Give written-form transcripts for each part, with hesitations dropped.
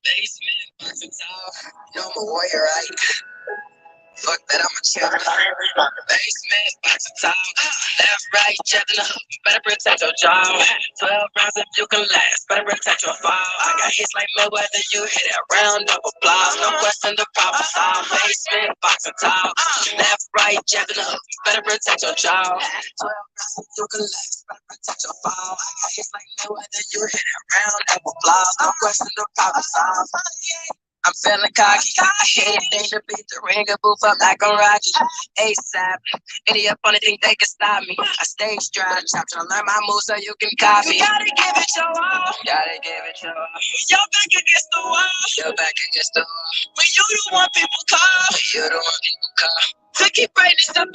Basement, boxing tall. You know I'm a warrior, right? Fuck that, I'm a champ. Basement, boxing tall. Left, right, jab in the hook. Better protect your jaw. 12 rounds if you can last. Better protect your fall. I got hits like Mayweather. You hit that round of applause. No question, the problem solved. Basement, boxing tall. Left, right, jab in the hook. Better protect your jaw. 12 rounds if you can last. Better protect your fall. I got hits like Mayweather. You hit that round of applause. No question, the problem solved. I'm feeling cocky. Anything to beat the ring of booth up like a Rocky. ASAP. Any up on anything they can stop me. I stage drive, chop, trying to learn my moves so you can copy. You gotta give it your all. Gotta give it your all. Your back against the wall. Your back against the wall. When you the one people call. When you the one people call. To keep greatness above.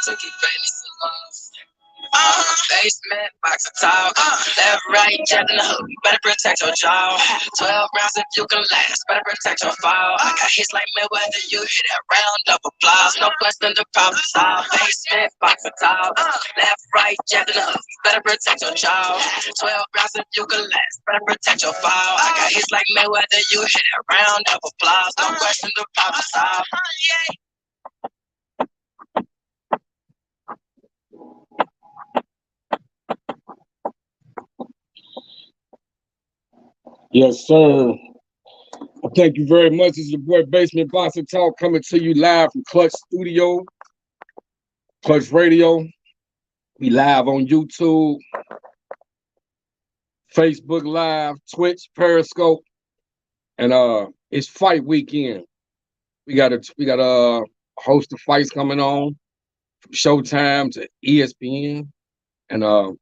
To keep greatness above. Basement, boxing tall. Left, right, jab in the hook. Better protect your jaw. 12 rounds if you can last. Better protect your fall. I got hits like Mayweather. You hit that round of applause. No question, the problem solved. Basement, boxing tall. Left, right, jab in the hook. Better protect your jaw. 12 rounds if you can last. Better protect your fall. I got hits like Mayweather. You hit that round of applause. No question, the problem solved. Yes, sir. Thank you very much. It's your boy Basement Boxing Talk coming to you live from Clutch Studio, Clutch Radio. We live on YouTube, Facebook Live, Twitch, Periscope, and it's fight weekend. We got a host of fights coming on from Showtime to ESPN, and I'm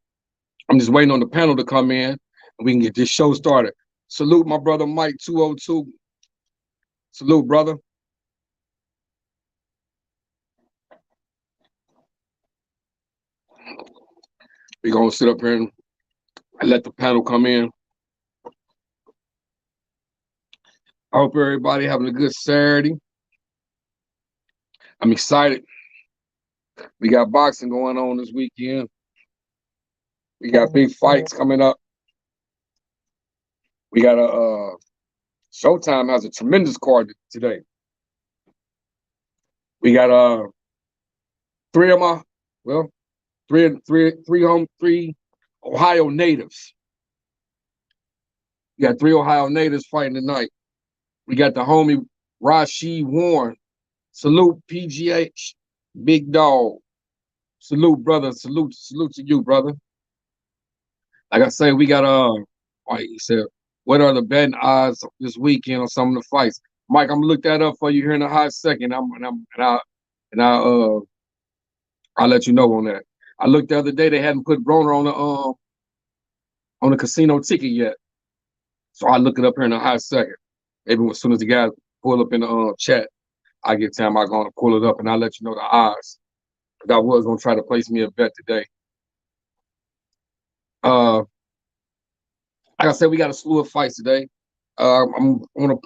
just waiting on the panel to come in and we can get this show started. Salute my brother Mike 202. Salute, brother. We're gonna sit up here and let the panel come in. I hope everybody having a good Saturday. I'm excited. We got boxing going on this weekend. We got big fights coming up. We got a Showtime has a tremendous card today. We got three Ohio natives. We got 3 Ohio natives fighting tonight. We got the homie Rashid Warren. Salute PGH, big dog. Salute, brother. Salute to you, brother. Like I say, we got he said, what are the betting odds this weekend on some of the fights? Mike, I'm gonna look that up for you here in a hot second. I'll let you know on that. I looked the other day; they hadn't put Broner on the casino ticket yet, so I'll look it up here in a hot second. Maybe as soon as the guys pull up in the chat, I get time. I'm gonna pull it up and I'll let you know the odds. But I was gonna try to place me a bet today. Like I said, we got a slew of fights today. I'm gonna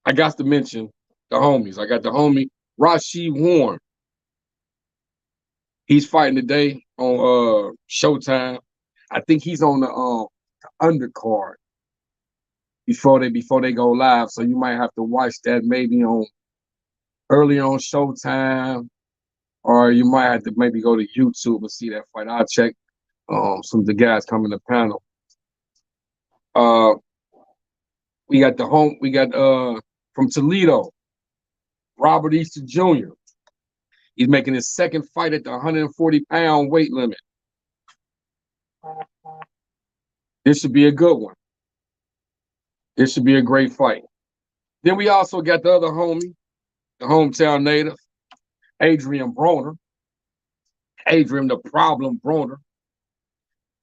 I got to mention the homies. I got the homie Rashid Warren. He's fighting today on Showtime. I think he's on the undercard before they go live. So you might have to watch that maybe on early on Showtime, or you might have to maybe go to YouTube and see that fight. I'll check some of the guys coming to the panel. We got from Toledo, Robert Easter Jr. He's making his second fight at the 140-pound weight limit. This should be a good one. This should be a great fight. Then we also got the other homie, the hometown native, Adrien Broner. Adrien the Problem Broner.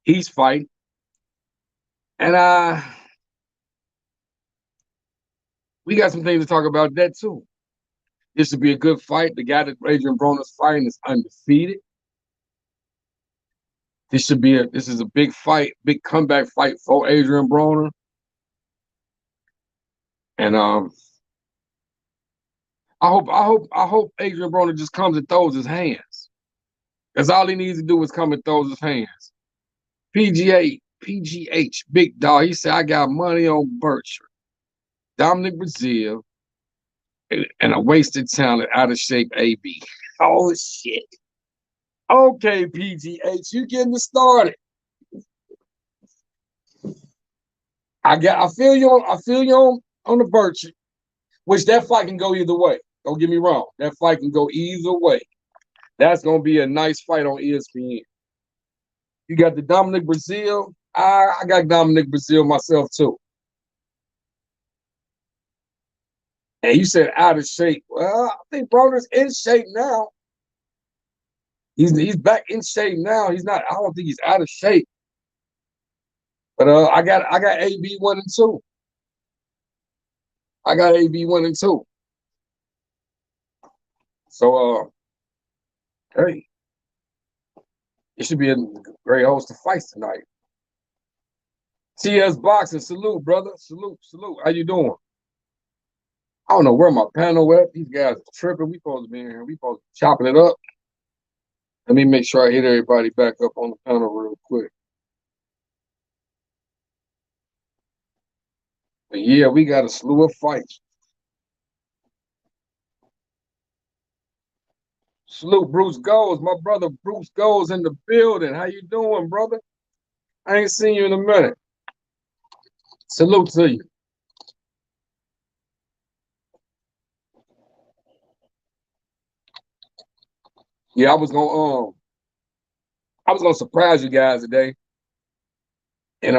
He's fighting. And we got some things to talk about that too. This should be a good fight. The guy that Adrien Broner's fighting is undefeated. This is a big fight, big comeback fight for Adrien Broner. And I hope Adrien Broner just comes and throws his hands. That's all he needs to do is come and throws his hands. PGH, Big Dog. He said, I got money on Bircher, Dominic Brazil, and a wasted talent, out of shape AB. Oh, shit. Okay, PGH, you getting it started. I feel you on the Bircher, which that fight can go either way. Don't get me wrong. That fight can go either way. That's gonna be a nice fight on ESPN. You got the Dominic Brazil. I got Dominic Brazil myself too. And you said out of shape. Well, I think Broner's in shape now. He's back in shape now. He's not. I don't think he's out of shape. But I got AB 1 and 2. I got AB 1 and 2. So hey, it should be a great host of fights tonight. TS Boxing, salute, brother. Salute. How you doing? I don't know where my panel at. These guys are tripping. We supposed to be in here. We supposed to be chopping it up. Let me make sure I hit everybody back up on the panel real quick. But yeah, we got a slew of fights. Salute Bruce Goes. My brother Bruce Goes in the building. How you doing, brother? I ain't seen you in a minute. Salute to you. Yeah, I was gonna surprise you guys today, and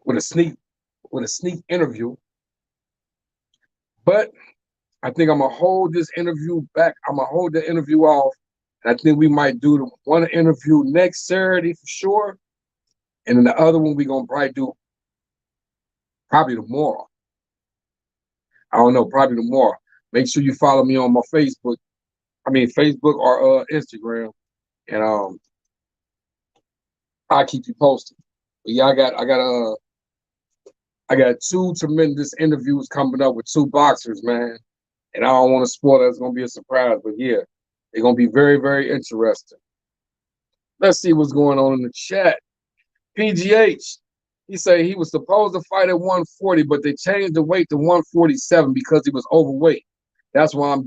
with a sneak interview. But I think I'm gonna hold this interview back. I'm gonna hold the interview off, and I think we might do the one interview next Saturday for sure, and then the other one we gonna probably do tomorrow. I don't know, probably tomorrow. Make sure you follow me on my Facebook. Facebook or Instagram, and I'll keep you posted. But yeah, I got 2 tremendous interviews coming up with 2 boxers, man. And I don't want to spoil it. It's going to be a surprise. But yeah, they're going to be very, very interesting. Let's see what's going on in the chat. PGH, he said he was supposed to fight at 140, but they changed the weight to 147 because he was overweight. That's what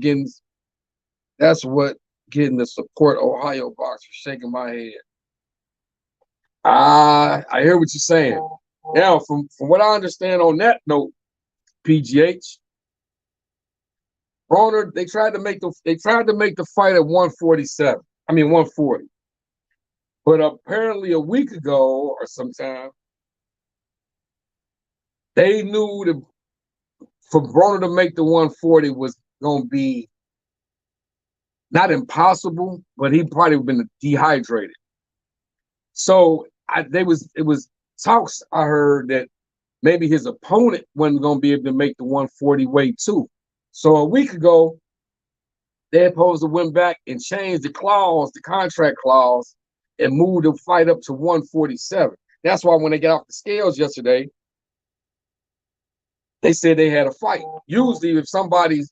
getting the support Ohio boxer shaking my head. I hear what you're saying. Now, from what I understand on that note, PGH, Broner, they tried to make the fight at 147. 140. But apparently a week ago or sometime, they knew that for Broner to make the 140 was gonna be not impossible, but he probably would have been dehydrated. So it was talks I heard that maybe his opponent wasn't going to be able to make the 140 weight too. So a week ago, they supposed to went back and changed the contract clause, and moved the fight up to 147. That's why when they got off the scales yesterday, they said they had a fight. Usually, if somebody's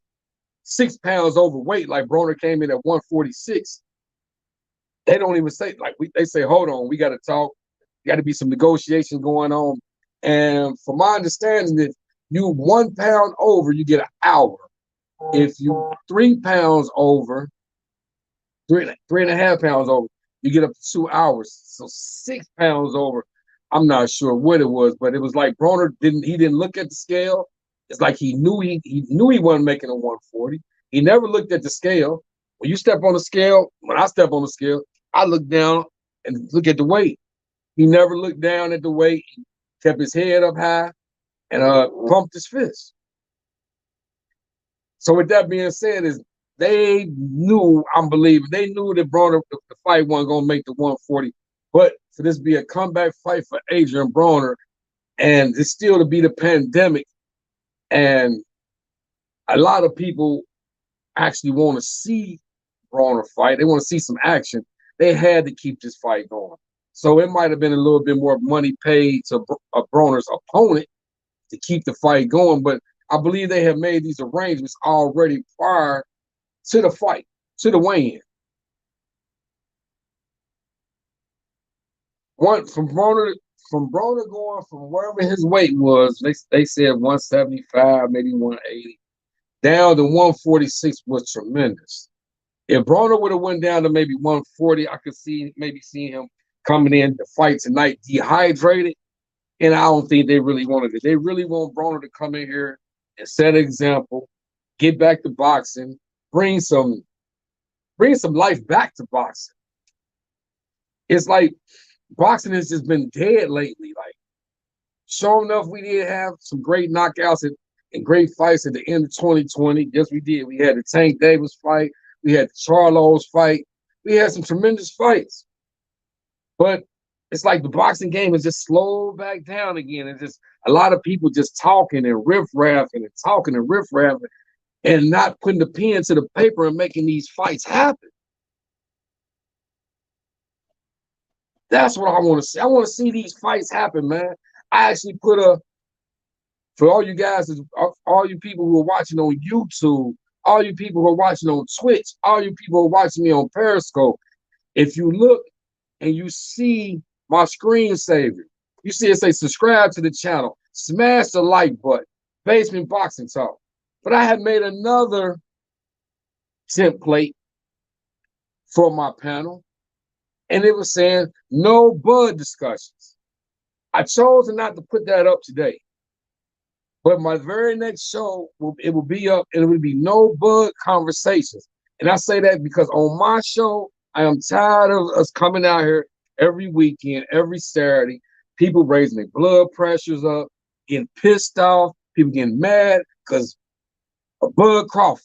6 pounds overweight, like Broner came in at 146, they don't even say, they say, hold on, we got to talk. Got to be some negotiation going on. And from my understanding, if you 1 pound over, you get an hour. If you 3 pounds over, 3.5 pounds over, you get up to 2 hours. So 6 pounds over, I'm not sure what it was, but it was like Broner didn't look at the scale. It's like he knew he wasn't making a 140. He never looked at the scale. When you step on the scale, when I step on the scale, I look down and look at the weight. He never looked down at the weight. He kept his head up high and pumped his fist. So with that being said, they knew that Broner, the fight wasn't going to make the 140. But for this to be a comeback fight for Adrien Broner, and it's still to be the pandemic, and a lot of people actually want to see Broner fight. They want to see some action. They had to keep this fight going. So it might have been a little bit more money paid to Broner's opponent to keep the fight going. But I believe they have made these arrangements already prior to the fight, to the weigh-in. one from Broner going from wherever his weight was, they said 175, maybe 180, down to 146 was tremendous. If Broner would have went down to maybe 140, I could see maybe seeing him coming in to fight tonight dehydrated. And I don't think they really wanted it. They really want Broner to come in here and set an example, get back to boxing, bring some life back to boxing. It's like boxing has just been dead lately. Like, sure enough, we did have some great knockouts and great fights at the end of 2020. Yes, we did. We had the Tank Davis fight. We had the Charlos fight. We had some tremendous fights. But it's like the boxing game is just slowed back down again. It's just a lot of people just talking and riff-raffing and talking and riff-raffing and not putting the pen to the paper and making these fights happen. That's what I want to see. I want to see these fights happen, man. I actually for all you guys, all you people who are watching on YouTube, all you people who are watching on Twitch, all you people who are watching me on Periscope, if you look and you see my screensaver, you see it say subscribe to the channel, smash the like button, Basement Boxing Talk. But I have made another template for my panel, and it was saying no bud discussions. I chose not to put that up today. But my very next show, it will be up, and it will be no bud conversations. And I say that because on my show, I am tired of us coming out here every weekend, every Saturday, people raising their blood pressures up, getting pissed off, people getting mad because of Bud Crawford.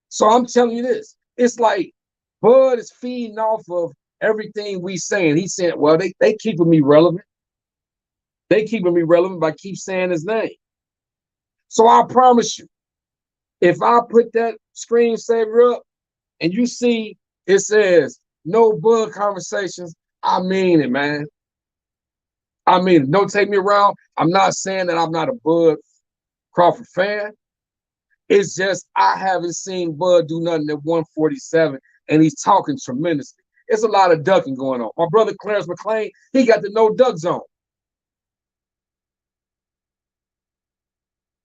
So I'm telling you this, it's like Bud is feeding off of everything we saying. He's saying, well, they keeping me relevant. They keeping me relevant by keep saying his name. So I promise you, if I put that screensaver up and you see it says no bud conversations, I mean it, man. I mean it. Don't take me around. I'm not saying that I'm not a Bud Crawford fan. It's just I haven't seen Bud do nothing at 147, and he's talking tremendously. It's a lot of ducking going on. My brother Clarence McLean, he got the no duck zone.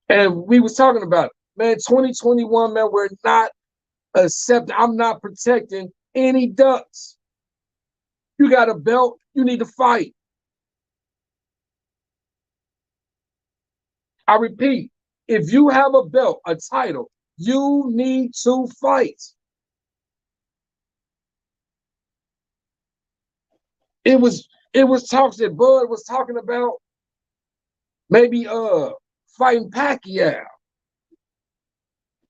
And we was talking about it. Man, 2021, man, we're not accepting. I'm not protecting any ducks. You got a belt, you need to fight. I repeat, if you have a belt, a title, you need to fight. It was talks that Bud was talking about maybe fighting Pacquiao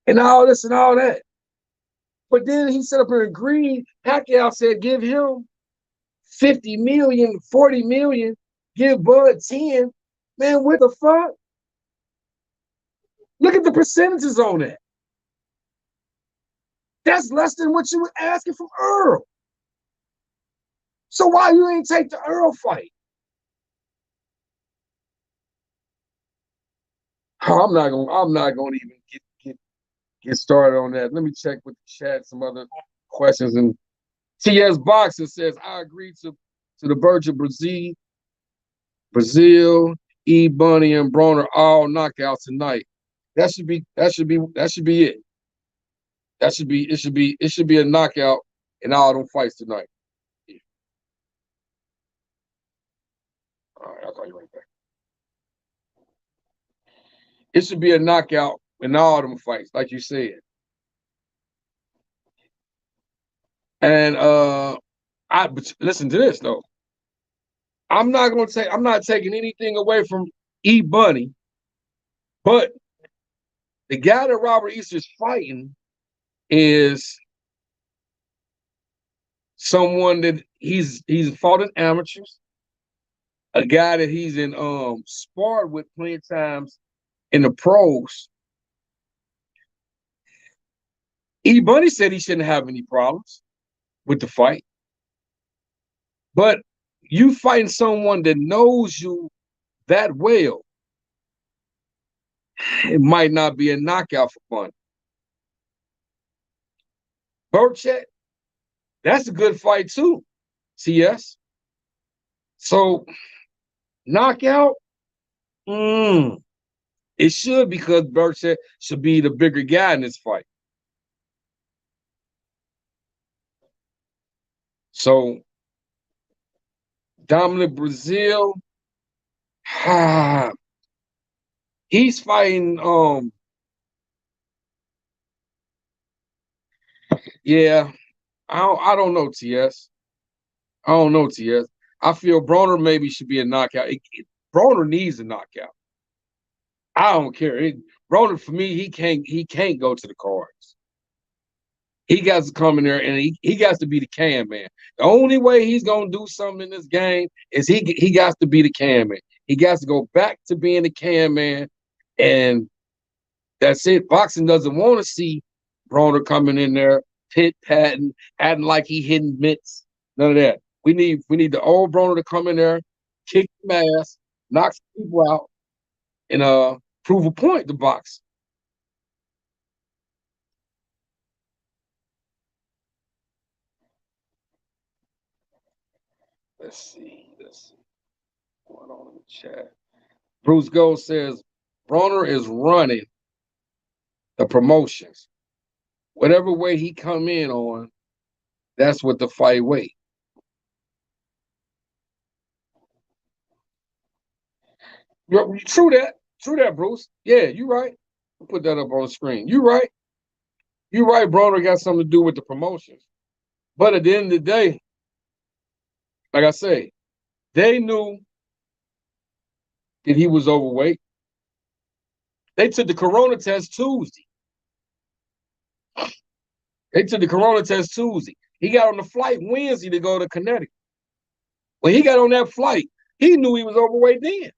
and all this and all that. But then he set up and agreed. Pacquiao said, give him 50 million, 40 million, give Bud 10. Man, what the fuck? Look at the percentages on that. That's less than what you were asking from Earl. So why you ain't take the Earl fight? I'm not gonna even get started on that. Let me check with the chat some other questions. And TS Boxer says, I agree to the verge of Brazil, E Bunny and Broner all knockouts tonight. That should be it. It should be a knockout in all them fights tonight. Yeah. All right, I'll call you right back. It should be a knockout in all them fights, like you said. And but listen to this though. I'm not taking anything away from E Bunny, but the guy that Robert Easter's fighting is someone that he's fought in amateurs, a guy that he's in sparred with plenty of times in the pros. E Bunny said he shouldn't have any problems with the fight. But you fighting someone that knows you that well, it might not be a knockout for fun. Burchett, that's a good fight too. CS. So knockout, it should, because Berkshire should be the bigger guy in this fight. So Dominic Brazil, he's fighting. Yeah, I don't know, TS. I don't know, TS. I feel Broner maybe should be a knockout. Broner needs a knockout. I don't care. Broner, for me, he can't go to the cards. He got to come in there and he got to be the can man. The only way he's gonna do something in this game is he got to be the can man. He got to go back to being the can man, and that's it. Boxing doesn't want to see Broner coming in there, pit patting, acting like he hitting mitts. None of that. We need the old Broner to come in there, kick some ass, knock some people out, and prove a point to box. Let's see. What's going on in the chat? Bruce Gold says Broner is running the promotions. Whatever way he come in on, that's what the fight weight. True that. True that, Bruce. Yeah, you right. I'll put that up on the screen. You right. You right. Broner got something to do with the promotions. But at the end of the day, like I say, they knew that he was overweight. They took the corona test Tuesday. He got on the flight Wednesday to go to Connecticut. When he got on that flight, he knew he was overweight then.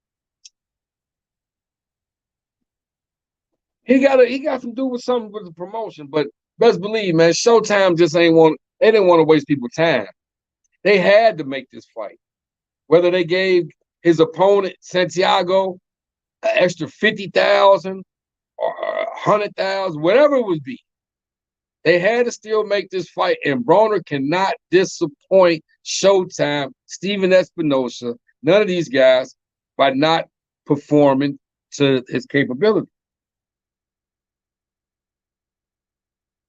He got to do with something with the promotion, but best believe, man, Showtime just ain't want. They didn't want to waste people's time. They had to make this fight. Whether they gave his opponent Santiago an extra 50,000 or 100,000, whatever it would be, they had to still make this fight. And Broner cannot disappoint Showtime, Steven Espinosa, none of these guys, by not performing to his capability.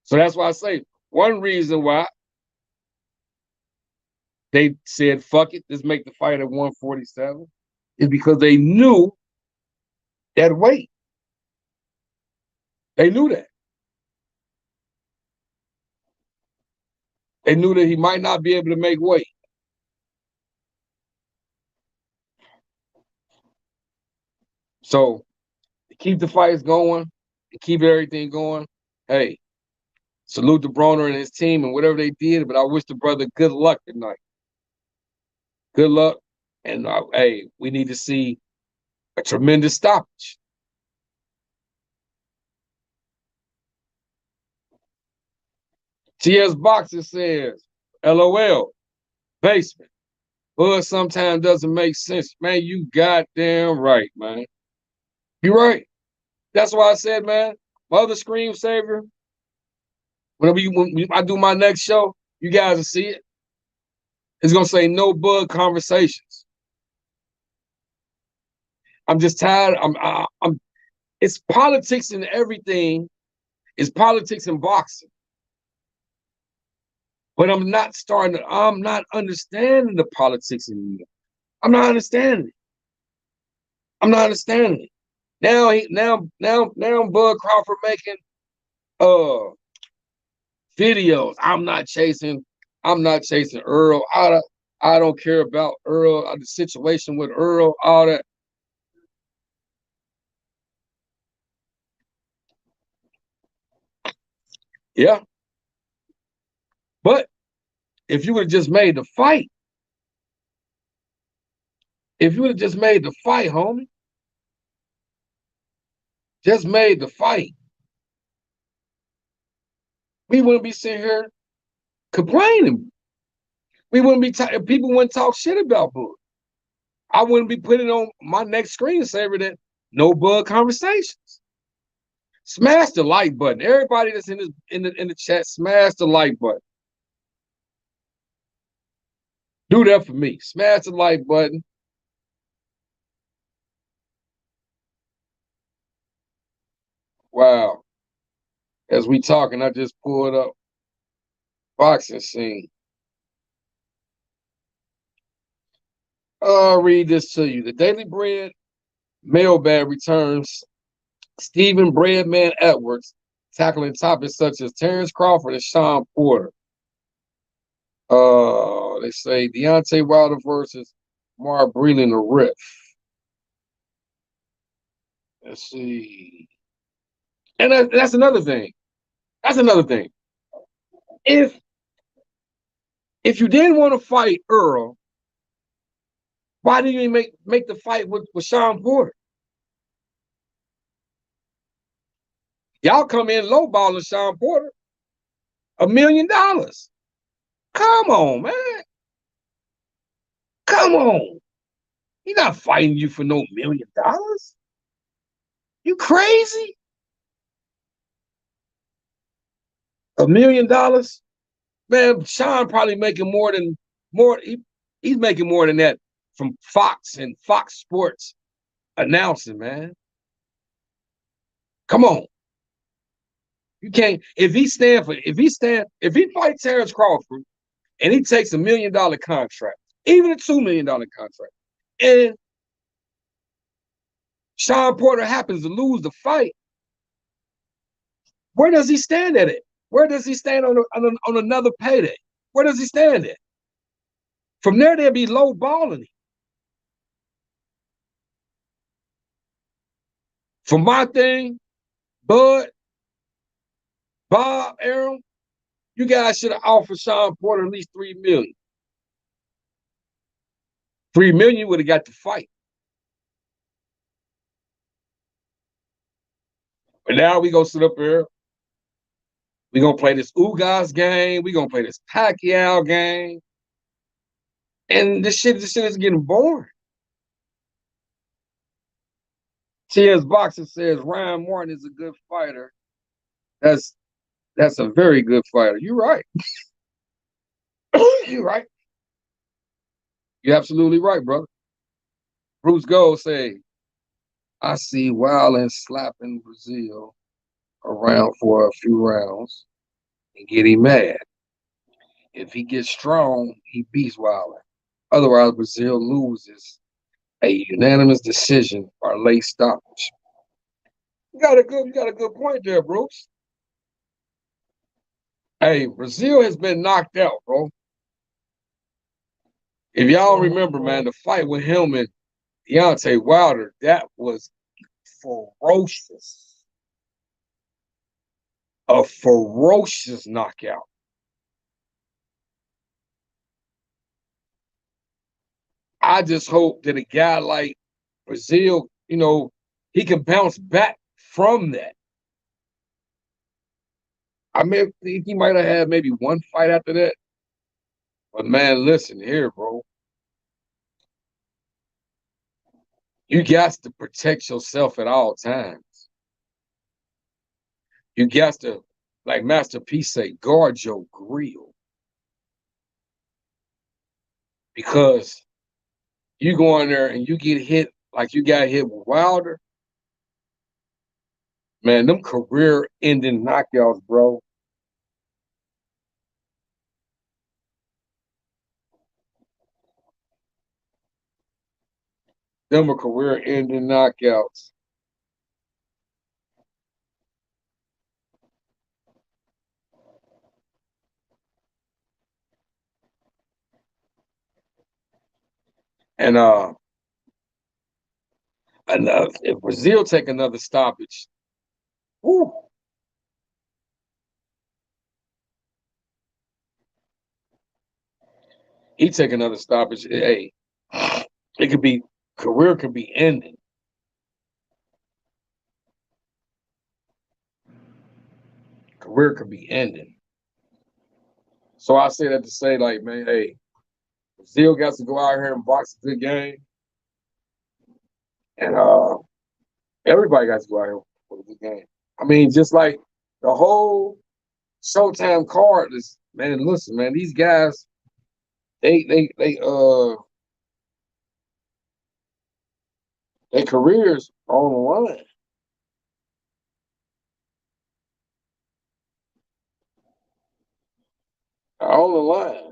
So that's why I say one reason why they said, fuck it, let's make the fight at 147, is because they knew that weight. They knew that. They knew that he might not be able to make weight. So to keep the fights going, to keep everything going, hey, salute to Broner and his team and whatever they did, but I wish the brother good luck tonight. Good luck. And hey, we need to see a tremendous stoppage. TS Boxer says, LOL, basement. Bud sometimes doesn't make sense. Man, you goddamn right, man. You right. That's why I said, man, my other screensaver, when I do my next show, you guys will see it. It's going to say no Bud conversations. I'm just tired. It's politics in everything. It's politics in boxing. But I'm not understanding the politics anymore. I'm not understanding it. Now Bud Crawford making videos. I'm not chasing Earl. I don't care about Earl, the situation with Earl, all that. Yeah. But if you would have just made the fight, homie, just made the fight, we wouldn't be sitting here complaining. We wouldn't be people wouldn't talk shit about Bud. I wouldn't be putting on my next screensaver that no Bud conversations. Smash the like button. Everybody that's in the chat, smash the like button. Do that for me. Smash the like button. Wow. As we talking, I just pulled up boxing scene. I'll read this to you. The Daily Bread mailbag returns. Stephen Breadman Edwards tackling topics such as Terrence Crawford and Sean Porter. They say Deontay Wilder versus Mark Breland, the riff. Let's see. And that's another thing. That's another thing. If you didn't want to fight Earl, why didn't you make the fight with Sean Porter? Y'all come in lowballing Sean Porter $1 million. Come on, man. Come on. He's not fighting you for no $1 million. You crazy? $1 million? Man, Sean probably making more. He's making more than that from Fox and Fox Sports announcing, man. Come on. You can't if he fights Terrence Crawford and he takes $1 million contract, even a $2 million contract, and Sean Porter happens to lose the fight, where does he stand at it? Where does he stand on another payday? Where does he stand at? From there, they'll be low balling him. For my thing, Bob, Aaron, you guys should have offered Sean Porter at least $3 million. $3 million would have got the fight. But now we gonna sit up here. We gonna play this Ugas game. We gonna play this Pacquiao game. And this shit is getting boring. TS Boxer says Ryan Martin is a good fighter. That's a very good fighter. You're right. You're right. You're absolutely right, brother. Bruce Gold say, I see Wilder slapping Brazil around for a few rounds and get him mad. If he gets strong, he beats Wilder. Otherwise, Brazil loses a unanimous decision or late stoppage. You got a good point there, Bruce. Hey, Brazil has been knocked out, bro. If y'all remember, man, the fight with him and Deontay Wilder, that was ferocious. A ferocious knockout. I just hope that a guy like Brazil, he can bounce back from that. I think he might have had maybe one fight after that. But man, listen here, bro. You got to protect yourself at all times. You got to, like Master P say, guard your grill. Because you go in there and you get hit like you got hit with Wilder. Man, them career-ending knockouts, bro. Them are career-ending knockouts. And if Brazil take another stoppage, whoo, he take another stoppage. Hey, it could be career could be ending. Career could be ending. So I say that to say, like, man, hey, Brazil got to go out here and box a good game, and everybody got to go out here for a good game. I mean, just like the whole Showtime card is, man. Listen, man, these guys, they their careers are on the line. Are on the line.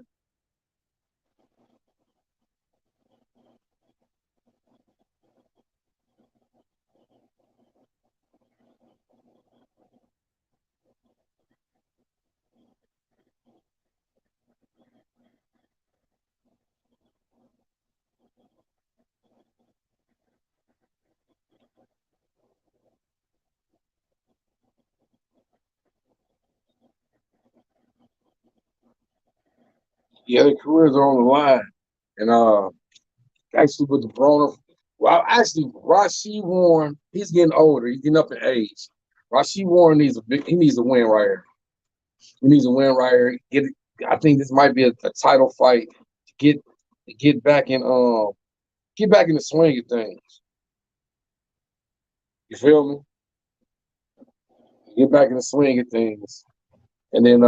Yeah, their careers are on the line. And actually with the Broner, well, actually Rasheed Warren, he's getting older. He's getting up in age. Rasheed Warren he needs a win right here. He needs a win right here. I think this might be a title fight to get back in get back in the swing of things. You feel me? Get back in the swing of things. And then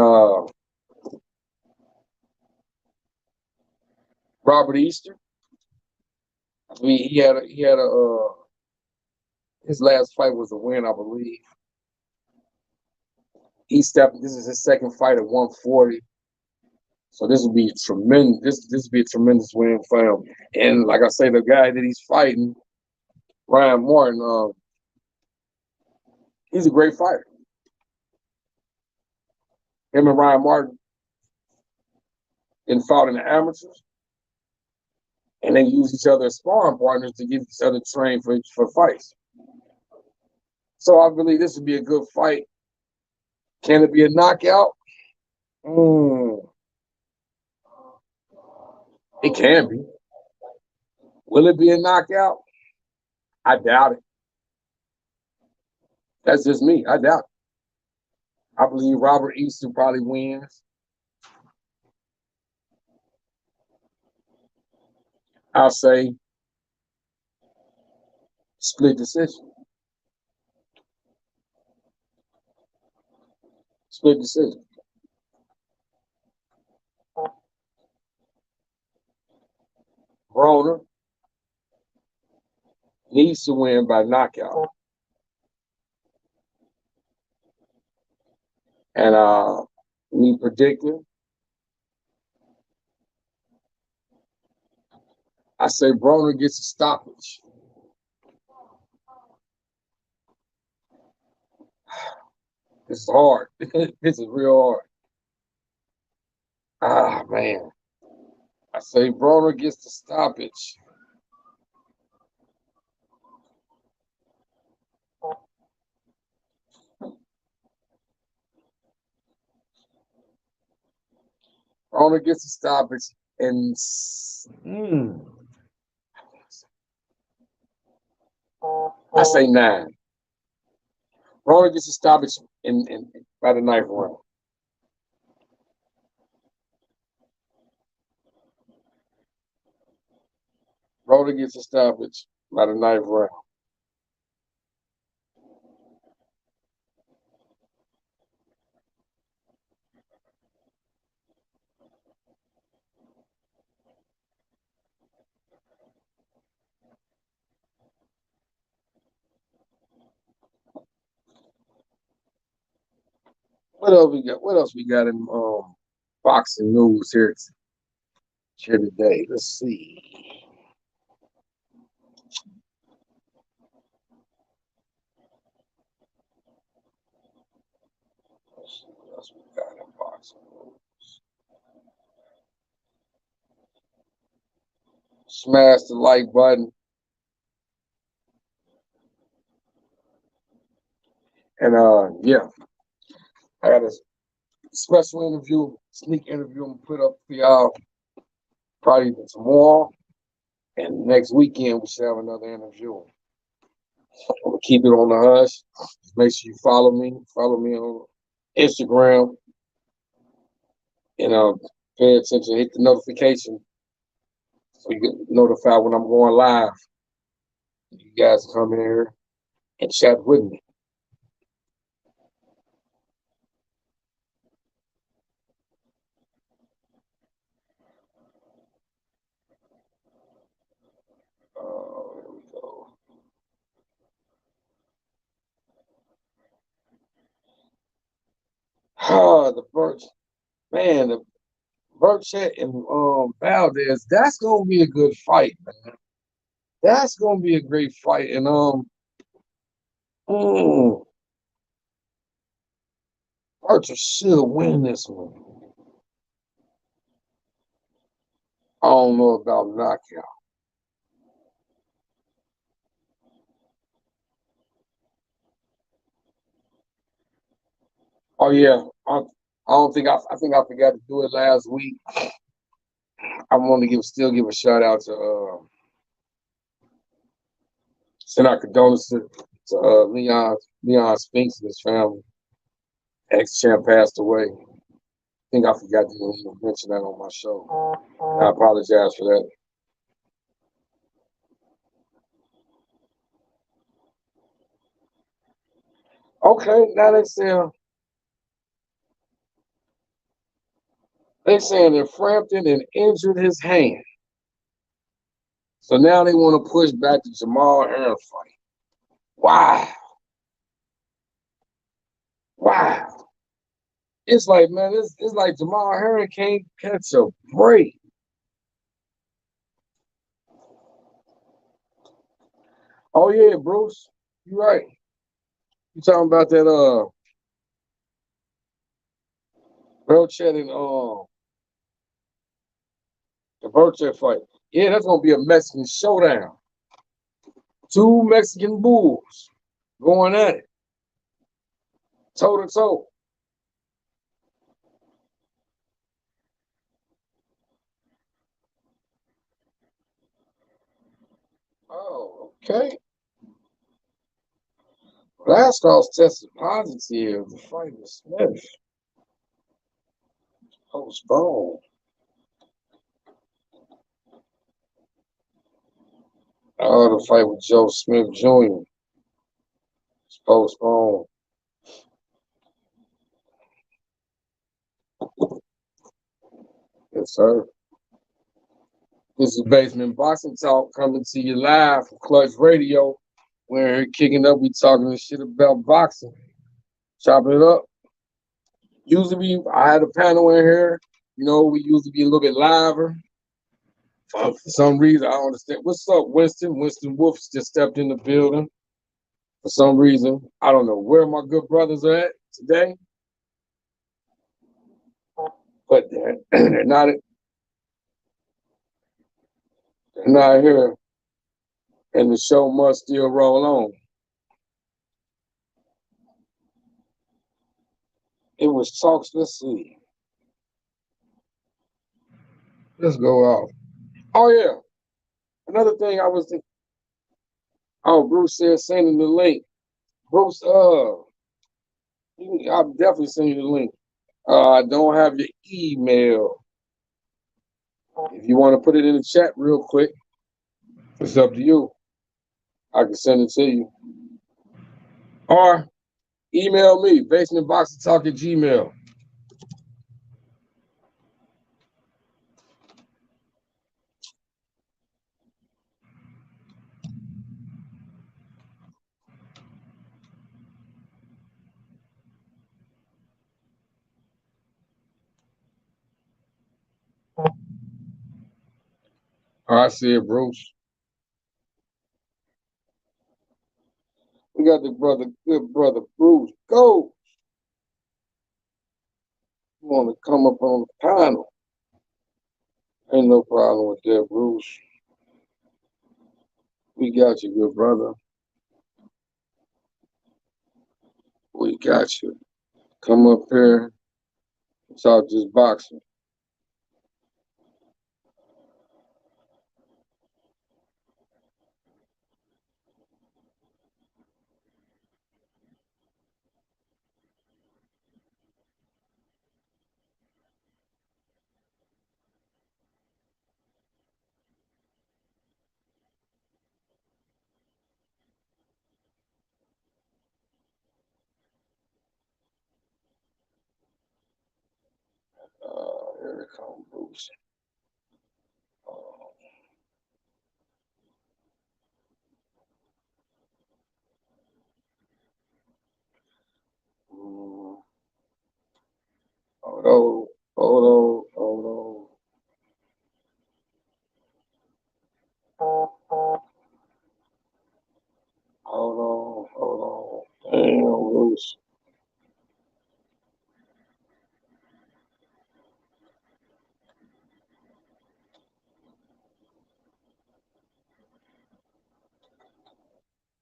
Robert Easter. I mean, he had a his last fight was a win, I believe. This is his second fight at 140. So this would be tremendous. This would be a tremendous win for him. And like I say, the guy that he's fighting, Ryan Martin, he's a great fighter. Him and Ryan Martin fought in the amateurs, and they use each other as sparring partners to get each other trained for fights. So I believe this would be a good fight. Can it be a knockout? Mm, it can be. Will it be a knockout? I doubt it. That's just me. I doubt it. I believe Robert Easter probably wins. I'll say split decision. Split decision. Broner needs to win by knockout. And me predicting, I say Broner gets a stoppage. This is hard. This is real hard. Ah, man. I say Broner gets the stoppage. Broner gets the stoppage. And I say 9. Broner gets a stoppage by the 9th round. Broner gets a stoppage by the 9th round. What else we got? What else we got in boxing news here today? Let's see. Let's see what else we got in boxing news. Smash the like button. And yeah, I got a special interview, sneak interview I'm gonna put up for y'all probably tomorrow. And next weekend we should have another interview. I'm gonna keep it on the hush. Just make sure you follow me. Follow me on Instagram. And pay attention, hit the notification so you get notified when I'm going live. You guys come in here and chat with me. Oh, the Birch, man, the Burchett and Valdez. That's gonna be a good fight, man. That's gonna be a great fight, and mm, Burchett should win this one. I don't know about knockout. Oh yeah, I don't think I think I forgot to do it last week. I want to still give a shout out to send our condolences to Leon Spinks and his family. Ex champ passed away. I think I forgot to even mention that on my show. I apologize for that. Okay, now they saying that Frampton and injured his hand. So now they want to push back the Jamal Aaron fight. Wow. Wow. It's like, man, it's like Jamal Aaron can't catch a break. Oh yeah, Bruce. You're right. You talking about that Burchett and the Burchett fight. Yeah, that's gonna be a Mexican showdown. Two Mexican bulls going at it, toe to toe. Oh, okay. Blastov's tested positive. The fight with Smith postponed. Oh, the fight with Joe Smith Jr. is postponed. Yes, sir. This is Basement Boxing Talk coming to you live from Clutch Radio. We're here kicking up. We talking this shit about boxing, chopping it up. I had a panel in here. You know, we used to be a little bit liver. For some reason, I don't understand. What's up, Winston? Winston Wolf just stepped in the building. For some reason, I don't know where my good brothers are at today, but they're not. They're not here, and the show must still roll on. It was talks. Let's see. Let's go off. Oh yeah, another thing I was thinking. Oh, Bruce said sending the link. Bruce, I'll definitely send you the link. I don't have your email. If you want to put it in the chat real quick, it's up to you. I can send it to you. Or email me, basementboxingtalk at Gmail. I see it, Bruce. We got the good brother Bruce. Go. You want to come up on the panel? Ain't no problem with that, Bruce. We got you, good brother. We got you. Come up here and talk just boxing. Here it comes, Bruce. Uh, Hold on, hold on, hold on. Damn, Bruce.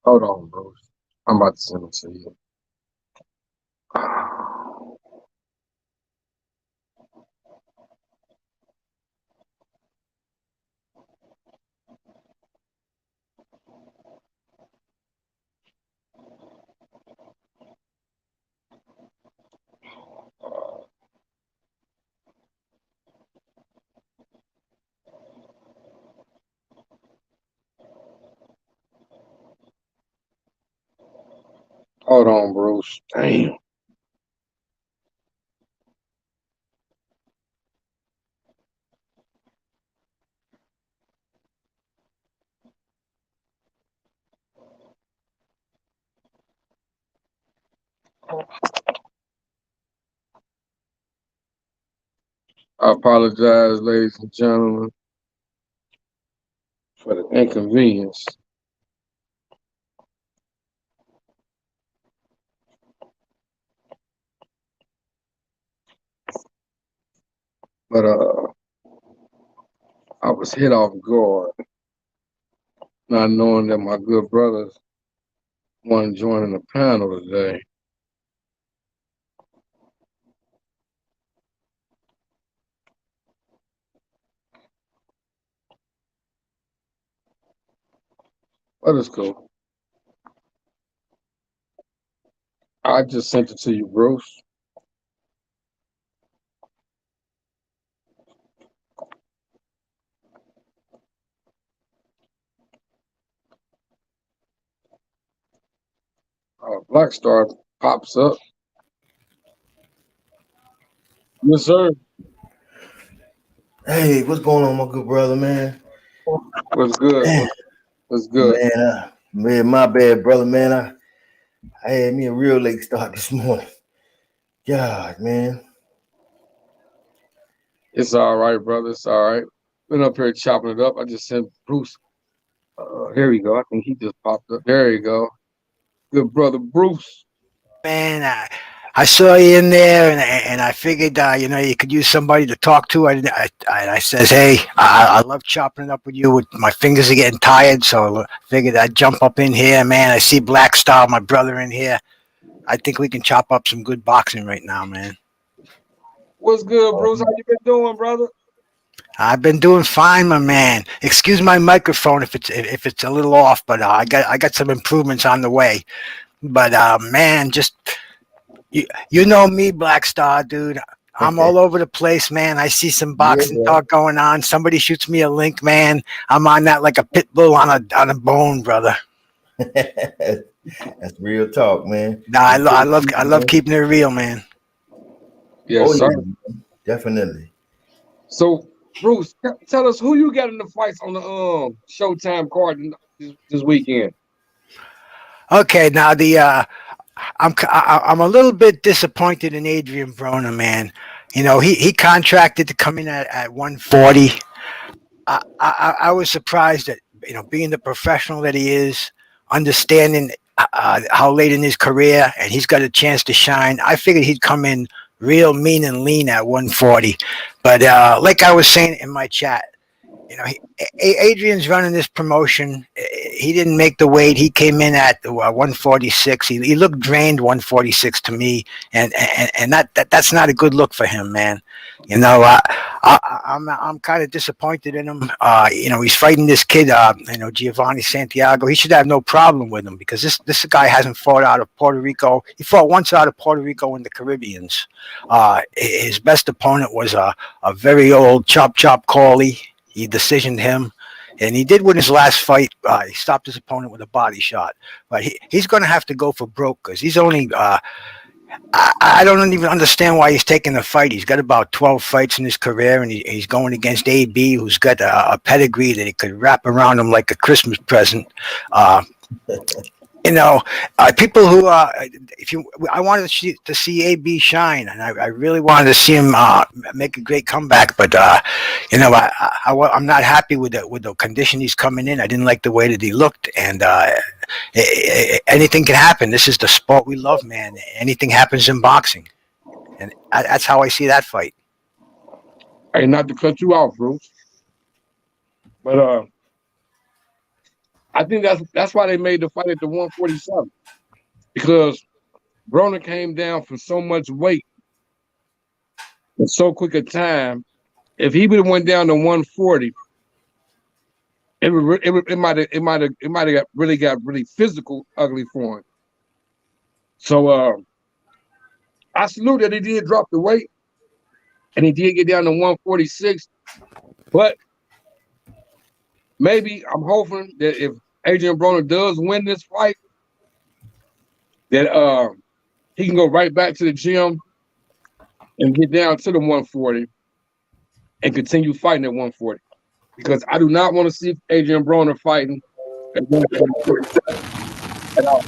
Hold on, Bruce. I'm about to send it to you. Hold on, Bruce. Damn. I apologize, ladies and gentlemen, for the inconvenience. But I was hit off guard, not knowing that my good brothers want to join in the panel today. But it's cool. I just sent it to you, Bruce. Black Star pops up. Yes, sir. Hey, what's going on, my good brother, man? What's good? Man, What's good? man, my bad, brother, man. I had me a real late start this morning. God, man. It's all right, brother. It's all right. Been up here chopping it up. I just sent Bruce. Here we go. I think he just popped up. There you go. Good brother Bruce. Man, I saw you in there, and I figured, you could use somebody to talk to. I says, hey, I love chopping it up with you. My fingers are getting tired, so I figured I'd jump up in here. Man, I see Black Star, my brother, in here. I think we can chop up some good boxing right now, man. What's good, Bruce? How you been doing, brother? I've been doing fine, my man. Excuse my microphone if it's a little off, but I got some improvements on the way. But man, just you know me, Black Star, dude. I'm all over the place, man. I see some boxing Yeah, talk going on. Somebody shoots me a link, man. I'm on that like a pit bull on a bone, brother. That's real talk, man. Nah, It's good to see I you, love man. keeping it real, man. Yes, Oh sir. yeah, man. Definitely. So, Bruce, tell us who you got in the fights on the Showtime card this weekend. Okay, now I'm a little bit disappointed in Adrien Broner, man. You know, he contracted to come in at 140. I was surprised that, being the professional that he is, understanding how late in his career and he's got a chance to shine. I figured he'd come in real mean and lean at 140. But like I was saying in my chat, Adrian's running this promotion. He didn't make the weight. He came in at 146. He looked drained 146 to me, and that's not a good look for him, man. You know, I'm kind of disappointed in him. He's fighting this kid, Giovanni Santiago. He should have no problem with him because this guy hasn't fought out of Puerto Rico. He fought once out of Puerto Rico in the Caribbeans. His best opponent was a very old Chop Cawley. He decisioned him, and he did win his last fight. He stopped his opponent with a body shot, but he's going to have to go for broke because he's only. I don't even understand why he's taking the fight. He's got about 12 fights in his career, and he's going against AB, who's got a pedigree that he could wrap around him like a Christmas present. you know, people who, if you, I wanted to see AB shine, and I really wanted to see him make a great comeback. But you know, I'm not happy with the condition he's coming in. I didn't like the way that he looked, and anything can happen. This is the sport we love, man. Anything happens in boxing, and that's how I see that fight. Hey, not to cut you off, Bruce, but I think that's why they made the fight at the 147 because Broner came down from so much weight in so quick a time. If he would have went down to 140, it might have got really physical, ugly for him. So I salute that he did drop the weight, and he did get down to 146. But maybe I'm hoping that if Adrien Broner does win this fight, that he can go right back to the gym and get down to the 140 and continue fighting at 140. Because I do not want to see Adrien Broner fighting at 140 at all.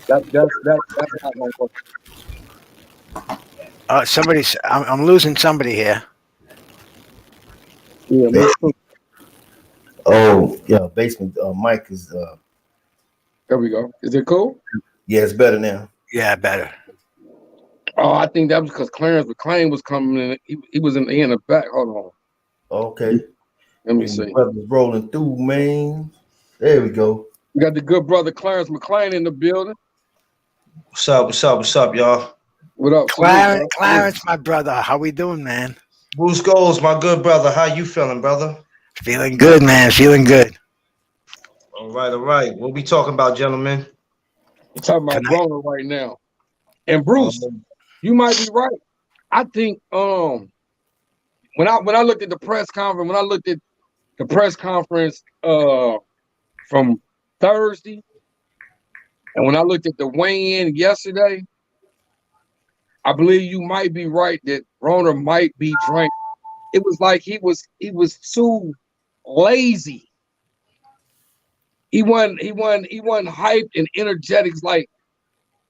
That's not going to work. I'm losing somebody here. Yeah, Oh, yeah, basement. Mike is. there we go. Is it cool? Yeah, it's better now. Yeah, better. Oh, I think that was because Clarence McClain was coming in. He was in the back. Hold on. Okay. Let me see. Brother's rolling through, man. There we go. We got the good brother Clarence McClain in the building. What's up? What's up? What's up, y'all? What up, Clarence, my brother? How we doing, man? Bruce Goals, my good brother. How you feeling, brother? Feeling good, man. Feeling good. All right, all right. What we talking about, gentlemen? We're talking about Broner right now. And Bruce, you might be right. I think when I looked at the press conference, from Thursday, and when I looked at the weigh-in yesterday, I believe you might be right that Broner might be drank. It was like he was too lazy. He wasn't hyped and energetic. It's like,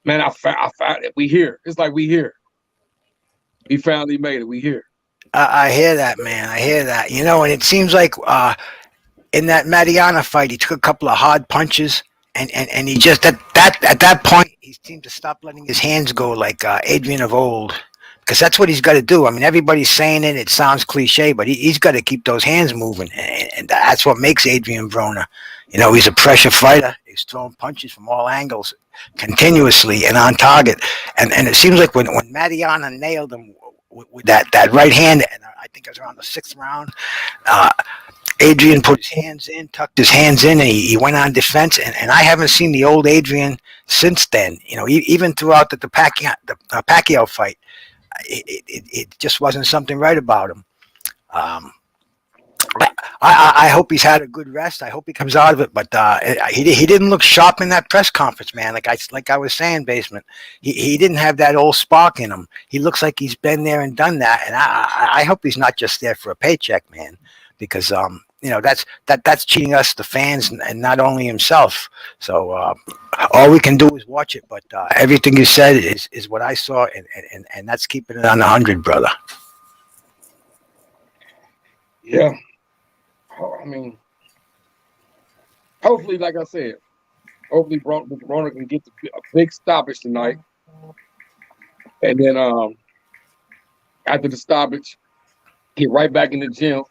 man, I found it. We here. It's like we here. He finally made it. We here. I hear that, man. I hear that. You know, and it seems like in that Mariana fight, he took a couple of hard punches, and he just at that point he seemed to stop letting his hands go like Adrien of old, because that's what he's got to do. I mean, everybody's saying it. It sounds cliche, but he's got to keep those hands moving, and that's what makes Adrien Broner. You know, he's a pressure fighter. He's throwing punches from all angles continuously and on target, and it seems like when Mariana nailed him with that right hand, and I think it was around the 6th round, Adrien put his hands in, tucked his hands in, and he went on defense. And I haven't seen the old Adrien since then. You know, even throughout the Pacquiao fight, it just wasn't something right about him. I hope he's had a good rest. I hope he comes out of it. But he didn't look sharp in that press conference, man. Like I was saying, Basement. He didn't have that old spark in him. He looks like he's been there and done that. And I hope he's not just there for a paycheck, man. Because you know that's cheating us, the fans, and not only himself. So all we can do is watch it. But everything you said is what I saw, and that's keeping it on 100, brother. Yeah. I mean, hopefully, like I said, hopefully Broner can get a big stoppage tonight. And then after the stoppage, get right back in the gym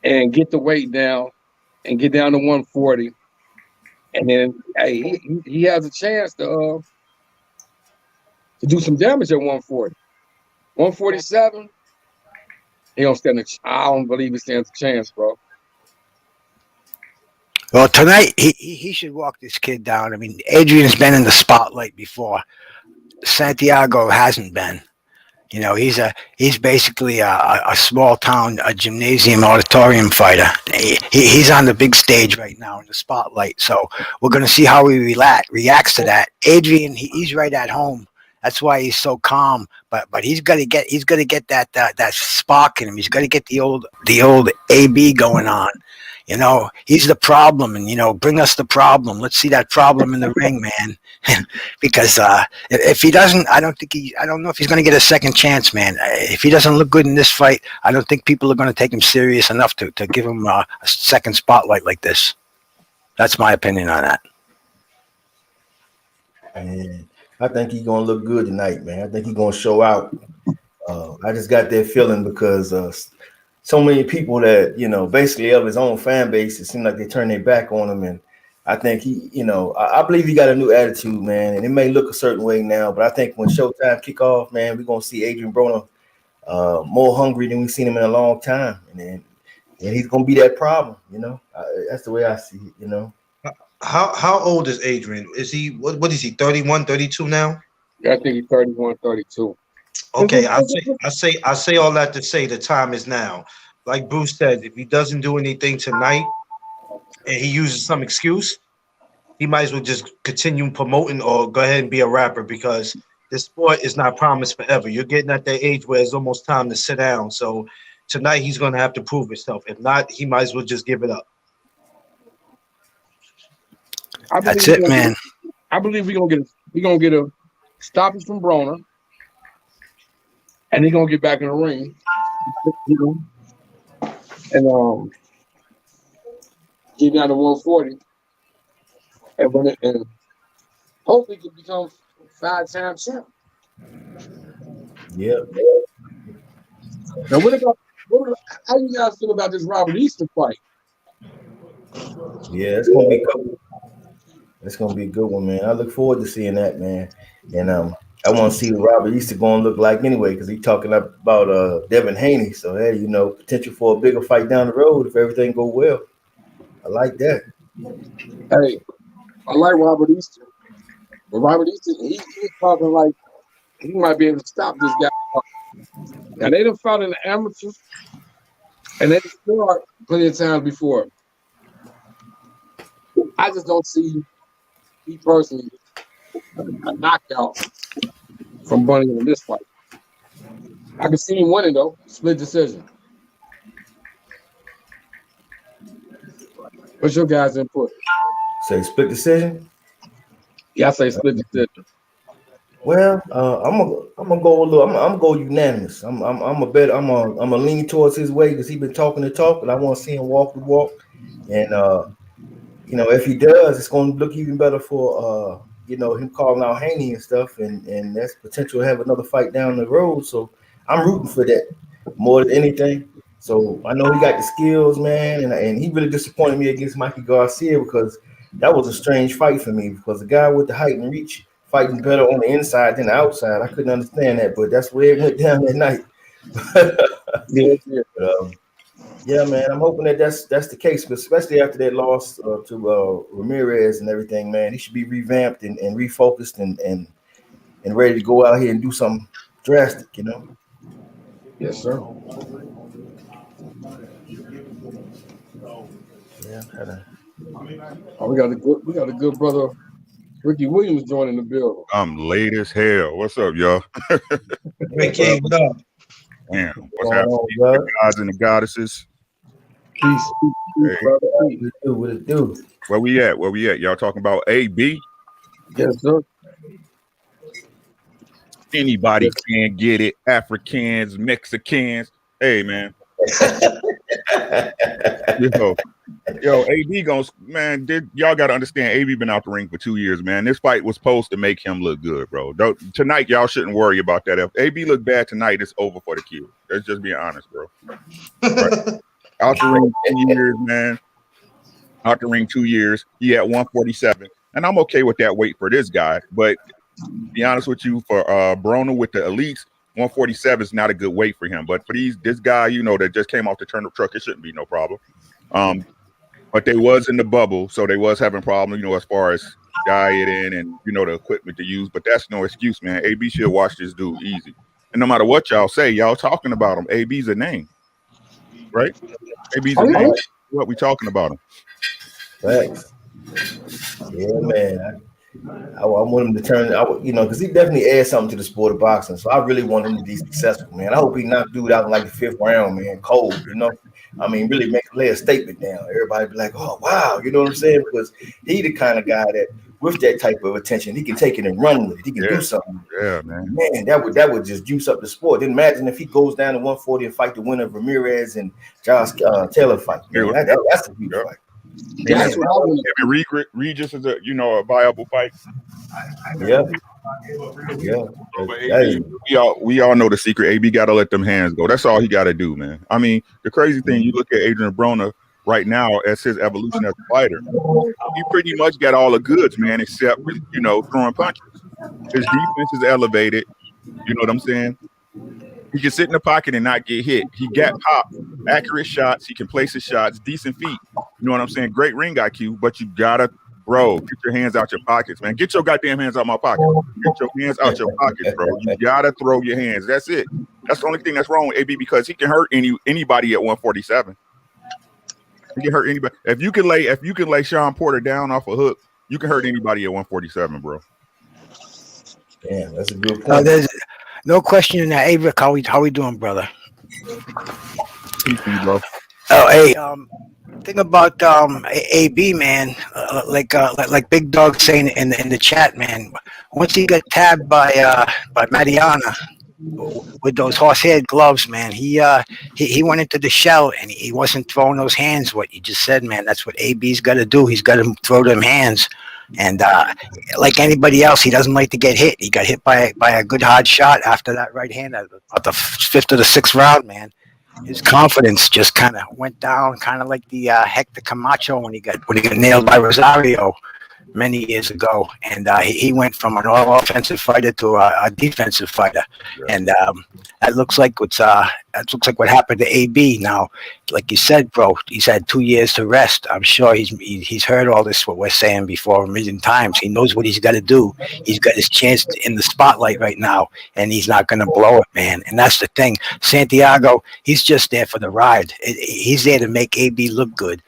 and get the weight down and get down to 140. And then, hey, he has a chance to do some damage at 140. 147, I don't believe he stands a chance, bro. Well, tonight he should walk this kid down. I mean, Adrian's been in the spotlight before. Santiago hasn't been. You know, he's basically a small town, a gymnasium auditorium fighter. He's on the big stage right now in the spotlight. So we're going to see how he reacts to that. Adrien, he's right at home. That's why he's so calm. But he's got to get that spark in him. He's got to get the old AB going on. You know, he's the problem, and, you know, bring us the problem. Let's see that problem in the ring, man. Because if he doesn't, I don't know if he's going to get a second chance, man. If he doesn't look good in this fight, I don't think people are going to take him serious enough to give him a second spotlight like this. That's my opinion on that. And I think he's gonna look good tonight, man. I think he's gonna show out. I just got that feeling because so many people that, you know, basically of his own fan base, it seemed like they turned their back on him. And I think he, you know, I believe he got a new attitude, man. And it may look a certain way now, but I think when Showtime kick off, man, we're gonna see Adrien Broner more hungry than we've seen him in a long time. And he's gonna be that problem, you know. That's the way I see it, you know. How old is Adrien? Is he what is he, 31, 32 now? Yeah, I think he's 31, 32. Okay, I say all that to say the time is now. Like Bruce said, if he doesn't do anything tonight and he uses some excuse, he might as well just continue promoting or go ahead and be a rapper, because this sport is not promised forever. You're getting at that age where it's almost time to sit down. So tonight he's gonna have to prove himself. If not, he might as well just give it up. That's it, man. I believe we're gonna get a stoppage from Broner, and he's gonna get back in the ring, you know, and get down to 140, and hopefully can become 5-time champ. Yeah. Now, how you guys feel about this Robert Easter fight? Yeah, it's gonna be good. It's gonna be a good one, man. I look forward to seeing that, man. And I want to see what Robert Easter gonna look like anyway, because he's talking about Devin Haney. So hey, you know, potential for a bigger fight down the road if everything go well. I like that. Hey, I like Robert Easter, but Robert Easter, he's talking like he might be able to stop this guy. Now they done fought in the amateurs, and they scored plenty of times before. I just don't see me personally a knockout from Bunny in this fight. I can see him winning though, split decision. What's your guys' input? Say split decision. Yeah, I say split decision. Well, I'm gonna go a little. I'm gonna go unanimous. I'm a lean towards his way because he's been talking the talk, but I want to see him walk the walk. And you know, if he does, it's gonna look even better for you know, him calling out Haney and stuff, and that's potential to have another fight down the road. So I'm rooting for that more than anything. So I know he got the skills, man, and he really disappointed me against Mikey Garcia because that was a strange fight for me because the guy with the height and reach fighting better on the inside than the outside. I couldn't understand that, but that's where it went down that night. Yeah, man, I'm hoping that that's the case, but especially after that loss to Ramirez and everything, man, he should be revamped and refocused and ready to go out here and do something drastic, you know. Yes, sir. Yeah. Oh, we got a good brother, Ricky Williams, joining the building. I'm late as hell. What's up, y'all? Ricky, what up? Damn, what's happening, guys and the goddesses? Peace, Hey. brother. What it do? Where we at? Y'all talking about AB? Yes, sir. Anybody can get it. Africans, Mexicans. Hey, man. Yo, AB y'all got to understand, AB been out the ring for 2 years, man. This fight was supposed to make him look good, bro. Tonight, y'all shouldn't worry about that. If AB look bad tonight, it's over for the Q. Let's just be honest, bro. Right. Out the ring 2 years, man. Out the ring 2 years. He at 147. And I'm okay with that weight for this guy. But to be honest with you, for Broner with the elites, 147 is not a good weight for him. But for this guy, you know, that just came off the turnip truck, it shouldn't be no problem. But they was in the bubble, so they was having problems, you know, as far as dieting and, you know, the equipment to use. But that's no excuse, man. AB should watch this dude easy. And no matter what y'all say, y'all talking about him. AB's a name. Right? AB's a name. What we talking about him? Thanks. Yeah, man. I want him to turn. Because he definitely adds something to the sport of boxing. So I really want him to be successful, man. I hope he knock dude out in like the 5th round, man, cold. I mean, really lay a statement down. Everybody be like, "Oh wow," you know what I'm saying? Because he the kind of guy that, with that type of attention, he can take it and run with it. He can do something. Yeah, man. Man, that would just juice up the sport. Then imagine if he goes down to 140 and fight the winner of Ramirez and Josh Taylor fight. Man, that's a huge fight. Yeah, that's what I want. Regis is a viable fight. Yeah. But AB, we all know the secret. AB got to let them hands go. That's all he got to do, man. I mean, the crazy thing, you look at Adrien Broner right now as his evolution as a fighter. He pretty much got all the goods, man, except throwing punches. His defense is elevated. You know what I'm saying? He can sit in the pocket and not get hit. He got pop, accurate shots. He can place his shots, decent feet. You know what I'm saying? Great ring IQ, but you gotta, bro, get your hands out your pockets, man. Get your goddamn hands out my pocket. Get your hands out your pockets, bro. You gotta throw your hands. That's it. That's the only thing that's wrong with AB, because he can hurt anybody at 147. He can hurt anybody. If you can lay Sean Porter down off a hook, you can hurt anybody at 147, bro. Yeah, that's a good point. There's no question in that. Hey, Rick, how we doing, brother? Bro. Oh, hey, thing about AB, man, like Big Dog saying in the chat, man. Once he got tabbed by Mariana with those horse-haired gloves, man, he went into the shell and he wasn't throwing those hands. What you just said, man, that's what AB's got to do. He's got to throw them hands. And like anybody else, he doesn't like to get hit. He got hit by a good hard shot after that right hand at the 5th or the 6th round, man. His confidence just kind of went down, kind of like the Hector Camacho when he got nailed by Rosario many years ago, and he went from an all-offensive fighter to a defensive fighter, and that looks like what happened to AB. Now, like you said, bro, he's had 2 years to rest. I'm sure he's heard all this what we're saying before a million times. He knows what he's got to do. He's got his chance in the spotlight right now, and he's not going to blow it, man. And that's the thing. Santiago, he's just there for the ride. He's there to make AB look good.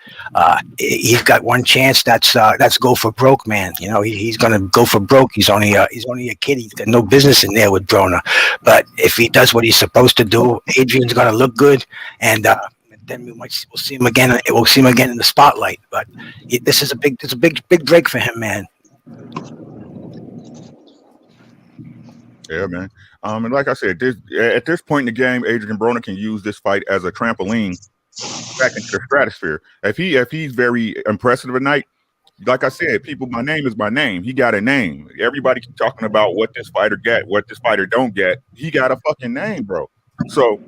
He's got one chance. That's go for broke, man. He's going to go for broke. He's only a kid. He's got no business in there with Broner. But if he does what he's supposed to do, Adrian's going to look good, and then we'll see him again. We'll see him again in the spotlight. But this is a big break for him, man. Yeah, man. And like I said, at this point in the game, Adrien Broner can use this fight as a trampoline back into the stratosphere. If he's very impressive tonight, like I said, my name is my name. He got a name. Everybody keep talking about what this fighter get, what this fighter don't get. He got a fucking name, bro. So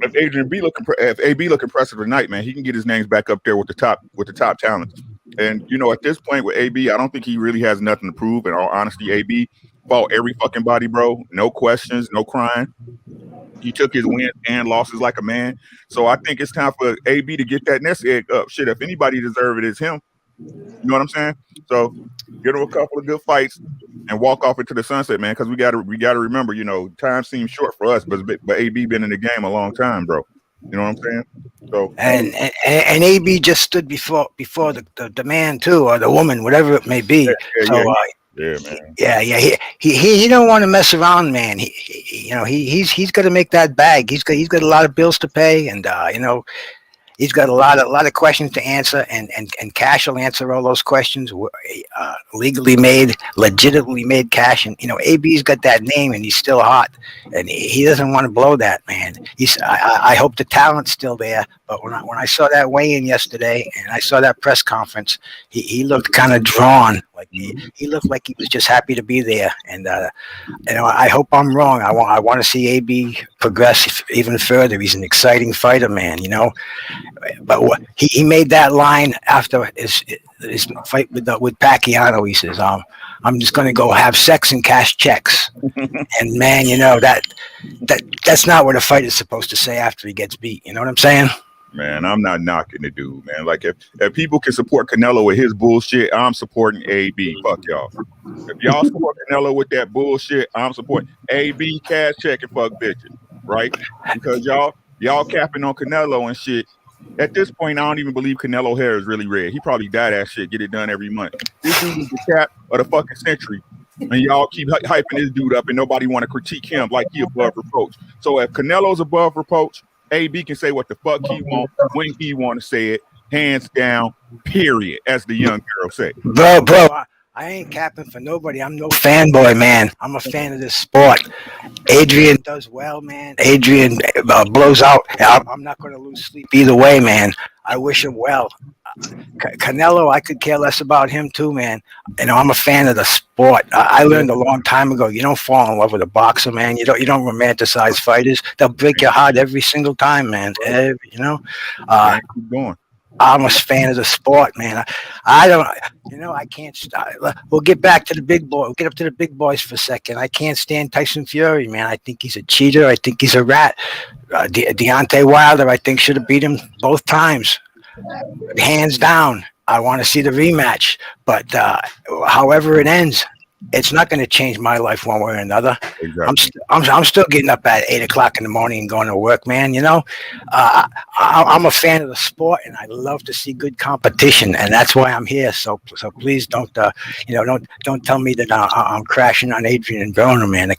if AB look impressive tonight, man, he can get his names back up there with the top talents. And at this point with AB, I don't think he really has nothing to prove. In all honesty, AB fought every fucking body, bro. No questions, no crying. He took his wins and losses like a man. So I think it's time for AB to get that nest egg up. Shit, if anybody deserve it, it's him. You know what I'm saying? So get him a couple of good fights and walk off into the sunset, man. Because we gotta remember, time seems short for us, but AB been in the game a long time, bro. You know what I'm saying? So and AB just stood before the man too, or the woman, whatever it may be. Yeah, man. Yeah. He don't want to mess around, man. He's got to make that bag. He's got a lot of bills to pay, and he's got a lot of questions to answer, and Cash will answer all those questions. Legally made, legitimately made Cash, and AB's got that name, and he's still hot, and he doesn't want to blow that, man. I hope the talent's still there, but when I saw that weigh-in yesterday, and I saw that press conference, he looked kind of drawn, like he looked like he was just happy to be there, and I hope I'm wrong. I want to see AB progress even further. He's an exciting fighter, man. But he made that line after his fight with Pacquiao. He says, "I'm just going to go have sex and cash checks." And man, that's not what a fighter is supposed to say after he gets beat. You know what I'm saying? Man, I'm not knocking the dude, man. Like if people can support Canelo with his bullshit, I'm supporting AB. Fuck y'all. If y'all support Canelo with that bullshit, I'm supporting AB, cash check and fuck bitches, right? Because y'all capping on Canelo and shit. At this point, I don't even believe Canelo hair is really red. He probably dye that shit, get it done every month. This dude is the cap of the fucking century. And y'all keep hyping this dude up and nobody want to critique him like he above reproach. So if Canelo's above reproach, AB can say what the fuck he want when he want to say it. Hands down, period, as the young girl say. Bro, I ain't capping for nobody. I'm no fanboy, man. I'm a fan of this sport. Adrien does well, man. Adrien blows out. I'm not going to lose sleep either way, man. I wish him well. Canelo, I could care less about him too, man. You know, I'm a fan of the sport. I learned a long time ago. You don't fall in love with a boxer, man. You don't romanticize fighters. They'll break your heart every single time, man. Keep going. I'm a fan of the sport, man. I don't, I can't. We'll get back to the big boy. We'll get up to the big boys for a second. I can't stand Tyson Fury, man. I think he's a cheater. I think he's a rat. Deontay Wilder, I think, should have beat him both times. Hands down. I want to see the rematch. But however it ends, it's not going to change my life one way or another. Exactly. I'm still getting up at 8 o'clock in the morning and going to work, man. I'm a fan of the sport, and I love to see good competition, and that's why I'm here. So please don't tell me that I'm crashing on Adrien and Broner, man.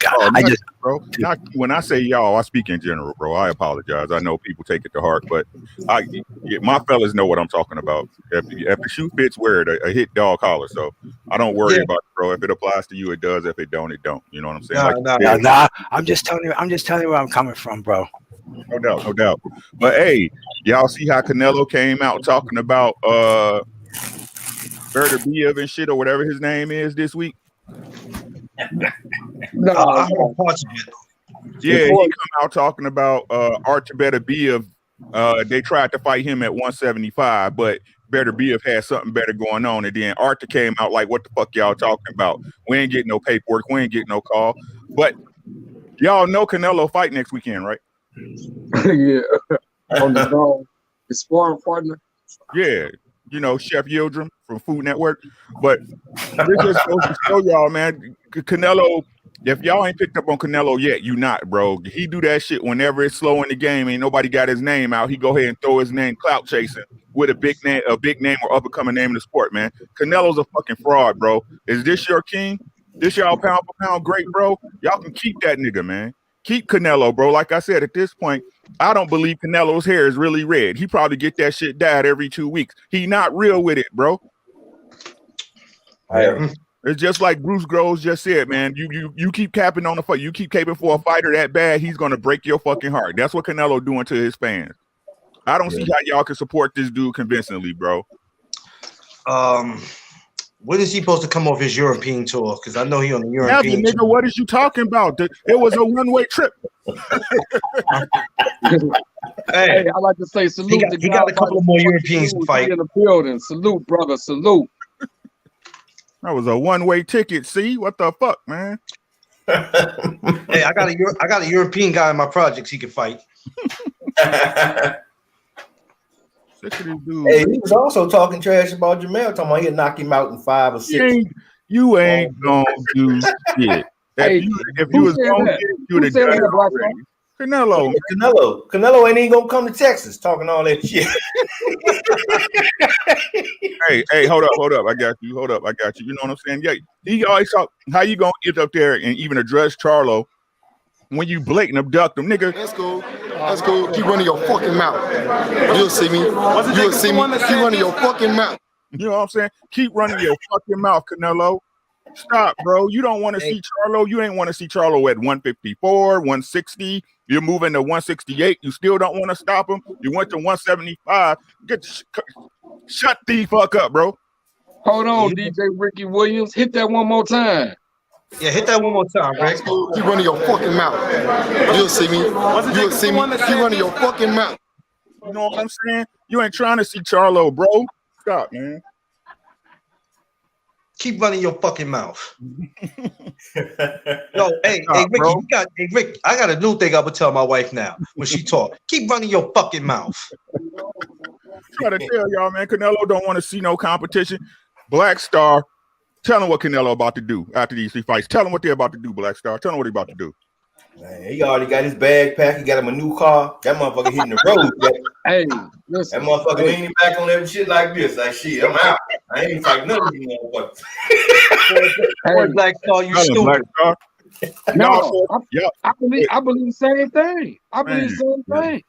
Bro, when I say y'all, I speak in general, bro. I apologize. I know people take it to heart, but my fellas know what I'm talking about. If the shoe fits, wear it. A hit dog collar. So I don't worry about it, bro. If it applies to you, it does. If it don't, it don't. You know what I'm saying? Nah. I'm just telling you where I'm coming from, bro. No doubt. But hey, y'all see how Canelo came out talking about Berta Biev and shit or whatever his name is this week? No, I heard parts of it. Yeah, he come out talking about Berta Biev. They tried to fight him at 175, but Berta Biev had something better going on. And then Arthur came out like, what the fuck y'all talking about? We ain't getting no paperwork. We ain't getting no call. But y'all know Canelo fight next weekend, right? Yeah. On the phone. His sparring partner. Yeah. Chef Yildirim from Food Network. But this just goes to show y'all, man, Canelo, if y'all ain't picked up on Canelo yet, you not, bro. He do that shit whenever it's slow in the game. Ain't nobody got his name out. He go ahead and throw his name clout chasing with a big name or up and coming name in the sport, man. Canelo's a fucking fraud, bro. Is this your king? This y'all pound for pound great, bro? Y'all can keep that nigga, man. Keep Canelo, bro. Like I said, at this point, I don't believe Canelo's hair is really red. He probably get that shit dyed every 2 weeks. He not real with it, bro. It's just like Bruce Groves just said, man. You keep capping on the fight. You keep caping for a fighter that bad, he's gonna break your fucking heart. That's what Canelo doing to his fans. I don't see how y'all can support this dude convincingly, bro. When is he supposed to come off his European tour? Because I know he on the European tour. Nigga, what is you talking about? It was a one-way trip. Hey, I like to say salute. He got a couple of more Europeans to fight in the building. Salute, brother. Salute. That was a one-way ticket. See what the fuck, man? Hey, I got a European guy in my projects he can fight. Sick of this dude. Hey, he was also talking trash about Jamel, talking about he'll knock him out in 5 or 6. You ain't gonna do shit. If you was gonna get it, you would have done it already. Canelo ain't even gonna come to Texas talking all that shit. Hey, hold up. I got you. You know what I'm saying? Yeah, he always talk. How you gonna get up there and even address Charlo when you blatant abduct him, nigga? That's cool. Keep running your fucking mouth. You'll see me. Keep running your fucking mouth. You know what I'm saying? Keep running your fucking mouth, Canelo. Stop, bro. You don't want to see Charlo. You ain't want to see Charlo at 154, 160. You're moving to 168. You still don't want to stop him. You went to 175. Shut the fuck up, bro. Hold on, DJ Ricky Williams. Hit that one more time. Yeah, hit that one more time, right? Keep running your fucking mouth. You'll see me. Keep running your fucking mouth. You know what I'm saying? You ain't trying to see Charlo, bro. Stop, man. Keep running your fucking mouth. Yo, hey, Ricky, I got a new thing I would tell my wife now when she talk. Keep running your fucking mouth. Try to tell y'all, man, Canelo don't want to see no competition. Black Star, tell him what Canelo about to do after these 3 fights. Tell him what they're about to do, Black Star. Tell him what they're about to do. Man, he already got his bag packed. He got him a new car. That motherfucker hitting the road. Hey, That listen. motherfucker Hey, leaning back on that shit like this. Like, shit, I'm out. I ain't fighting none of these motherfuckers. Boy, hey, Black Star, you Tell him, Black stupid. Star. Y'all, no, I believe the same thing. I believe the same thing.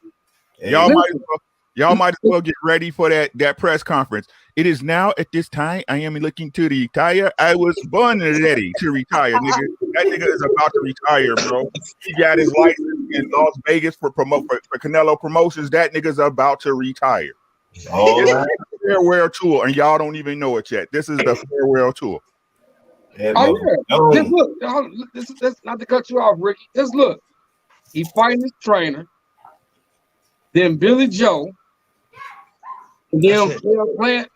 y'all Hey, might as well, y'all might as well get ready for that press conference. It is now at this time I am looking to retire. I was born ready to retire, nigga. That nigga is about to retire, bro. He got his license in Las Vegas for Canelo Promotions. That nigga's about to retire. all It's right. a farewell tour, and y'all don't even know it yet. This is the farewell tour. That Oh yeah. motherfucker. Just look. This not to cut you off, Ricky. Just look. He fighting his trainer, then Billy Joe, and then That's it. Plant.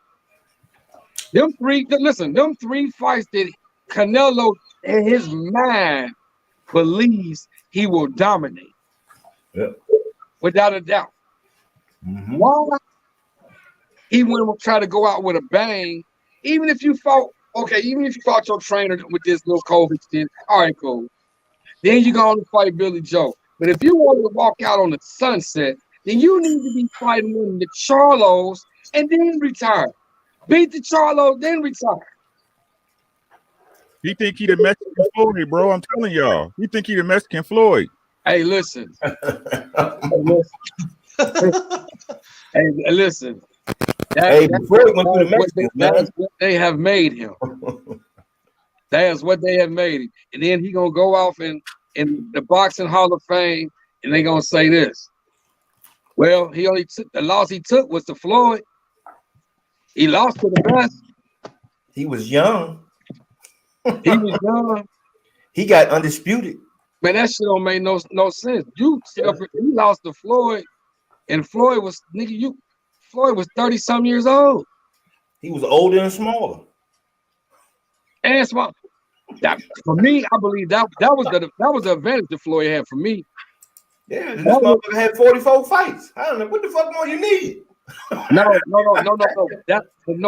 Them three fights that Canelo in his mind believes he will dominate. Yep. Without a doubt. Mm-hmm. Why? He wouldn't try to go out with a bang. Even if you fought your trainer with this little COVID shit, all right, cool. Then you go on to fight Billy Joe. But if you want to walk out on the sunset, then you need to be fighting one of the Charlos and then retire. Beat the Charlo, then retire. He think he the Mexican Floyd, bro. I'm telling y'all. He think he the Mexican Floyd. Hey, listen. Listen. Before he went through the Mexicans, That's what they have made him. That's what they have made him. And then he gonna go off in the Boxing Hall of Fame, and they gonna say this. Well, he only took the loss he took was to Floyd. He lost to the best. He was young. He was young. He got undisputed. Man, that shit don't make no sense. You lost to Floyd, and Floyd was 30-some years old. He was older and smaller. And small. That for me, I believe that was the advantage that Floyd had for me. Yeah, this motherfucker had 44 fights. I don't know what the fuck more you need. No.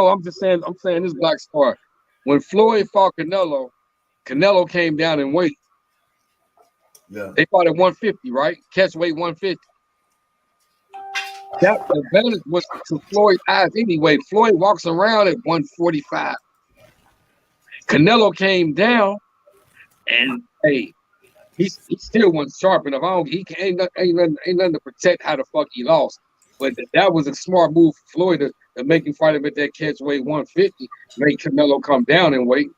I'm saying this Black Star. When Floyd fought Canelo came down in weight. Yeah. They fought at 150, right? Catch weight 150. That advantage was to Floyd's eyes anyway. Floyd walks around at 145. Canelo came down, and hey, he still wasn't sharp enough. Ain't nothing to protect how the fuck he lost. But that was a smart move for Floyd to make him fight him at that catch weight 150, make Canelo come down in weight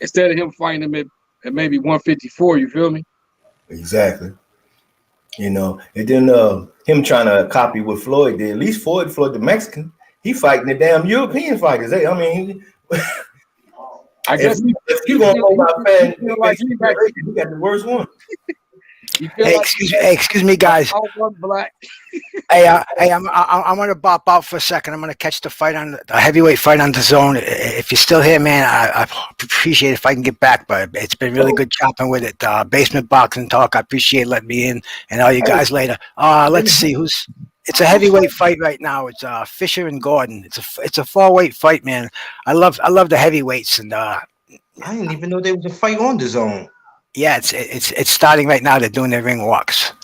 instead of him fighting him at maybe 154. You feel me? Exactly. You know, and then him trying to copy what Floyd did. At least Floyd the Mexican, he fighting the damn European fighters. I guess if you gonna go by fan, he got the worst one. Hey, excuse me, guys. Hey, I'm gonna bop out for a second. I'm gonna catch the heavyweight fight on the zone. If you're still here, man, I appreciate it if I can get back. But it's been really good chopping with it. Basement Boxing Talk. I appreciate letting me in, and all you guys later. Let's see it's a heavyweight fight right now. It's Fisher and Gordon. It's a 4-weight fight, man. I love the heavyweights, and I didn't even know there was a fight on the zone. Yeah, it's starting right now. They're doing their ring walks.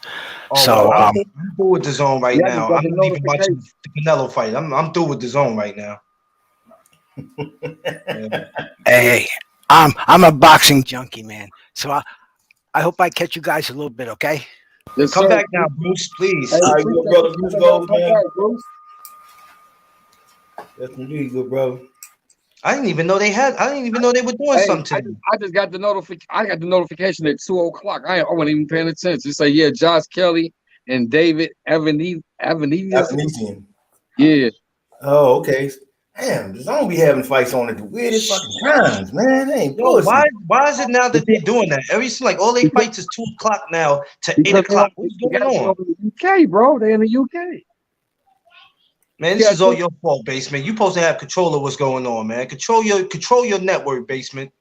So I'm through with the zone right now. I'm not even watching the Canelo fight. I'm through with the zone right now. Hey, I'm a boxing junkie, man. So I hope I catch you guys a little bit, okay? Yes, come back now, Bruce, please. Hey, all right, good brother, Bruce Gold, man. That's indeed, good brother. I didn't even know they were doing something. I just got the notification. I got the notification at 2:00. I wasn't even paying attention. It say, yeah, Josh Kelly and David Avenesian. Yeah. Oh, okay. Damn, the zone be having fights on at the weirdest fucking times, man. They ain't bullshit. Why is it now that they're doing that? Like all they fights is 2:00 now to 8:00. What's going on? In the UK, bro. They in the UK. Man, this is all your fault, Basement. You supposed to have control of what's going on, man. Control your network, Basement.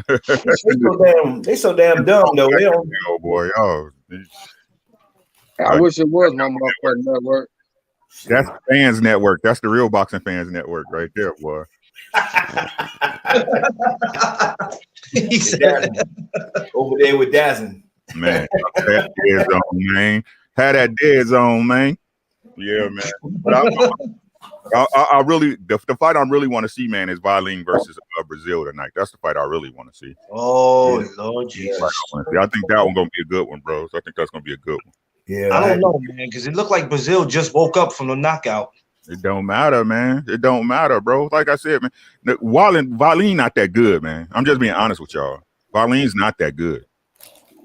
They so damn dumb though. They don't. Oh boy, I wish it was my motherfucking network. That's Fans Network. That's the real Boxing Fans Network right there, boy. He said over there with Dazzin. Man, that dead zone, man. Had that dead zone, man. Yeah, man. But I really the fight I really want to see, man, is Valine versus Brazil tonight. That's the fight I really want to see. Oh Lord Jesus! I think that one's gonna be a good one, bro. So I think that's gonna be a good one. Yeah, I don't know, man, because it looked like Brazil just woke up from the knockout. It don't matter, man. It don't matter, bro. Like I said, man, Valine not that good, man. I'm just being honest with y'all. Valine's not that good,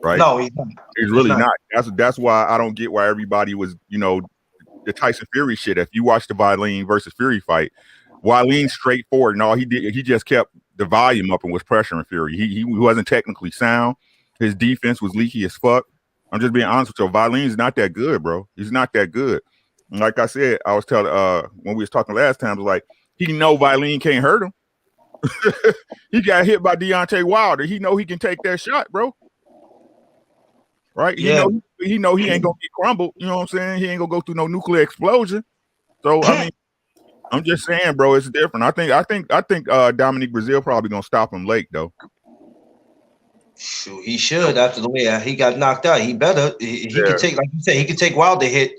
right? No, he's not. He's really not. That's why I don't get why everybody was, the Tyson Fury shit. If you watch the Valine versus Fury fight, Valine's straightforward, and all he did, he just kept the volume up and was pressuring Fury. He wasn't technically sound. His defense was leaky as fuck. I'm just being honest with you. Valine's not that good, bro. He's not that good. And like I said, I was telling when we was talking last time, it was like he know Valine can't hurt him. He got hit by Deontay Wilder. He know he can take that shot, bro. Right? Yeah. He know he ain't gonna get crumbled. You know what I'm saying? He ain't gonna go through no nuclear explosion. So I mean, I'm just saying, bro, it's different. I think Dominique Brazil probably gonna stop him late though. Shoot, he should after the way he got knocked out. He better. He can take, like you said, he can take Wilder hit.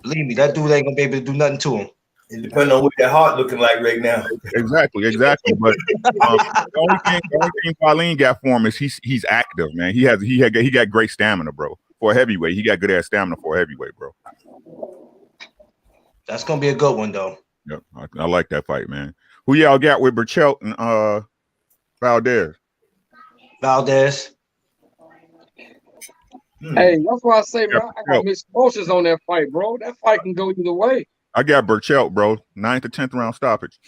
Believe me, that dude ain't gonna be able to do nothing to him. It depends on what that heart looking like right now. Exactly. But the only thing Valine got for him is he's active, man. He got great stamina, bro. For a heavyweight, he got good ass stamina for a heavyweight, bro. That's gonna be a good one, though. Yep, I like that fight, man. Who y'all got with Burchelt and Valdez? Hey, that's why I say, bro, I got mixed emotions on that fight, bro. That fight can go either way. I got Burchelt, bro. 9th to 10th round stoppage.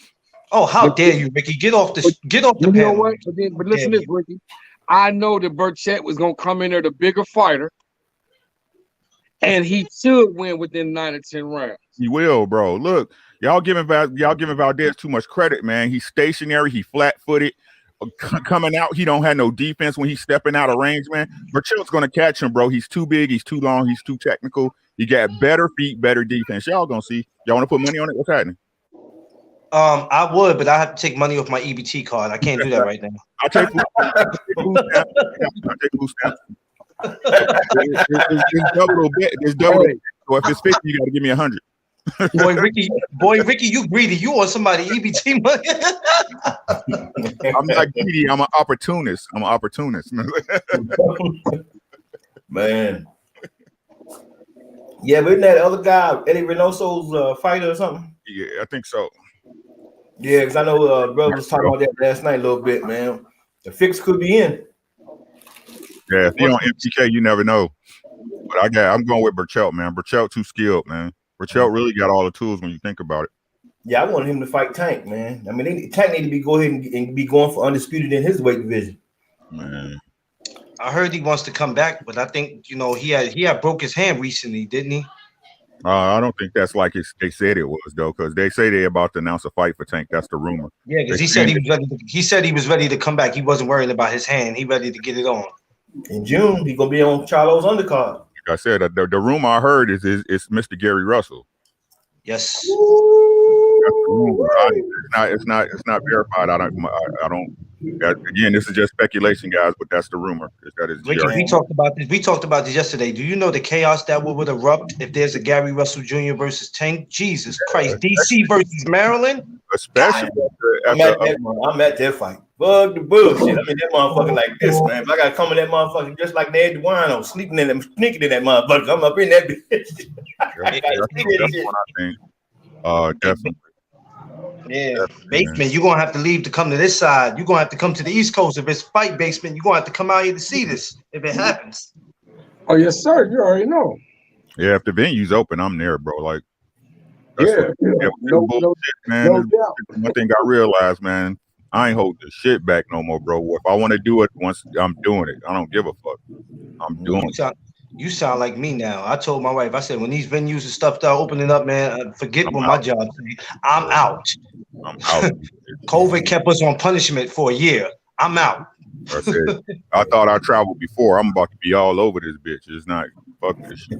Oh, how dare you, Ricky? Get off the panel. You know what? But listen to this, Ricky. I know that Burchett was gonna come in there the bigger fighter, and he should win within 9 or 10 rounds. He will, bro. Look, y'all giving Valdez too much credit, man. He's stationary. He flat-footed. Coming out, he don't have no defense when he's stepping out of range, man. Burchelt's gonna catch him, bro. He's too big. He's too long. He's too technical. He got better feet, better defense. Y'all gonna see. Y'all want to put money on it? What's happening? I would, but I have to take money off my EBT card. I can't do that right now. I'll take food stamps. There's double bet. There's double. So if it's 50, you got to give me 100. Boy, Ricky, you greedy. You want somebody EBT money? I'm not greedy. I'm an opportunist. Man. Yeah, but isn't that other guy Eddie Reynoso's fighter or something? Yeah, I think so. Yeah, because I know brother was talking about that last night a little bit, man. The fix could be in. Yeah, if you're on MTK, you never know. But I'm going with Burchelt, man. Burchelt too skilled, man. Burchelt really got all the tools when you think about it. Yeah, I want him to fight Tank, man. I mean, Tank need to go ahead and be going for undisputed in his weight division. Man. I heard he wants to come back, but I think he had broke his hand recently, didn't he? I don't think that's like they said it was though, because they say they're about to announce a fight for Tank. That's the rumor. Yeah, because he said he was ready to come back. He wasn't worried about his hand. He ready to get it on. In June, he's gonna be on Charlo's undercard. Like I said, the rumor I heard is Mr. Gary Russell. Yes. That's the rumor. It's not verified. I don't. Again, this is just speculation, guys, but that's the rumor. Ricky, we talked about this. We talked about this yesterday. Do you know the chaos that would erupt if there's a Gary Russell Jr. versus Tank? Jesus Christ. DC versus Maryland? Especially I'm at that fight. Bug the bullshit. I mean, that motherfucker like this, man. If I gotta come in that motherfucker just like Ned DeWine, sneaking in that motherfucker. I'm up in that bitch. Definitely. Yeah, Basement, you're gonna have to leave to come to this side. You're gonna have to come to the East Coast. If it's fight Basement, you're gonna have to come out here to see this if it happens. Oh yes, sir. You already know. Yeah, if the venue's open, I'm there, bro. Like, yeah, no man. One thing I realized, man, I ain't holding the shit back no more, bro. If I want to do it, once I'm doing it, I don't give a fuck. I'm doing it. You sound like me now. I told my wife, I said, when these venues and stuff start opening up, man, forget what my job is. I'm out. COVID kept us on punishment for a year. I'm out. I said, I thought I traveled before. I'm about to be all over this bitch. It's not. Fuck this shit.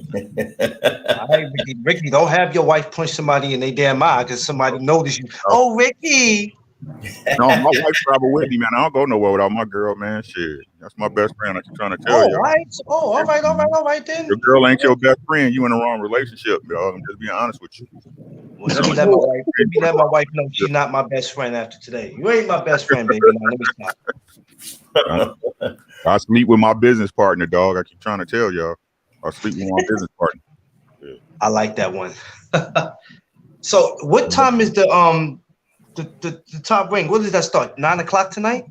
All right, Ricky, don't have your wife punch somebody in their damn eye because somebody noticed you. Oh, Ricky. No, my wife travel with me, man. I don't go nowhere without my girl, man. Shit, that's my best friend. I keep trying to tell you. All right then. Your girl ain't your best friend. You in the wrong relationship, dog. I'm just being honest with you. Well, let me let my wife know she's not my best friend after today. You ain't my best friend, baby. Now, let me stop. I sleep with my business partner, dog. I keep trying to tell y'all. I sleep with my business partner. Yeah. I like that one. So, what time is the top ring? What does that start? 9 o'clock tonight?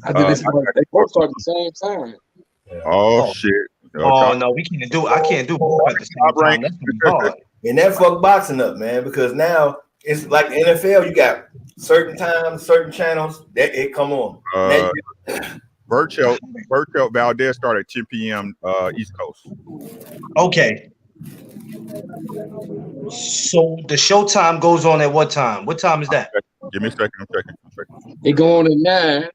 I think they both start at the same time. Oh shit! Oh no, we can't do. I can't do both at the same time. That's gonna be hard. And that fuck boxing up, man, because now it's like the NFL. You got certain times, certain channels that it come on. Burchell Valdez started at 10 p.m. East Coast. Okay. So the showtime goes on at what time? What time is that? Give me a second. I'm checking. It go on at 9. Yeah.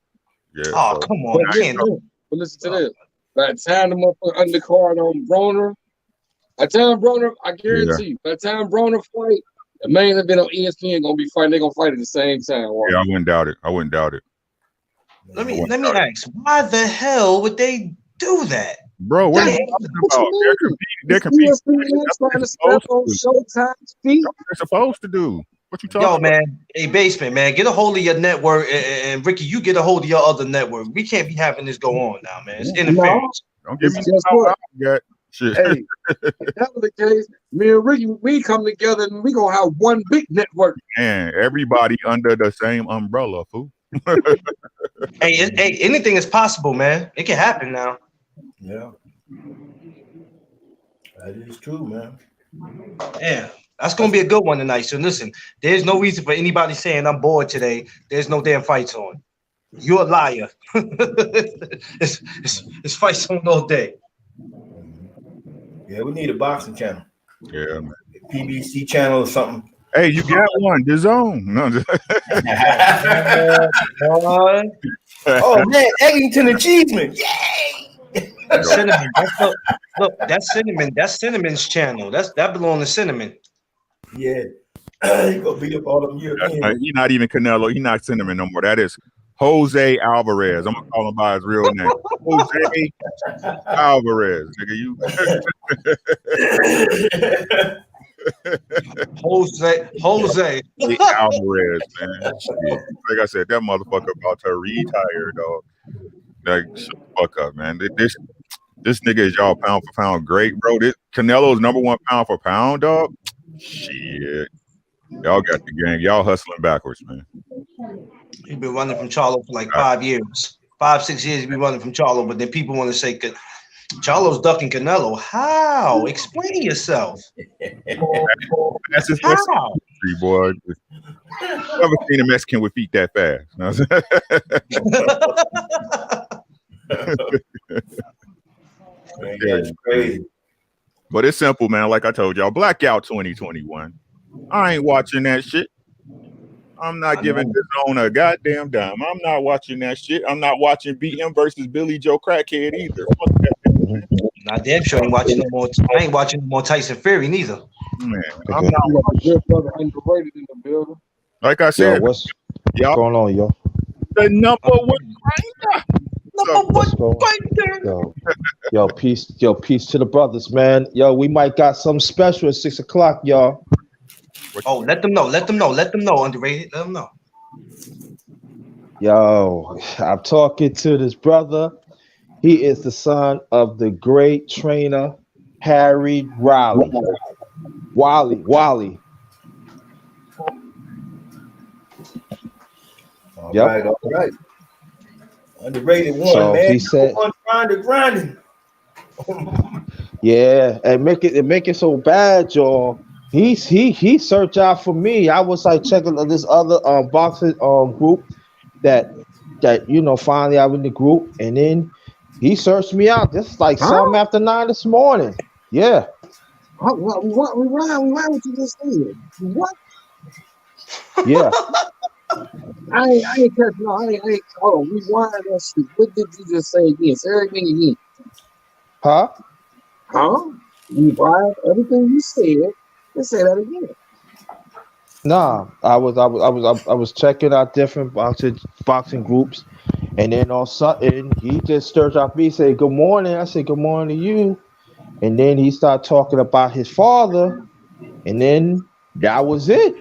Oh, come on. I can't do it. But listen to this. By the time the motherfucker undercard on Broner, I guarantee you, by the time Broner fight, the main event on ESPN gonna be fighting. They're gonna fight at the same time. Yeah, I wouldn't doubt it. Let me ask, why the hell would they do that? Bro, what are you talking about? They're competing. That's what they're supposed to do. What you talking about? Man, hey, Basement, man, get a hold of your network, and Ricky, you get a hold of your other network. We can't be having this go on now, man. It's interference. Don't give me how I got shit. Hey, if that was the case, me and Ricky, we come together and we gonna have one big network. Man, everybody under the same umbrella, fool. Hey, anything is possible, man. It can happen now. Yeah, that is true, man. Yeah, that's gonna be a good one tonight. So listen, there's no reason for anybody saying I'm bored today. There's no damn fights on. You're a liar. it's fights on all day. Yeah, we need a boxing channel. Yeah, man. PBC channel or something. Hey, you got one, the zone. No. Oh man, Eggington achievement. Yay! That's Cinnamon. Look, that's Cinnamon. That's Cinnamon's channel. That belongs to Cinnamon. Yeah. He gonna beat up all them Europeans. He's not even Canelo. He's not Cinnamon no more. That is Jose Alvarez. I'm gonna call him by his real name. Jose Alvarez. Nigga, you Jose Alvarez, man. Shit. Like I said, that motherfucker about to retire, dog. Like, shut the fuck up, man. This nigga is y'all pound for pound great, bro. This Canelo's #1 pound for pound, dog. Shit. Y'all got the gang. Y'all hustling backwards, man. He's been running from Charlo for like 5 years. 5-6 years he's been running from Charlo, but then people want to say Charlo's ducking Canelo. How? Explain yourself. That's his boy. Never seen a Mexican with feet that fast. That's crazy. But it's simple, man. Like I told y'all, Blackout 2021. I ain't watching that shit. I'm not giving this on a goddamn dime. I'm not watching that shit. I'm not watching BM versus Billy Joe Crackhead either. Fuck that. Not damn sure I ain't watching no more. I ain't watching no more Tyson Fury neither. Man, I'm not watching. Underrated in the building. Like I said, what's going on, yo? The number one grinder. Yo, peace to the brothers, man. Yo, we might got something special at 6 o'clock, y'all. Oh, let them know, underrated. Let them know. Yo, I'm talking to this brother. He is the son of the great trainer Harry Riley. Wally. All right. Underrated one, so man. He said, grinding. Yeah, and make it so bad, y'all. He searched out for me. I was like checking this other boxing group that finally I'm in the group, and then he searched me out. This is like something after 9 this morning. Yeah. Why would you just say it? What? Yeah. I ain't catch no. I ain't. Hold on, rewind that shit. What did you just say again? Say everything again. Huh? Rewind everything you said and say that again. Nah, I was checking out different boxing groups, and then all of a sudden he just starts off me say good morning. I said good morning to you, and then he started talking about his father, and then that was it.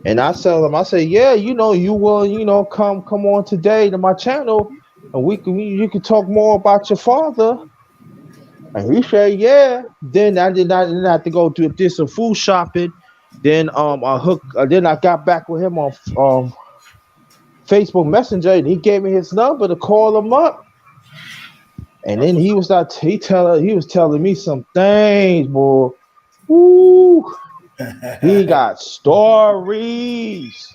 And I tell him, I say, yeah, you will, come on today to my channel, and you can talk more about your father. And he said, yeah. Then I didn't have to go did some food shopping. Then then I got back with him on Facebook Messenger, and he gave me his number to call him up. And then he was telling me some things, boy. Woo, he got stories.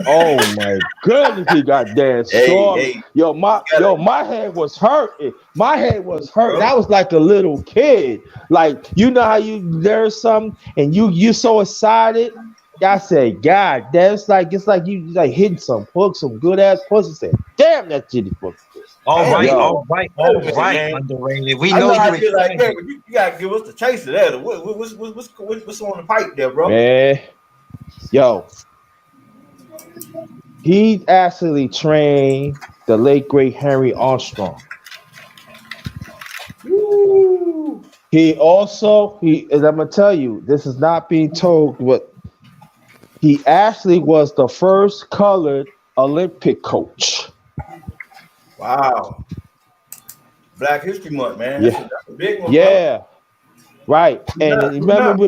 Oh my goodness, he got that story. Hey, My head was hurting. My head was hurting. I was like a little kid. Like, you know how you learn something and you so excited. I said, God, it's like you like hitting some good ass pussy. Said, damn, that shit is fucking good. All right, Yo. all right, underrated. We I know know you I feel like that, excited. but you gotta give us the taste of that. What's on the pipe there, bro? Man, yo, he actually trained the late great Henry Armstrong. Woo. And I'm gonna tell you, this is not being told, but he actually was the first colored Olympic coach. Wow. Black History Month, man. Yeah. That's a big one, bro. Yeah, right. And remember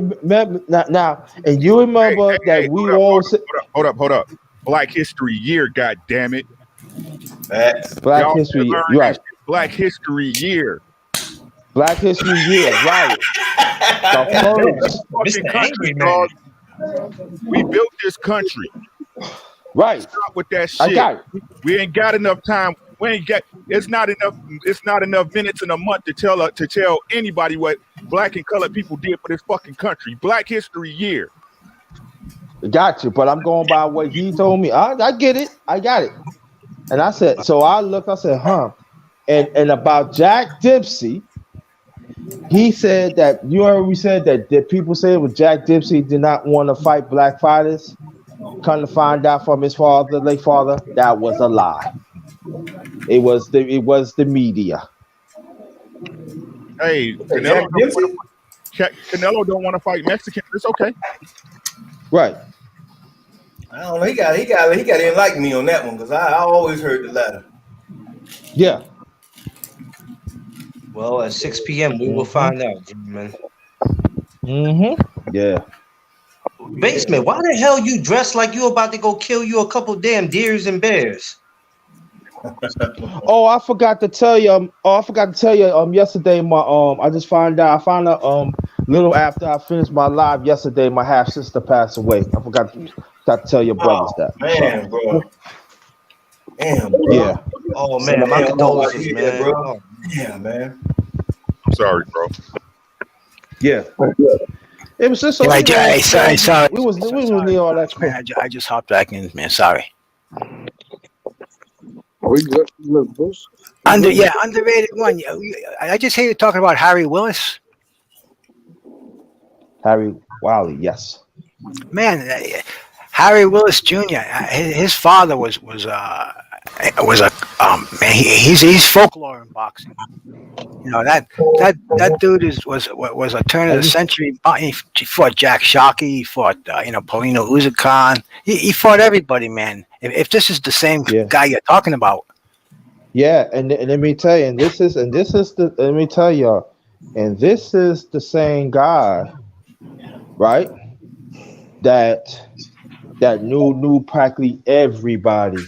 now, and you remember that we all said Hold up. Black History Year, god damn it. Black Y'all History Year. learn Right. this shit. Black History Year. Black History Year, right. The first. Mr. Angry Man. dog. We built this country. Right. Stop with that shit. I got it. We ain't got enough time. It's not enough minutes in a month to tell anybody what black and colored people did for this fucking country. Black History Year. Got you, but I'm going by what he told me. I get it. I got it. And I said, I said, huh. And about Jack Dempsey, he said that we said that people said with Jack Dempsey did not want to fight black fighters. Come to find out from his late father, that was a lie. It was the media. Hey, Canelo don't want to fight Mexicans. It's okay. Right. I don't know. He got to enlighten me on that one because I always heard the latter. Yeah. Well, at 6 p.m. we will find out, man. Yeah. Basement, why the hell you dressed like you about to go kill you a couple damn deers and bears? I forgot to tell you. Yesterday, I just found out. Little after I finished my live yesterday, my half sister passed away. I forgot to tell your brothers that. Man, bro. Damn, bro. Yeah. Oh man, my condolences, man. Bro. Oh. Yeah, man. I'm sorry, bro. Yeah. It was just Sorry. We was near all that. Man, I just hopped back in, man. Sorry. We good, Bruce. Underrated one. I just hear you talking about Harry Willis. Harry Wiley, yes. Man, Harry Willis Jr. His father was a man. He's folklore in boxing. You know that dude was a turn of the century. He fought Jack Shockey. He fought Paulino Uzukan. He fought everybody, man. If this is the same guy you're talking about. Yeah, and let me tell you, and this is let me tell y'all, and this is the same guy, right? That knew practically everybody.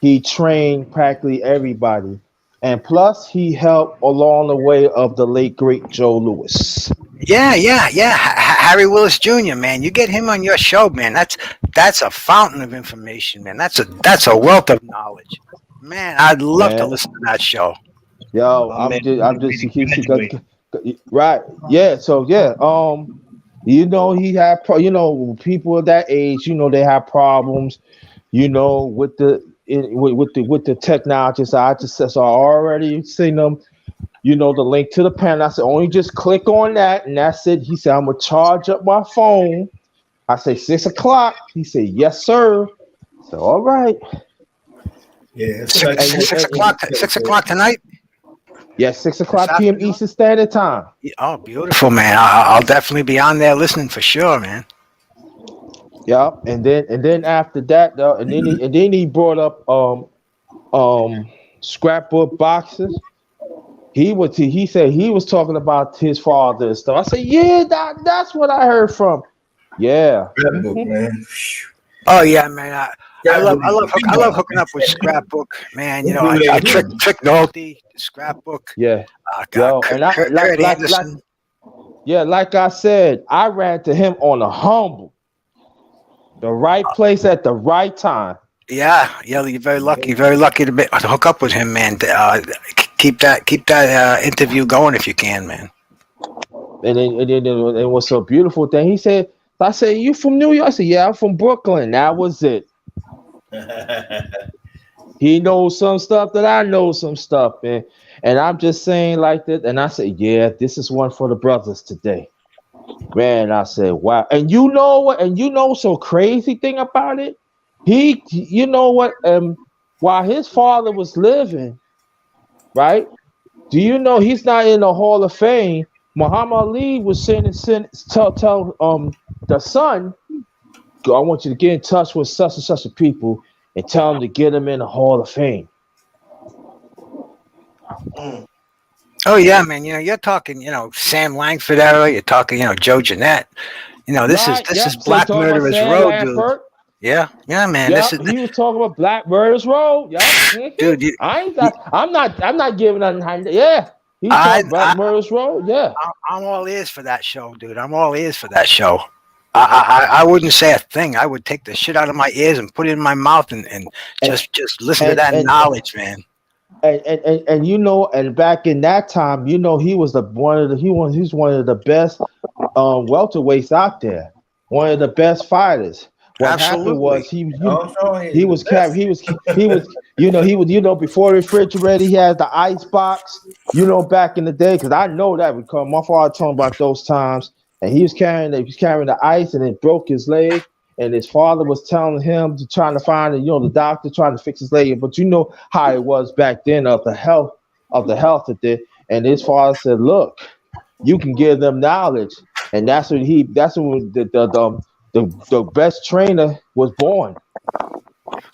He trained practically everybody. And plus, he helped along the way of the late, great Joe Louis. Yeah. Harry Willis Jr., man. You get him on your show, man. That's a fountain of information, man. That's a wealth of knowledge. Man, I'd love to listen to that show. Yo, right. Yeah, so yeah. He had people of that age, they have problems, with the technology. So I already seen them, the link to the panel. I said, only just click on that, and that's it. He said, I'm gonna charge up my phone I say 6 o'clock. He said, yes, sir. So all right. Yeah, Six o'clock. 6 o'clock tonight. Yes, 6 o'clock p.m. Eastern Standard Time. Oh, beautiful, man. I'll definitely be on there listening for sure, man. Yep. And then after that, and then he brought up scrapbook boxes. He said he was talking about his father and stuff. I said, yeah, that's what I heard from. Yeah. Scrapbook, man. Oh yeah, man. I love hooking up with scrapbook, man. You know, I Trick Nolte, scrapbook. Yeah. Yo, and I like I said, I ran to him on a humble. The right place at the right time. Yeah, you're very lucky to hook up with him, man. Keep that interview going if you can, man. And it was so beautiful thing. He said, I said, you from New York? I said, yeah, I'm from Brooklyn. That was it. He knows some stuff that I know some stuff, man. And I'm just saying like that. And I said, yeah, this is one for the brothers today. Man, I said, wow. And you know what? And you know so crazy thing about it? You know what? While his father was living, right? Do you know he's not in the Hall of Fame? Muhammad Ali was tell the son, I want you to get in touch with such and such a people and tell them to get them in the Hall of Fame. Oh yeah, man. You know, you're talking, Sam Langford era. You're talking, Joe Jeanette. This is Black Murderers Road, dude. Yeah, man. Yeah, he was talking about Black Murderers Road. Yeah, dude. I'm not giving nothing. Yeah, he talking Black Murderers Road. Yeah, I'm all ears for that show, dude. I'm all ears for that show. I wouldn't say a thing. I would take the shit out of my ears and put it in my mouth and just listen to that knowledge, man. And and back in that time, he was one of the best welterweights out there, one of the best fighters. What happened was he was before the refrigerator, he had the ice box, back in the day, because I know that because my father told me about those times, and he was carrying the ice and it broke his leg. And his father was telling him trying to find the doctor trying to fix his leg, but you know how it was back then of the health of it. And his father said, "Look, you can give them knowledge," and that's when the best trainer was born.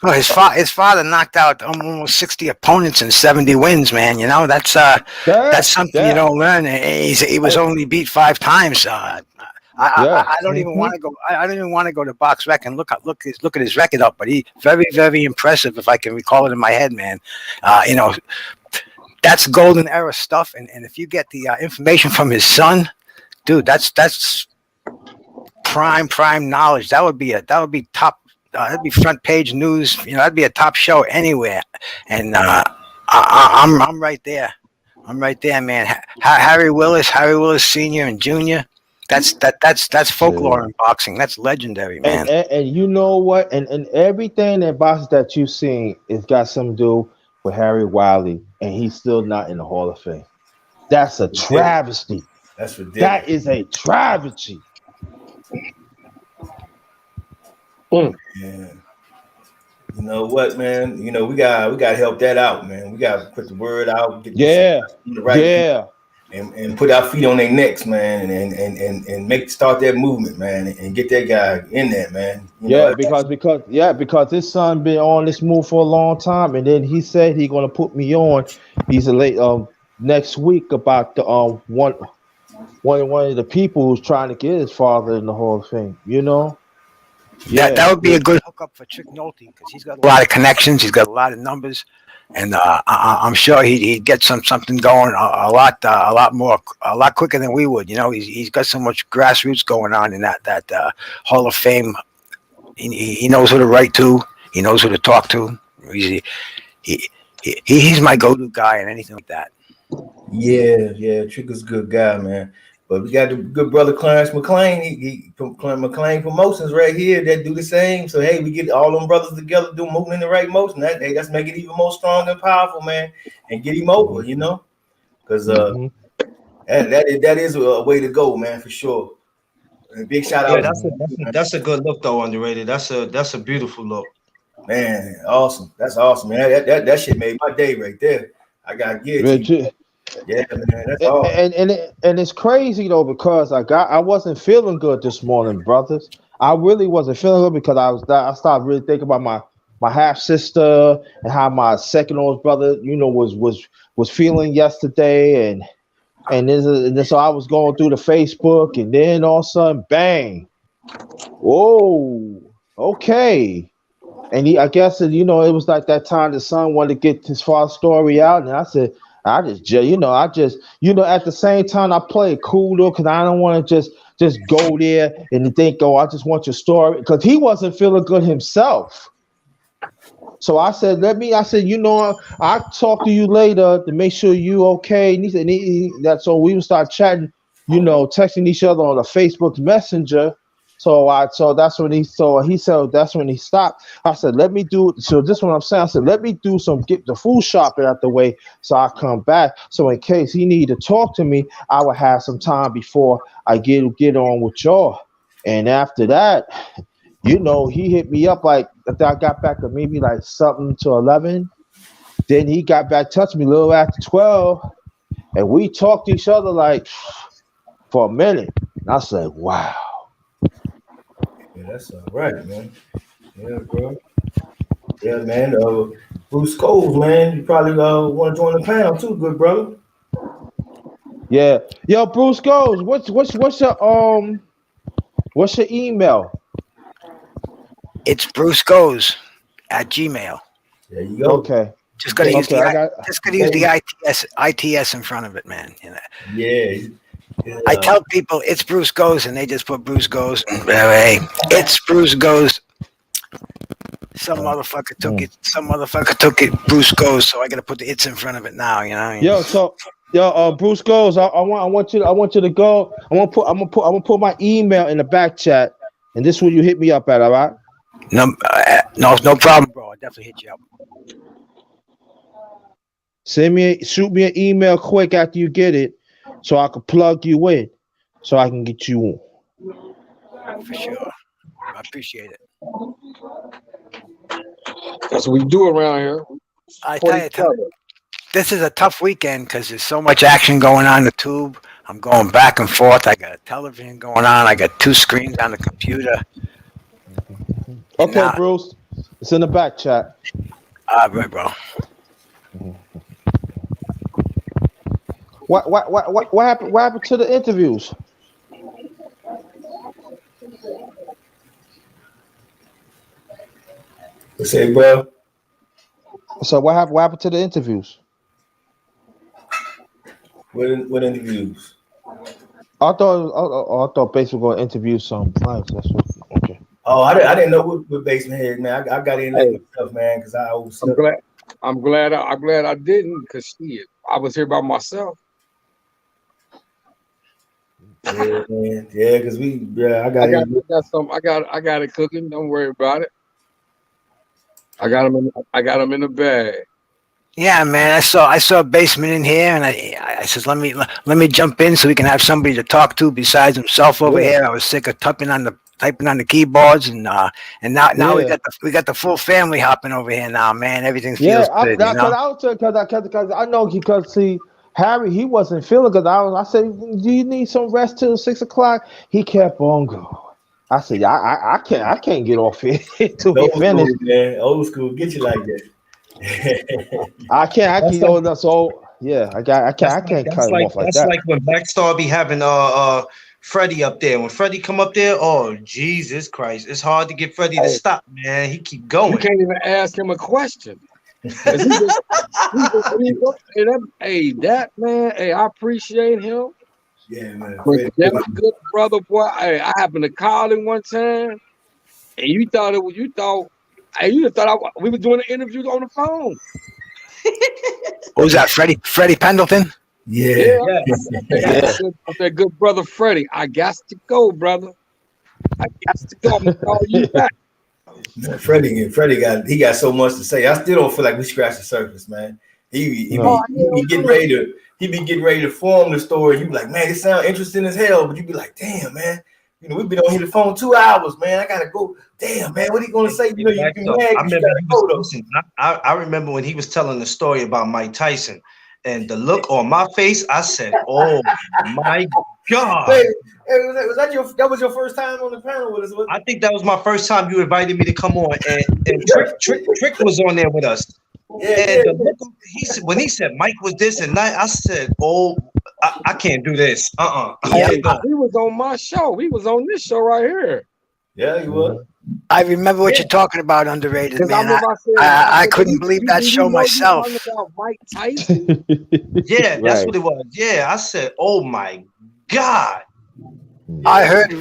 Oh, his father knocked out almost 60 opponents and 70 wins, man. That's something you don't learn. He was only beat 5 times. I don't even want to go. I don't even want to go to Box Rec and look at his record up. But he very, very impressive, if I can recall it in my head, man. That's golden era stuff. And if you get the information from his son, dude, that's prime knowledge. That would be top. That'd be front page news. That'd be a top show anywhere. And I'm right there. I'm right there, man. Harry Willis Senior and Junior. That's folklore in boxing. That's legendary, man. And you know what? And everything in boxing that you've seen has got something to do with Harry Wiley, and he's still not in the Hall of Fame. That's a travesty. That's ridiculous. That is a travesty. Yeah. You know what, man? We gotta help that out, man. We gotta put the word out. Get the right people. And put our feet on their necks, man, and start that movement, man, and get that guy in there, man. Because his son been on this move for a long time, and then he said he's gonna put me on. He's next week about the one of the people who's trying to get his father in the Hall of Fame. Yeah, that would be a good hookup for Trick Nolte because he's got a lot of connections, he's got a lot of numbers. And I'm sure he'd get something going a lot quicker than we would. He's got so much grassroots going on in that Hall of Fame. He knows who to write to. He knows who to talk to. He's my go-to guy and anything like that. Yeah, Trigger's a good guy, man. But we got the good brother Clarence McLean. He McLean Promotions right here that do the same. So hey, we get all them brothers together, moving in the right motion. That's make it even more strong and powerful, man. And get him over, because that is a way to go, man, for sure. And big shout Yeah, out. that's a good look though, underrated. That's a beautiful look. Man, awesome. That's awesome, man. That shit made my day right there. I gotta give it to you. Yeah, man, that's awesome. And it's crazy though because I wasn't feeling good this morning, brothers. I really wasn't feeling good because I started really thinking about my half sister and how my second oldest brother, was feeling yesterday, and then so I was going through the Facebook, and then all of a sudden, bang! Whoa, okay. And I guess it was like that time the son wanted to get his father's story out, and I said, at the same time I play it cool though, because I don't want to just go there and think, oh, I just want your story, because he wasn't feeling good himself. So I said, I'll talk to you later to make sure you okay. And he said, so we would start chatting, texting each other on a Facebook Messenger. So that's when he said that's when he stopped. I said, let me do. So this is what I'm saying. I said, let me get the food shopping out the way so I come back. So in case he need to talk to me, I would have some time before I get on with y'all. And after that, he hit me up like after I got back at maybe like something to 11. Then he got back, touched me a little after 12, and we talked to each other like for a minute. And I said, wow. Yeah, that's all right, man. Yeah, bro. Yeah, man. Bruce Coles, man. You probably want to join the panel too, good brother. Yeah. Yo, Bruce Coles, what's your email? It's brucegoes@gmail. There you go. Okay. Just gotta use the ITS in front of it, man. Yeah. I tell people it's Bruce Goes, and they just put Bruce Goes. Hey, it's Bruce Goes. Some motherfucker took it. Some motherfucker took it. Bruce Goes. So I got to put the "it's" in front of it now. Bruce Goes. I want you to go. I'm gonna put my email in the back chat, and this is where you hit me up at. All right? No problem, bro. I'll definitely hit you up. Shoot me an email quick after you get it, so I can plug you in, so I can get you on. For sure. I appreciate it. That's what we do around here. I tell you, this is a tough weekend because there's so much action going on the tube. I'm going back and forth. I got a television going on. I got 2 screens on the computer. Okay, Bruce. It's in the back chat. All right, bro. What happened? What happened to the interviews? What's that, bro? So what happened to the interviews? What interviews? I thought Bass was going to interview some clients. That's what. Okay. Oh, I didn't know what Basement had, man. I got in late stuff, man, because I overslept. I'm glad I didn't, because I was here by myself. Yeah, man. Yeah, because I got it cooking. Don't worry about it. I got them in the bag. Yeah, man. I saw a Basement in here, and I said, let me jump in so we can have somebody to talk to besides himself over here. I was sick of typing on the keyboards, and now we got the full family hopping over here now, man. Everything feels good. Because I know see, Harry, he wasn't feeling good. I said, do you need some rest till 6 o'clock? He kept on going. I said, I can't get off here till we finish. Old school, get you like that. I can't go enough. So yeah, I can't cut him off like that. That's like when Black Star be having Freddie up there. When Freddie come up there, oh Jesus Christ, it's hard to get Freddie to stop, man. He keep going. You can't even ask him a question. Hey, I appreciate him. Yeah, man. That good brother, boy. Hey, I happened to call him one time, and we were doing an interview on the phone. What was that, Freddie Pendleton? Yeah. That good brother Freddie. I got to go, brother. I got to go. I'm gonna call you back. Man, Freddie got so much to say. I still don't feel like we scratched the surface, man. He be getting ready to form the story. You be like, man, it sounds interesting as hell, but you be like, damn, man, we've been on here the phone 2 hours, man. I gotta go. Damn, man, what are you gonna say? You I remember when he was telling the story about Mike Tyson, and the look on my face, I said, "Oh my God!" Hey, was that was your first time on the panel with us? I think that was my first time you invited me to come on, and Trick was on there with us. And the look when he said Mike was this and that, I said, "Oh, I can't do this." Hey, he was on my show. He was on this show right here. Yeah, he was. I remember what you're talking about, underrated, man. I couldn't believe that show myself. About Mike Tyson? Yeah, that's what it was. Yeah, I said, "Oh my God." I heard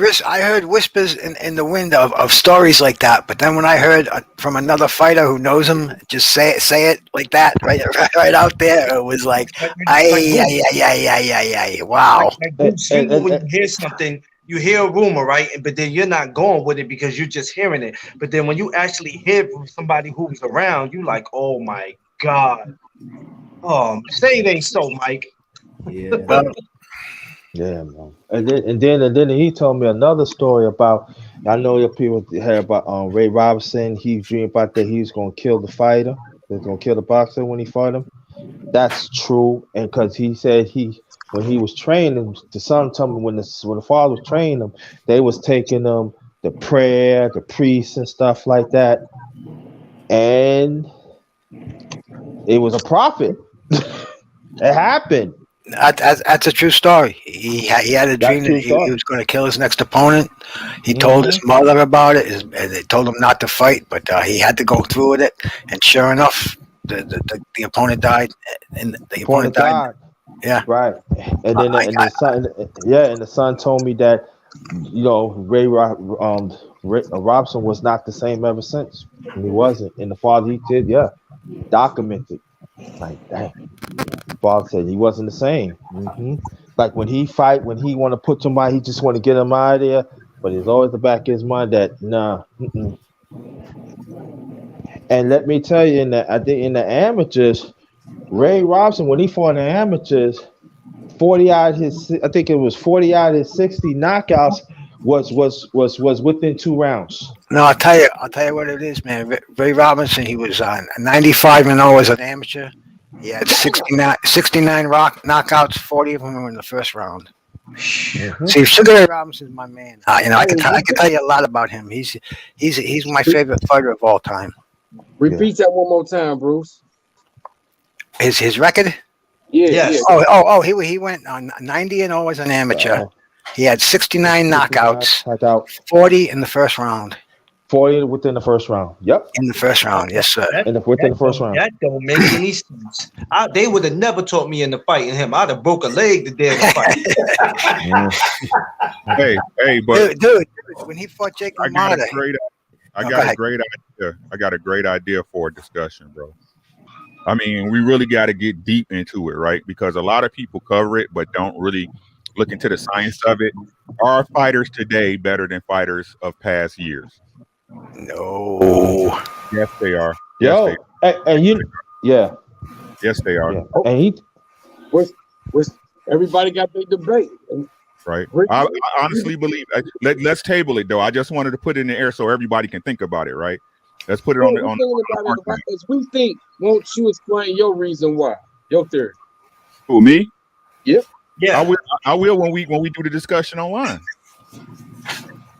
whispers in the wind of stories like that, but then when I heard from another fighter who knows him, just say it like that, right out there, it was like, wow. When you hear something, you hear a rumor, right? But then you're not going with it because you're just hearing it. But then when you actually hear from somebody who's around, you like, oh my God. Say it ain't so, Mike. Yeah. Yeah, man. And then he told me another story about. I know that people heard about Ray Robinson. He dreamed about that he was gonna kill the fighter. He was gonna kill the boxer when he fought him. That's true, and because he said when he was training, the son told me when the father was training him, they was taking him the prayer, the priests and stuff like that, and it was a prophet. It happened. That's a true story. He had a dream that he was going to kill his next opponent. He told his mother about it, and they told him not to fight, but he had to go through with it. And sure enough, the opponent died, and the opponent died. Yeah, right. And then the son told me that Ray Robson was not the same ever since. He wasn't, and the father he did, documented. Like, dang. Bob said he wasn't the same. Like when he want to put somebody, he just want to get him out of there. But it's always the back of his mind that nah. And let me tell you, I think in the amateurs, Ray Robson, when he fought in the amateurs, 40 out of his 60 knockouts was within 2 rounds. No, I'll tell you what it is, man. Ray Robinson, he was on 95-0 as an amateur. He had 69 knockouts, 40 of them were in the first round. See, Sugar Ray Robinson's my man. I can tell you a lot about him. He's my favorite fighter of all time. Repeat that one more time, Bruce. His record? Yeah. Yes. Oh, he went on 90-0 as an amateur. He had 69 knockouts, 40 in the first round. 40 within the first round. Yep. In the first round, yes, sir. Within the first round. That don't make any sense. They would have never taught me in the fight, and him, I'd have broke a leg the day of the fight. Hey, but dude, when he fought Jake LaMotta, I got a great idea for a discussion, bro. I mean, we really got to get deep into it, right? Because a lot of people cover it, but don't really look into the science of it. Are fighters today better than fighters of past years? No. Yes, they are. Yes, Yes, they are. Yeah. And everybody got their debate. Right. I honestly believe. Let's table it, though. I just wanted to put it in the air so everybody can think about it, right? Let's put it on the. As we think, won't you explain your reason why? Your theory. Who, me? Yep. Yeah. I will when we do the discussion online.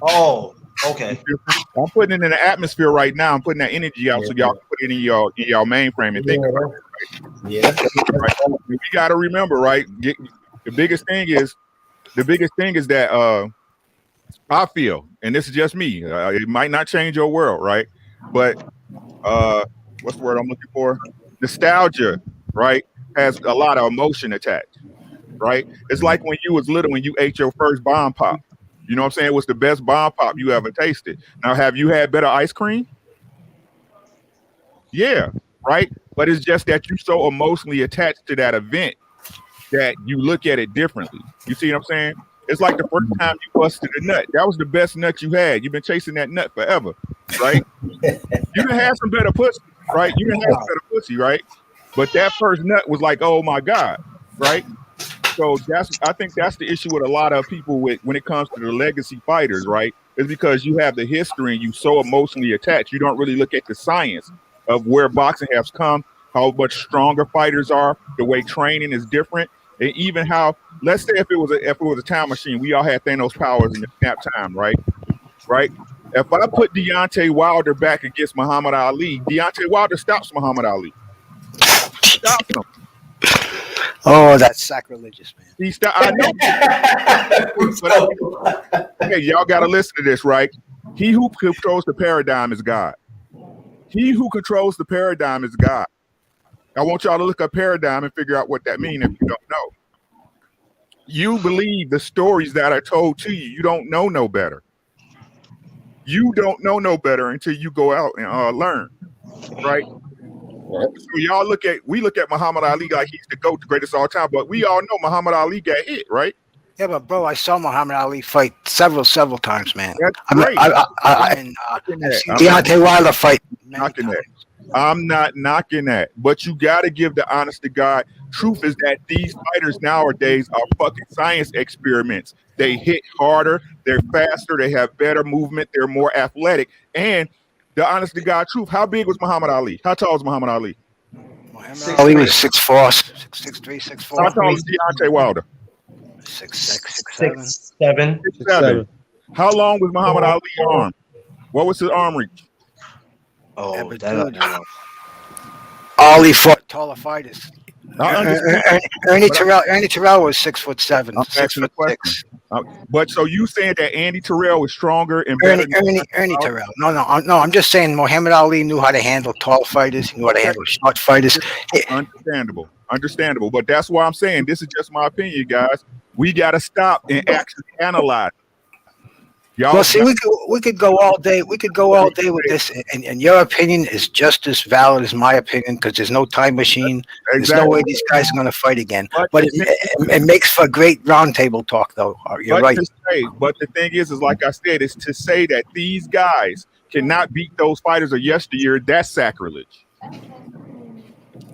Oh, okay. I'm putting it in the atmosphere right now. I'm putting that energy out so y'all can put it in y'all mainframe and think about it. Right? Yeah. Right? We got to remember, right? The biggest thing is that I feel, and this is just me. It might not change your world, right? But what's the word I'm looking for? Nostalgia, right? Has a lot of emotion attached, right? It's like when you was little and you ate your first bomb pop. You know what I'm saying? It was the best bomb pop you ever tasted. Now, have you had better ice cream? Yeah, right? But it's just that you're so emotionally attached to that event that you look at it differently. You see what I'm saying? It's like the first time you busted a nut. That was the best nut you had. You've been chasing that nut forever, right? You done had some better pussy, right? You done had some better pussy, right? But that first nut was like, oh my God, right? So I think that's the issue with a lot of people when it comes to the legacy fighters, right? Is because you have the history and you so emotionally attached. You don't really look at the science of where boxing has come, how much stronger fighters are, the way training is different, and even how, let's say if it was a time machine, we all had Thanos powers in the snap time, right? Right? If I put Deontay Wilder back against Muhammad Ali, Deontay Wilder stops Muhammad Ali. Stops him. Oh, that's sacrilegious, man. He stopped. I know. Hey, y'all got to listen to this, right? He who controls the paradigm is God. He who controls the paradigm is God. I want y'all to look up paradigm and figure out what that means if you don't know. You believe the stories that are told to you. You don't know no better. You don't know no better until you go out and learn, right? So we look at Muhammad Ali like he's the GOAT, the greatest of all time, but we all know Muhammad Ali got hit, right? Yeah, but bro, I saw Muhammad Ali fight several times, man. That's great. I've seen Deontay Wilder fight many times. I'm not knocking that, but you got to give the honest to God truth is that these fighters nowadays are fucking science experiments. They hit harder, they're faster, they have better movement, they're more athletic. And the honest to God truth, how big was Muhammad Ali? How tall was Muhammad Ali? Muhammad Ali was 6'4", 6'3", 6'4". How tall was Deontay Wilder? 6'6", 6'7". 6'7". How long was Muhammad Ali's arm? What was his arm reach? Oh, Ali fought taller fighters. Ernie Terrell was 6'7", 6'6". But so you saying that Andy Terrell is stronger and better? Ernie Terrell. No. I'm just saying Muhammad Ali knew how to handle tall fighters. He knew how to handle short fighters. Understandable. But that's why I'm saying this is just my opinion, guys. We got to stop and actually analyze. Well, see, we could go all day. We could go all day with this, and your opinion is just as valid as my opinion because there's no time machine. Exactly. There's no way these guys are going to fight again. But it makes for great roundtable talk, though. You're right. But the thing is like I said, is to say that these guys cannot beat those fighters of yesteryear. That's sacrilege.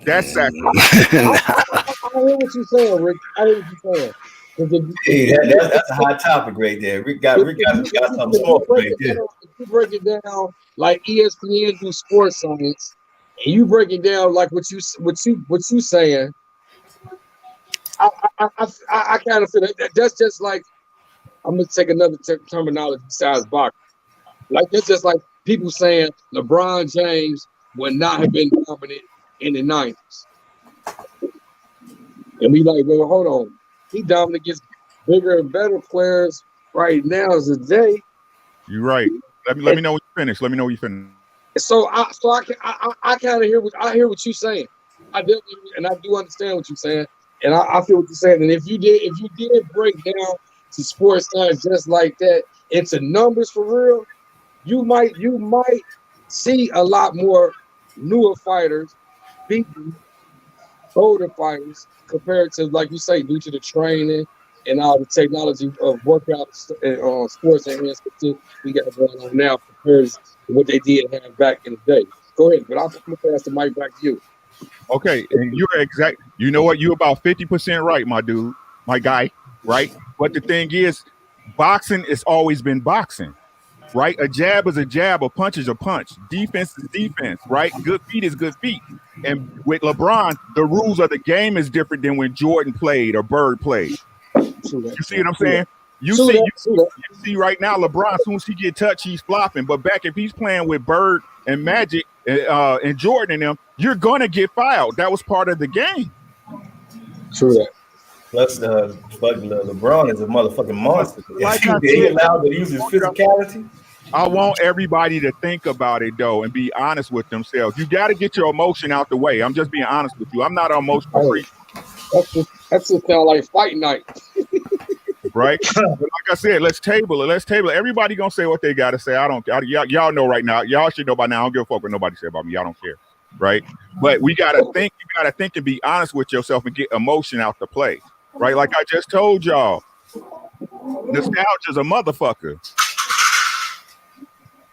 That's sacrilege. I hear what you're saying, Rick. I hear what you're saying. Hey, that's a hot topic right there. Rick got something small right there. If you break it down like ESPN do sports science, and you break it down like what you saying, I kind of feel that's just like I'm gonna take another terminology besides boxing. Like that's just like people saying LeBron James would not have been dominant in the 90s, and we like, well, hold on. He dominant against bigger and better players right now as a day. You're right. Let me know when you finish. Let me know when you finish. So I kind of hear what you're saying. I definitely, and I do understand what you're saying, and I feel what you're saying. And if you did break down to sports science just like that into numbers for real, you might see a lot more newer fighters beating older fighters compared to, like you say, due to the training and all the technology of workouts and sports enhancement we got going on now compared to what they did have back in the day. Go ahead, but I'm going to pass the mic back to you. Okay, and you're exact. You know what? You're about 50% right, my dude, my guy, right? But the thing is, boxing has always been boxing. Right? A jab is a jab, a punch is a punch. Defense is defense, right? Good feet is good feet. And with LeBron, the rules of the game is different than when Jordan played or Bird played. You see what I'm saying? You see right now, LeBron, as soon as he get touched, he's flopping. But back if he's playing with Bird and Magic and Jordan and them, you're gonna get fouled. That was part of the game. True that. Plus, LeBron is a motherfucking monster. Like he allowed to use his physicality. I want everybody to think about it though and be honest with themselves. You got to get your emotion out the way. I'm just being honest with you. I'm not an emotional freak. That's just sound like fight night. Right? But like I said, let's table it. Everybody gonna say what they gotta say. Y'all know right now. Y'all should know by now. I don't give a fuck what nobody say about me. Y'all don't care. Right? But we gotta think. You gotta think and be honest with yourself and get emotion out the play. Right? Like I just told y'all, nostalgia's a motherfucker.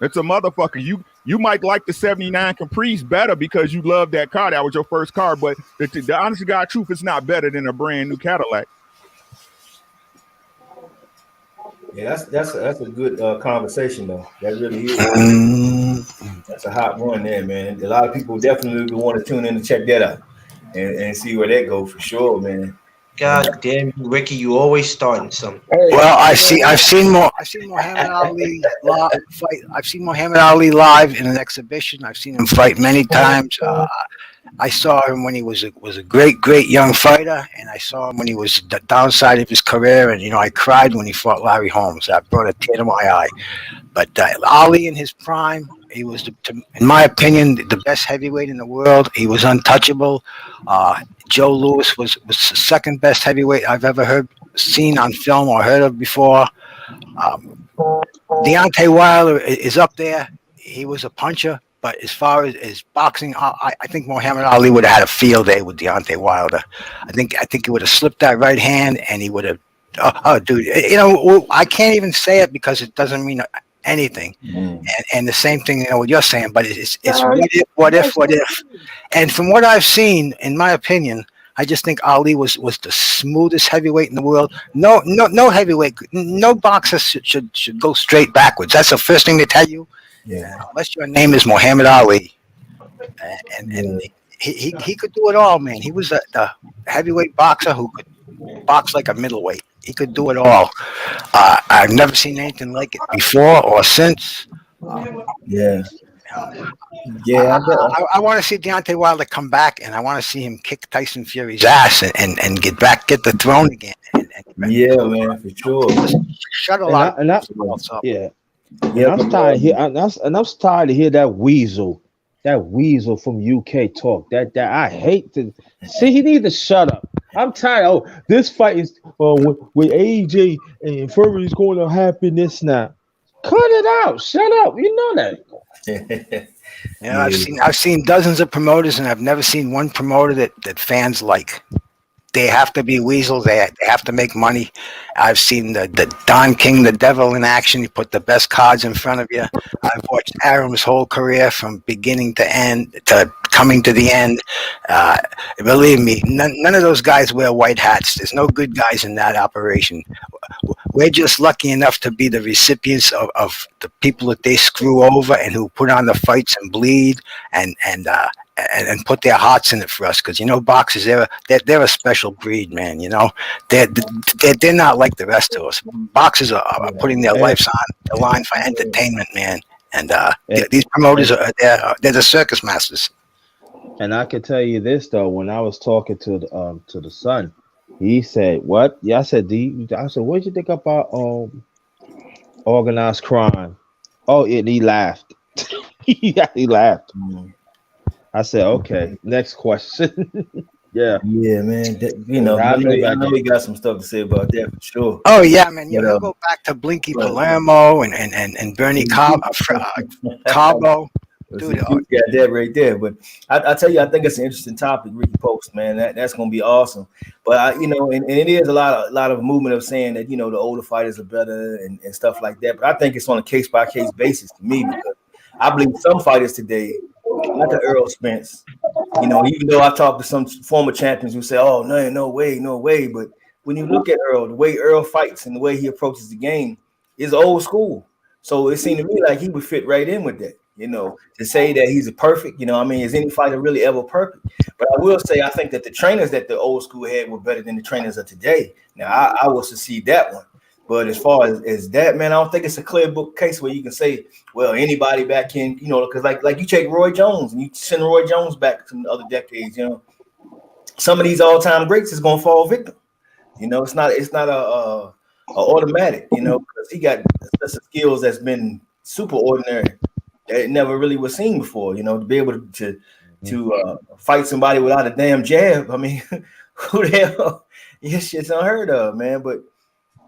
It's a motherfucker. You might like the 79 Caprice better because you love that car. That was your first car. But the honest to God truth, it's not better than a brand new Cadillac. Yeah, that's a good conversation though. That really is. Mm. That's a hot one there, man. A lot of people definitely want to tune in to check that out and see where that goes for sure, man. And God damn you, Ricky! You always starting something. Hey, Well, you know I've what? seen more. I've seen Muhammad Ali fight. I've seen Muhammad Ali live in an exhibition. I've seen him fight many times. I saw him when he was a great young fighter, and I saw him when he was the downside of his career. And I cried when he fought Larry Holmes. That brought a tear to my eye. But Ali in his prime, he was, in my opinion, the best heavyweight in the world. He was untouchable. Joe Louis was the second best heavyweight I've ever seen on film or heard of before. Um, Deontay Wilder is up there. He was a puncher, but as far as boxing, I think Muhammad Ali would have had a field day with Deontay Wilder. I think he would have slipped that right hand, and he would have. Oh, dude, I can't even say it because it doesn't mean anything. And the same thing, what you're saying, but it's what if. And from what I've seen, in my opinion, I just think Ali was the smoothest heavyweight in the world. No heavyweight, no boxer should go straight backwards. That's the first thing they tell you. yeah, Unless your name is Muhammad Ali, and yeah, he could do it all, man. He was the heavyweight boxer who could box like a middleweight. He could do it all. I've never seen anything like it before or since. yeah, Um, yeah. I want to see Deontay Wilder come back, and I want to see him kick Tyson Fury's ass and get the throne again. Yeah, man, for sure. Shut a And lot I, of else up. yeah, and Yeah, I'm tired here. I'm tired to hear that weasel from UK talk. That I hate to see. He need to shut up. I'm tired. Oh, this fight is with AJ and Fury's going to happen. This now. Cut it out. Shut up. You know that. Yeah, I've seen dozens of promoters, and I've never seen one promoter that fans like. They have to be weasels. They have to make money. I've seen the Don King, the devil in action. He put the best cards in front of you. I've watched Aram's whole career from beginning to end to coming to the end. Believe me, none of those guys wear white hats. There's no good guys in that operation. We're just lucky enough to be the recipients of the people that they screw over and who put on the fights and bleed and put their hearts in it for us, because boxers, they're a special breed, man. They're not like the rest of us. Boxers are putting their lives on the line for entertainment, man. And these promoters they're the circus masters. And I can tell you this though, when I was talking to the son, he said, "What?" Yeah, I said, I said, "What did you think about organized crime?" Oh, and he laughed. Yeah, he laughed. I said, "Okay, next question." Yeah, man. I know he got some stuff to say about that for sure. Oh yeah, man. You'll go back to Blinky Palermo and Bernie Carbo. Dude, You got that right there. But I tell you, I think it's an interesting topic, Ricky Post, man. That's gonna be awesome. But and it is a lot of movement of saying that the older fighters are better and stuff like that. But I think it's on a case by case basis to me, because I believe some fighters today, like the Earl Spence, even though I talked to some former champions who say, "Oh no way," but when you look at Earl, the way Earl fights and the way he approaches the game is old school. So it seemed to me like he would fit right in with that. To say that he's a perfect, is any fighter really ever perfect? But I will say, I think that the trainers that the old school had were better than the trainers of today. Now, I will concede that one. But as far as that, man, I don't think it's a clear book case where you can say, well, anybody back in, because like you take Roy Jones and you send Roy Jones back to the other decades, some of these all-time greats is going to fall victim. It's not a automatic, because he got such skills that's been super ordinary. That never really was seen before, to be able to fight somebody without a damn jab. I mean, who the hell? This shit's unheard of, man. But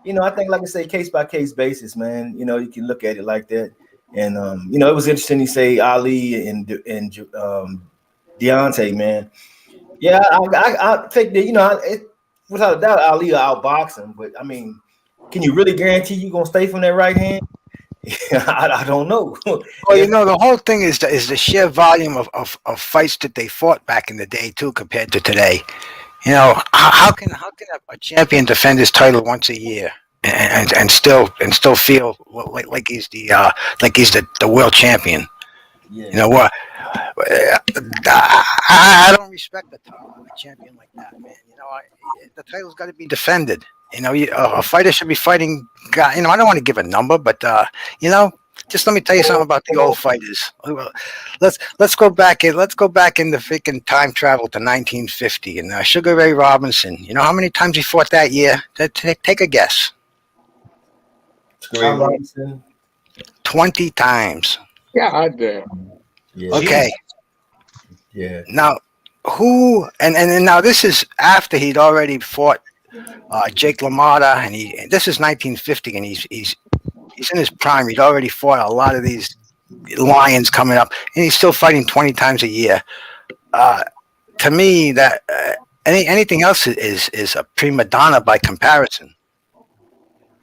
I think, like I say, case by case basis, man. You can look at it like that. And it was interesting to say Ali and Deontay, man. Yeah, I think that without a doubt Ali will outbox him. But I mean, can you really guarantee you're gonna stay from that right hand? I don't know. Well, the whole thing is the sheer volume of fights that they fought back in the day too, compared to today. How can a champion defend his title once a year? and still feel like he's the world champion. Yeah. You know what? I don't respect a champion like that, man. You know, the title's got to be defended. You know, a fighter should be fighting. You know, I don't want to give a number, but you know, just let me tell you something about the old fighters. Let's go back in the freaking time travel to 1950 and Sugar Ray Robinson. You know how many times he fought that year? Take a guess. Sugar Ray Robinson. 20 times. God damn. Yeah. Okay. Yeah. Now, who and now this is after he'd already fought Jake LaMotta, and this is 1950, and he's in his prime. He'd already fought a lot of these lions coming up, and he's still fighting 20 times a year. To me, that anything else is a prima donna by comparison.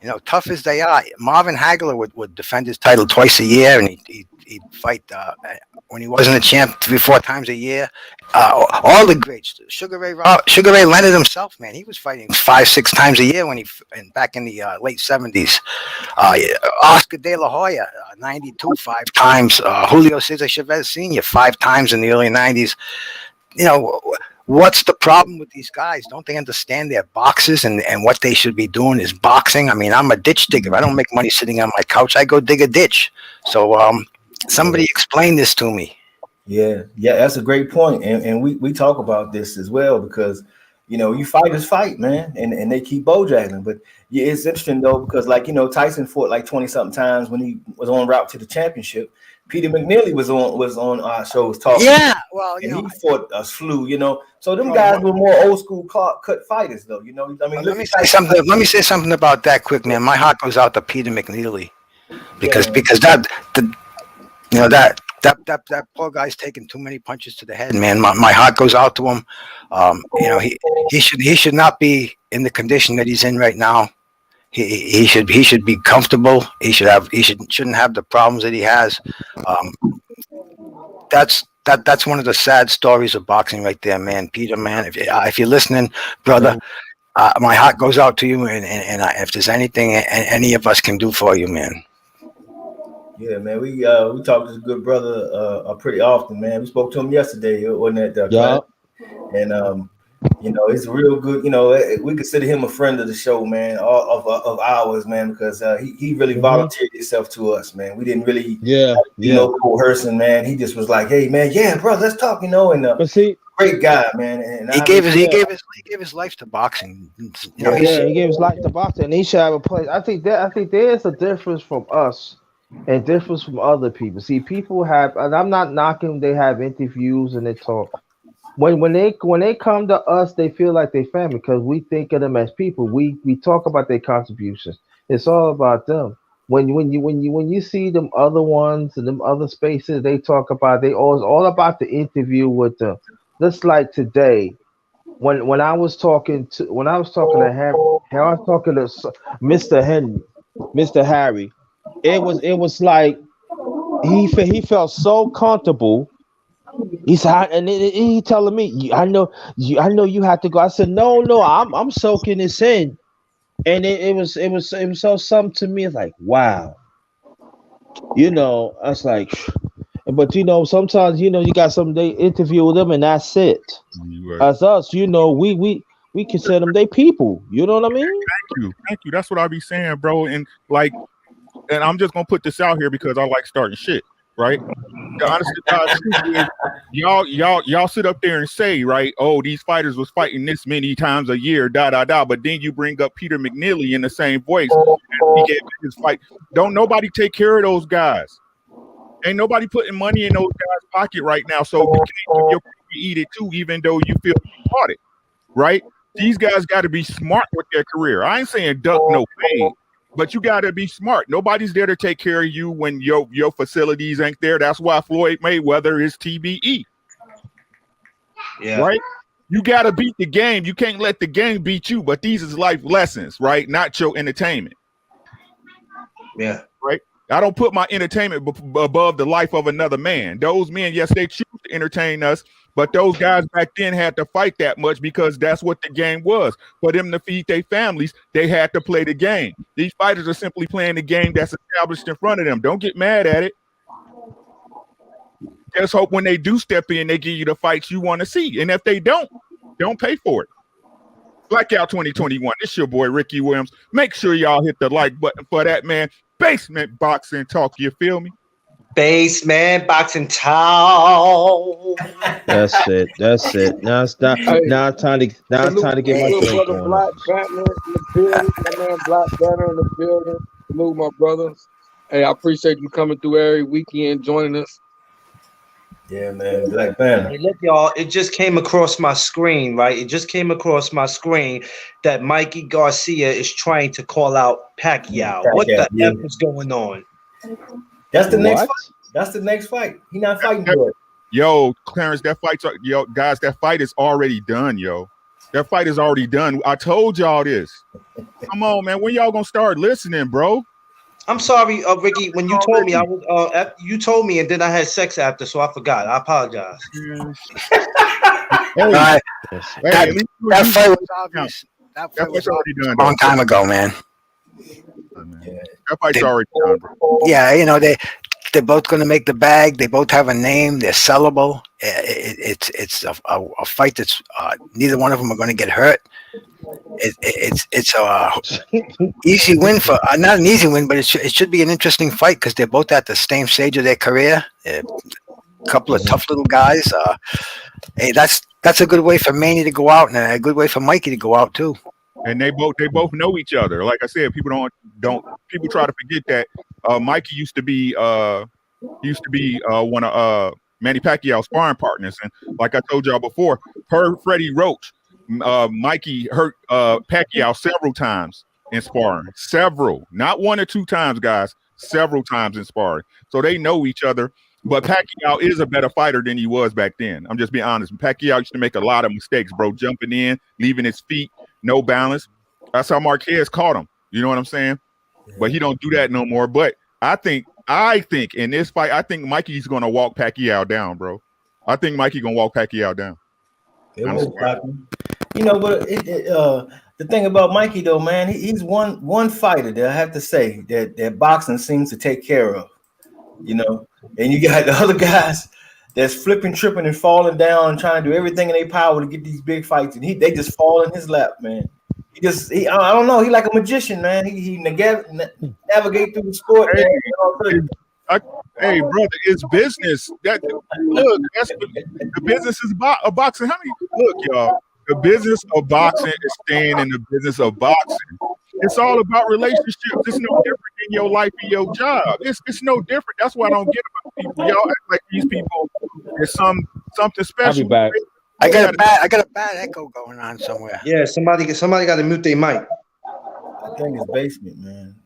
You know, tough as they are, Marvin Hagler would defend his title twice a year, and he'd fight when he wasn't a champ 3-4 times a year. All the greats, Sugar Ray Leonard himself, man, he was fighting 5-6 times a year back in the late 70s. Oscar De La Hoya, 92, 5 times. Julio Cesar Chavez Sr., 5 times in the early 90s. You know, what's the problem with these guys? Don't they understand their boxes and what they should be doing is boxing? I mean, I'm a ditch digger. I don't make money sitting on my couch. I go dig a ditch. So somebody explain this to me. Yeah, that's a great point. And we talk about this as well because, you know, you fighters fight, man, and they keep bojagging. But yeah, it's interesting, though, because, like, you know, Tyson fought like 20-something times when he was on route to the championship. Peter McNeely was on our shows talking. Yeah, well, and he fought a slew, you know. So them guys were more old school cut fighters, though. You know, I mean, let me say something about that quick, man. My heart goes out to Peter McNeely because that poor guy's taking too many punches to the head, man. My heart goes out to him. You know, he should not be in the condition that he's in right now. He should be comfortable. He shouldn't have the problems that he has. That's one of the sad stories of boxing right there, man. Peter, man, if you're listening, brother, my heart goes out to you, and if there's anything any of us can do for you, man. Yeah, man, we talk to this good brother pretty often, man. We spoke to him yesterday on that class. And you know, it's real good. You know, we consider him a friend of the show, man, of ours, man, because he really volunteered himself to us, man. We didn't really, coercing, man. He just was like, hey, man, yeah, bro, let's talk, you know. And but see, great guy, man. And he gave his life to boxing. You know, he gave his life to boxing, and he should have a place. I think there is a difference from us and difference from other people. See, people have, and I'm not knocking. They have interviews and they talk. When they come to us, they feel like they family because we think of them as people. We talk about their contributions. It's all about them. When you see them other ones and them other spaces, they talk about they always all about the interview with them. Just like today, when I was talking to Harry, I was talking to Mr. Harry. It was like he felt so comfortable. He said, and he telling me, I know you have to go. I said, no, I'm soaking this in, and it was so something to me. It's like, wow, you know. I was like, but you know, sometimes you know you got some they interview with them and that's it. Right. As us, you know, we consider them they people. You know what I mean? Thank you. That's what I be saying, bro. And like, and I'm just gonna put this out here because I like starting shit. Right? The honest to God, y'all sit up there and say, right, oh, these fighters was fighting this many times a year, but then you bring up Peter McNeely in the same voice and he gave his fight. Don't nobody take care of those guys. Ain't nobody putting money in those guys' pocket right now, so you can't your eat it too, even though you feel you bought it, right? These guys got to be smart with their career. I ain't saying duck no pay. But you got to be smart. Nobody's there to take care of you when your facilities ain't there. That's why Floyd Mayweather is TBE. Yeah. Right? You got to beat the game. You can't let the game beat you. But these is life lessons, right? Not your entertainment. Yeah. Right? I don't put my entertainment above the life of another man. Those men, yes, they choose to entertain us, But those guys back then had to fight that much because that's what the game was. For them to feed their families, they had to play the game. These fighters are simply playing the game that's established in front of them. Don't get mad at it. Just hope when they do step in, they give you the fights you want to see. And if they don't pay for it. Blackout 2021. It's your boy, Ricky Williams. Make sure y'all hit the like button for that, man. Basement Boxing Talk. You feel me? Basement Boxing Talk. That's it. That's it. Now it's time. Now it's time to get my drink brother on. Black Banner in the building. My man Black Banner in the building. Salute my brothers. Hey, I appreciate you coming through every weekend, joining us. Yeah, man, Black Banner. Hey, look, y'all, it just came across my screen, right? It just came across my screen that Mikey Garcia is trying to call out Pacquiao. What the F is going on? That's the next fight. That's the next fight. He not fighting for it. Yo, Clarence, that fight is already done, yo. That fight is already done. I told y'all this. Come on, man. When y'all gonna start listening, bro? I'm sorry, Ricky. When you told me, I was you told me, and then I had sex after, so I forgot. I apologize. That fight was obvious. That fight was already done a long time ago, man. That fight's already done, bro. Yeah, you know they're both going to make the bag. They both have a name. They're sellable. It's a fight that's neither one of them are going to get hurt. It's a easy win for not an easy win, but it should be an interesting fight because they're both at the same stage of their career. A couple of tough little guys. Hey, that's a good way for Manny to go out and a good way for Mikey to go out too. And they both know each other. Like I said, people try to forget that Mikey used to be one of Manny Pacquiao's sparring partners, and like I told y'all before, per Freddie Roach, Mikey hurt Pacquiao several times in sparring. Several, not one or two times, guys. Several times in sparring. So they know each other. But Pacquiao is a better fighter than he was back then. I'm just being honest. Pacquiao used to make a lot of mistakes, bro. Jumping in, leaving his feet, no balance. That's how Marquez caught him. You know what I'm saying? But he don't do that no more. But I think in this fight, I think Mikey's gonna walk Pacquiao down, bro. I think Mikey gonna walk Pacquiao down. You know, but the thing about Mikey though, man, he's one fighter that I have to say that boxing seems to take care of. You know, and you got the other guys that's flipping, tripping, and falling down and trying to do everything in their power to get these big fights, and they just fall in his lap, man. I don't know, he like a magician, man. He navigate through the sport. Hey, brother, it's business. That's the business is boxing. How many? Look, y'all. The business of boxing is staying in the business of boxing. It's all about relationships. It's no different than your life and your job. It's no different. That's what I don't get about people. Y'all act like these people is something special. I'll be back. I got a bad echo going on somewhere. Yeah, somebody got to mute their mic. I think his basement, man.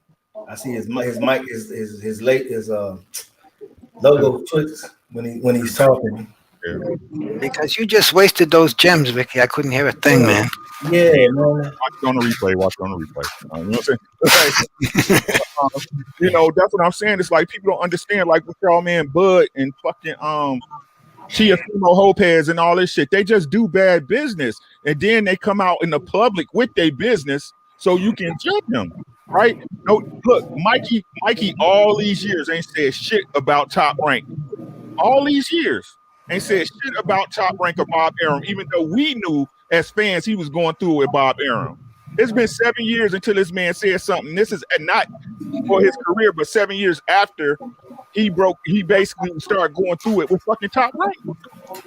I see his mic, his logo twitches when he's talking. Because you just wasted those gems, Vicky. I couldn't hear a thing, man. Yeah, man. Watch on the replay. You know what I'm saying? You know, that's what I'm saying. It's like people don't understand, like with y'all man Bud and fucking Chiafimo Lopez and all this shit. They just do bad business, and then they come out in the public with their business, so you can judge them, right? No, look, Mikey, all these years ain't said shit about Top Rank. All these years ain't said shit about Top Rank or Bob Arum, even though we knew as fans he was going through with Bob Arum. It's been 7 years until this man said something. This is not for his career, but 7 years after he basically started going through it with fucking Top Rank.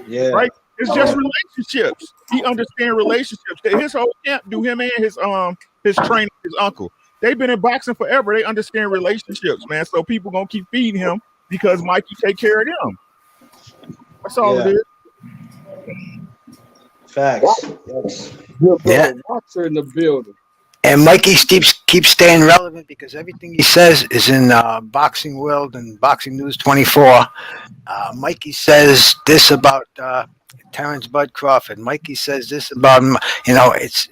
Yeah. Right? It's just relationships. He understands relationships. His whole camp do him and his trainer, his uncle. They've been in boxing forever. They understand relationships, man. So people gonna keep feeding him because Mikey take care of them. That's all it is. Facts. Yeah. Boxer in the building. And Mikey keeps staying relevant because everything he says is in Boxing World and Boxing News 24. Mikey says this about Terrence Bud Crawford. Mikey says this about, it's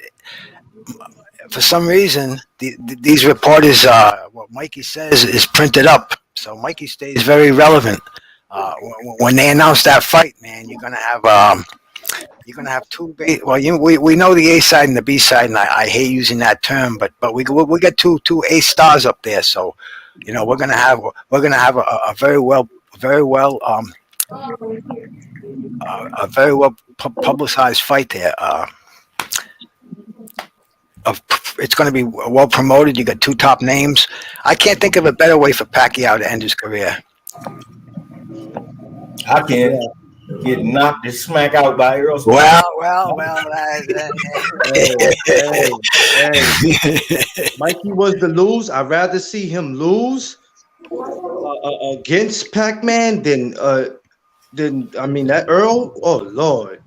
for some reason these reporters, what Mikey says is printed up. So Mikey stays very relevant. when they announce that fight, man, you're gonna have two. Well, we know the A side and the B side, and I hate using that term, but we got two A stars up there, so we're gonna have a very well publicized fight there. It's going to be well promoted. You got two top names. I can't think of a better way for Pacquiao to end his career. I can't get knocked and smack out by Earl Spence. Hey. Mikey was to lose. I'd rather see him lose against Pac-Man than that Earl. Oh Lord,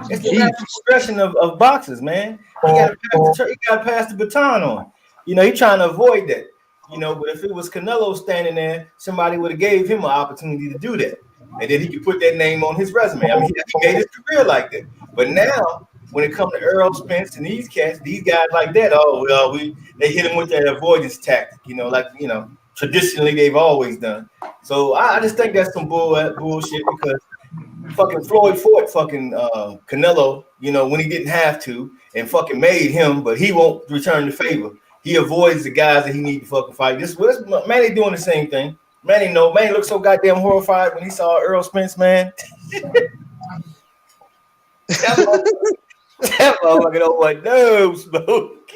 it's the natural progression of boxers, man. He got to pass the baton on. He's trying to avoid that. But if it was Canelo standing there, somebody would have gave him an opportunity to do that, and then he could put that name on his resume. I mean, he made his career like that. But now, when it comes to Earl Spence and these guys like that, they hit him with that avoidance tactic. Traditionally they've always done. So I just think that's some bullshit because fucking Floyd fought fucking Canelo, when he didn't have to, and fucking made him, but he won't return the favor. He avoids the guys that he need to fucking fight. Manny doing the same thing. Manny looked so goddamn horrified when he saw Earl Spence, man. That motherfucker don't want no smoke.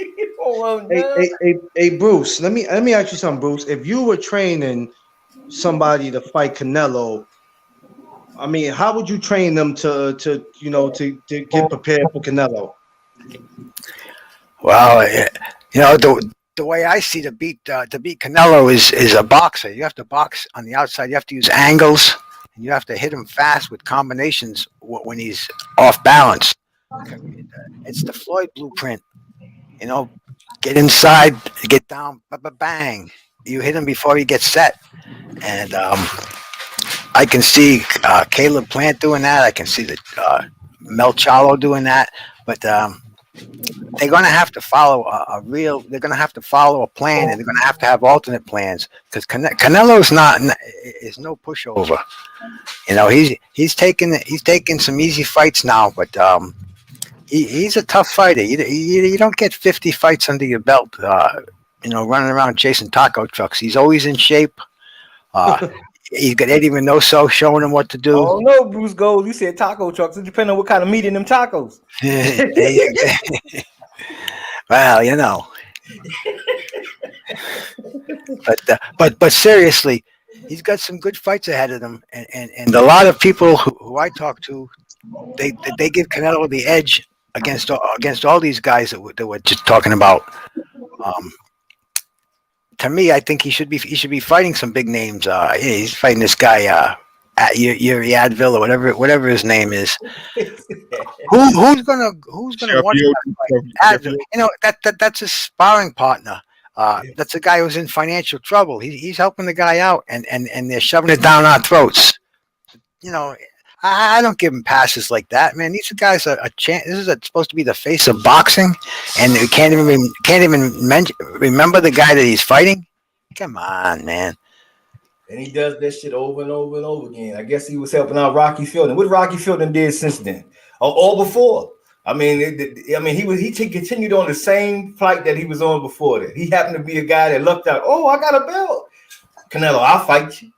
Hey, Bruce, let me ask you something, Bruce. If you were training somebody to fight Canelo, I mean, how would you train them to get prepared for Canelo? Well, the way I see to beat Canelo is a boxer. You have to box on the outside. You have to use angles, and you have to hit him fast with combinations when he's off balance. It's the Floyd blueprint. Get inside, get down, bang. You hit him before he gets set, and I can see Caleb Plant doing that. I can see Mel Charlo doing that, but they're going to have to follow they're going to have to follow a plan, and they're going to have alternate plans because Canelo's is no pushover. He's taking some easy fights now, but he's a tough fighter. You don't get 50 fights under your belt, running around chasing taco trucks. He's always in shape. He's got Eddie Reynoso showing him what to do. Oh no, Bruce Gold. You said taco trucks. It depends on what kind of meat in them tacos. Well, but seriously, he's got some good fights ahead of him, and a lot of people who I talk to, they give Canelo the edge against all these guys that we're just talking about. To me, I think he should be fighting some big names. He's fighting this guy, Yuri Advil or whatever his name is. Who's gonna watch that fight? Advil, that's his sparring partner. That's a guy who's in financial trouble. He's helping the guy out, and they're shoving it down our throats. I don't give him passes like that, man. These guys are a chance. This is supposed to be the face of boxing, and we can't even remember the guy that he's fighting. Come on, man. And he does that shit over and over and over again. I guess he was helping out Rocky Fielding. What Rocky Fielding did since then, or before? I mean, he continued on the same flight that he was on before that. He happened to be a guy that lucked out. Oh, I got a belt, Canelo. I'll fight you.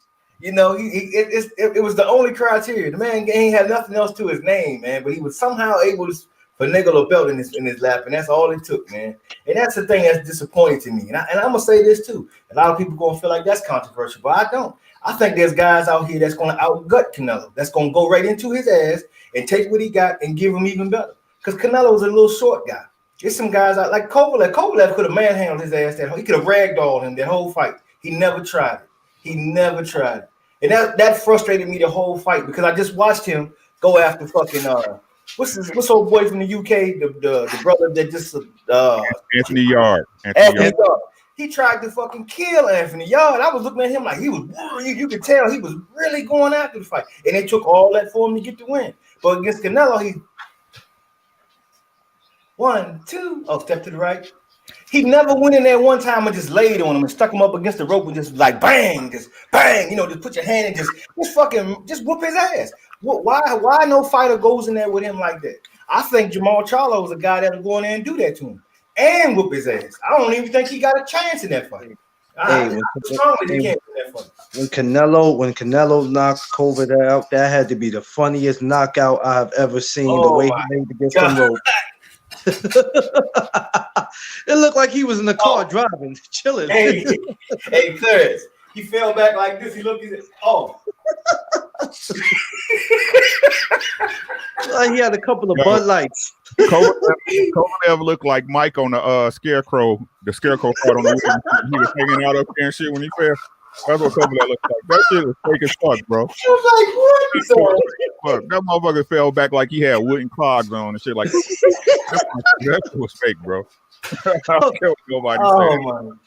It was the only criteria. The man ain't had nothing else to his name, man. But he was somehow able to finagle a belt in his lap, and that's all it took, man. And that's the thing that's disappointing to me. And I'm gonna say this too. A lot of people gonna feel like that's controversial, but I don't. I think there's guys out here that's gonna outgut Canelo. That's gonna go right into his ass and take what he got and give him even better. Because Canelo was a little short guy. There's some guys out like Kovalev. Kovalev could have manhandled his ass. He could have ragdolled him that whole fight. He never tried it. And that frustrated me the whole fight because I just watched him go after fucking what's old boy from the UK, the brother that just Anthony Yard. Anthony Yard. He tried to fucking kill Anthony Yard. I was looking at him like he was you could tell he was really going after the fight. And it took all that for him to get the win. But against Canelo, he 1, 2, step to the right. He never went in there one time and just laid on him and stuck him up against the rope and just like bang, just put your hand and just whoop his ass. Why no fighter goes in there with him like that? I think Jamal Charlo was a guy that would go in there and do that to him and whoop his ass. I don't even think he got a chance in that fight. When Canelo knocked COVID out, that had to be the funniest knockout I have ever seen. The way he made against the rope. It looked like he was in the car driving, chilling. Hey, Clarence, he fell back like this. He looked at it. He had a couple of Bud Lights. Kovalev looked like Mike on the Scarecrow part on the weekend. He was hanging out up there and shit when he fell. That's what Kovalev looked like. That shit was fake as fuck, bro. He was like, what? That motherfucker fell back like he had wooden clogs on and shit like that. That shit was fake, bro. I don't care what nobody said.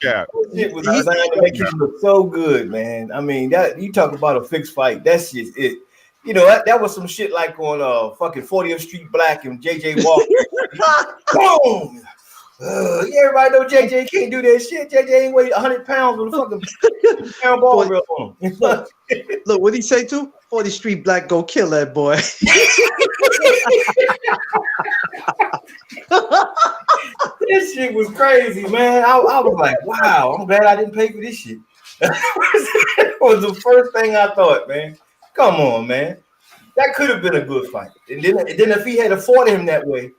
Yeah. It was designed to make him look so good, man. I mean, that you talk about a fixed fight. That shit's it. You know, that was some shit like on fucking 40th Street Black and JJ Walker. Boom! Everybody know JJ can't do that shit. JJ ain't weigh 100 pounds with a fucking pound ball real on him. Look, what'd he say too? 40th Street Black, go kill that boy. This shit was crazy, man. I was like, wow, I'm glad I didn't pay for this shit. That was the first thing I thought, man. Come on, man. That could have been a good fight. And then if he had fought him that way,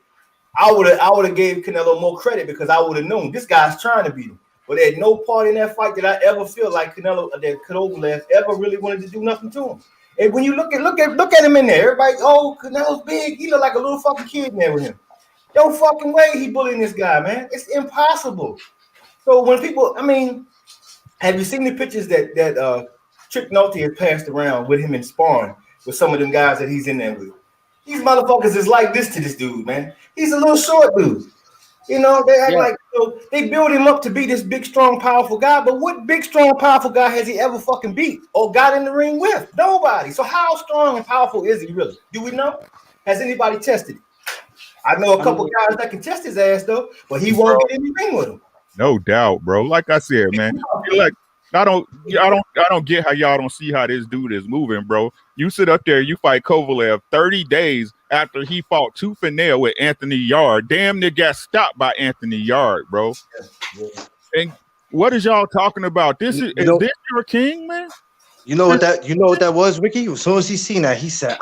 I would have gave Canelo more credit because I would have known this guy's trying to beat him. But at no part in that fight did I ever feel like Kovalev ever really wanted to do nothing to him. And when you look at him in there, everybody, Canelo's big. He look like a little fucking kid in there with him. No fucking way he bullying this guy, man. It's impossible. So when people, I mean, have you seen the pictures that Trick Nolte has passed around with him in sparring with some of them guys that he's in there with? These motherfuckers is like this to this dude, man. He's a little short dude. You know, they act like they build him up to be this big, strong, powerful guy. But what big, strong, powerful guy has he ever fucking beat or got in the ring with? Nobody. So how strong and powerful is he really? Do we know? Has anybody tested it? I know a couple guys that can test his ass though, but he won't get in the ring with him. No doubt, bro. Like I said, man. Like I don't get how y'all don't see how this dude is moving, bro. You sit up there, you fight Kovalev 30 days after he fought tooth and nail with Anthony Yard. Damn near got stopped by Anthony Yard, bro. And what is y'all talking about? Is this your king, man? You know what that was, Ricky? As soon as he seen that, he said,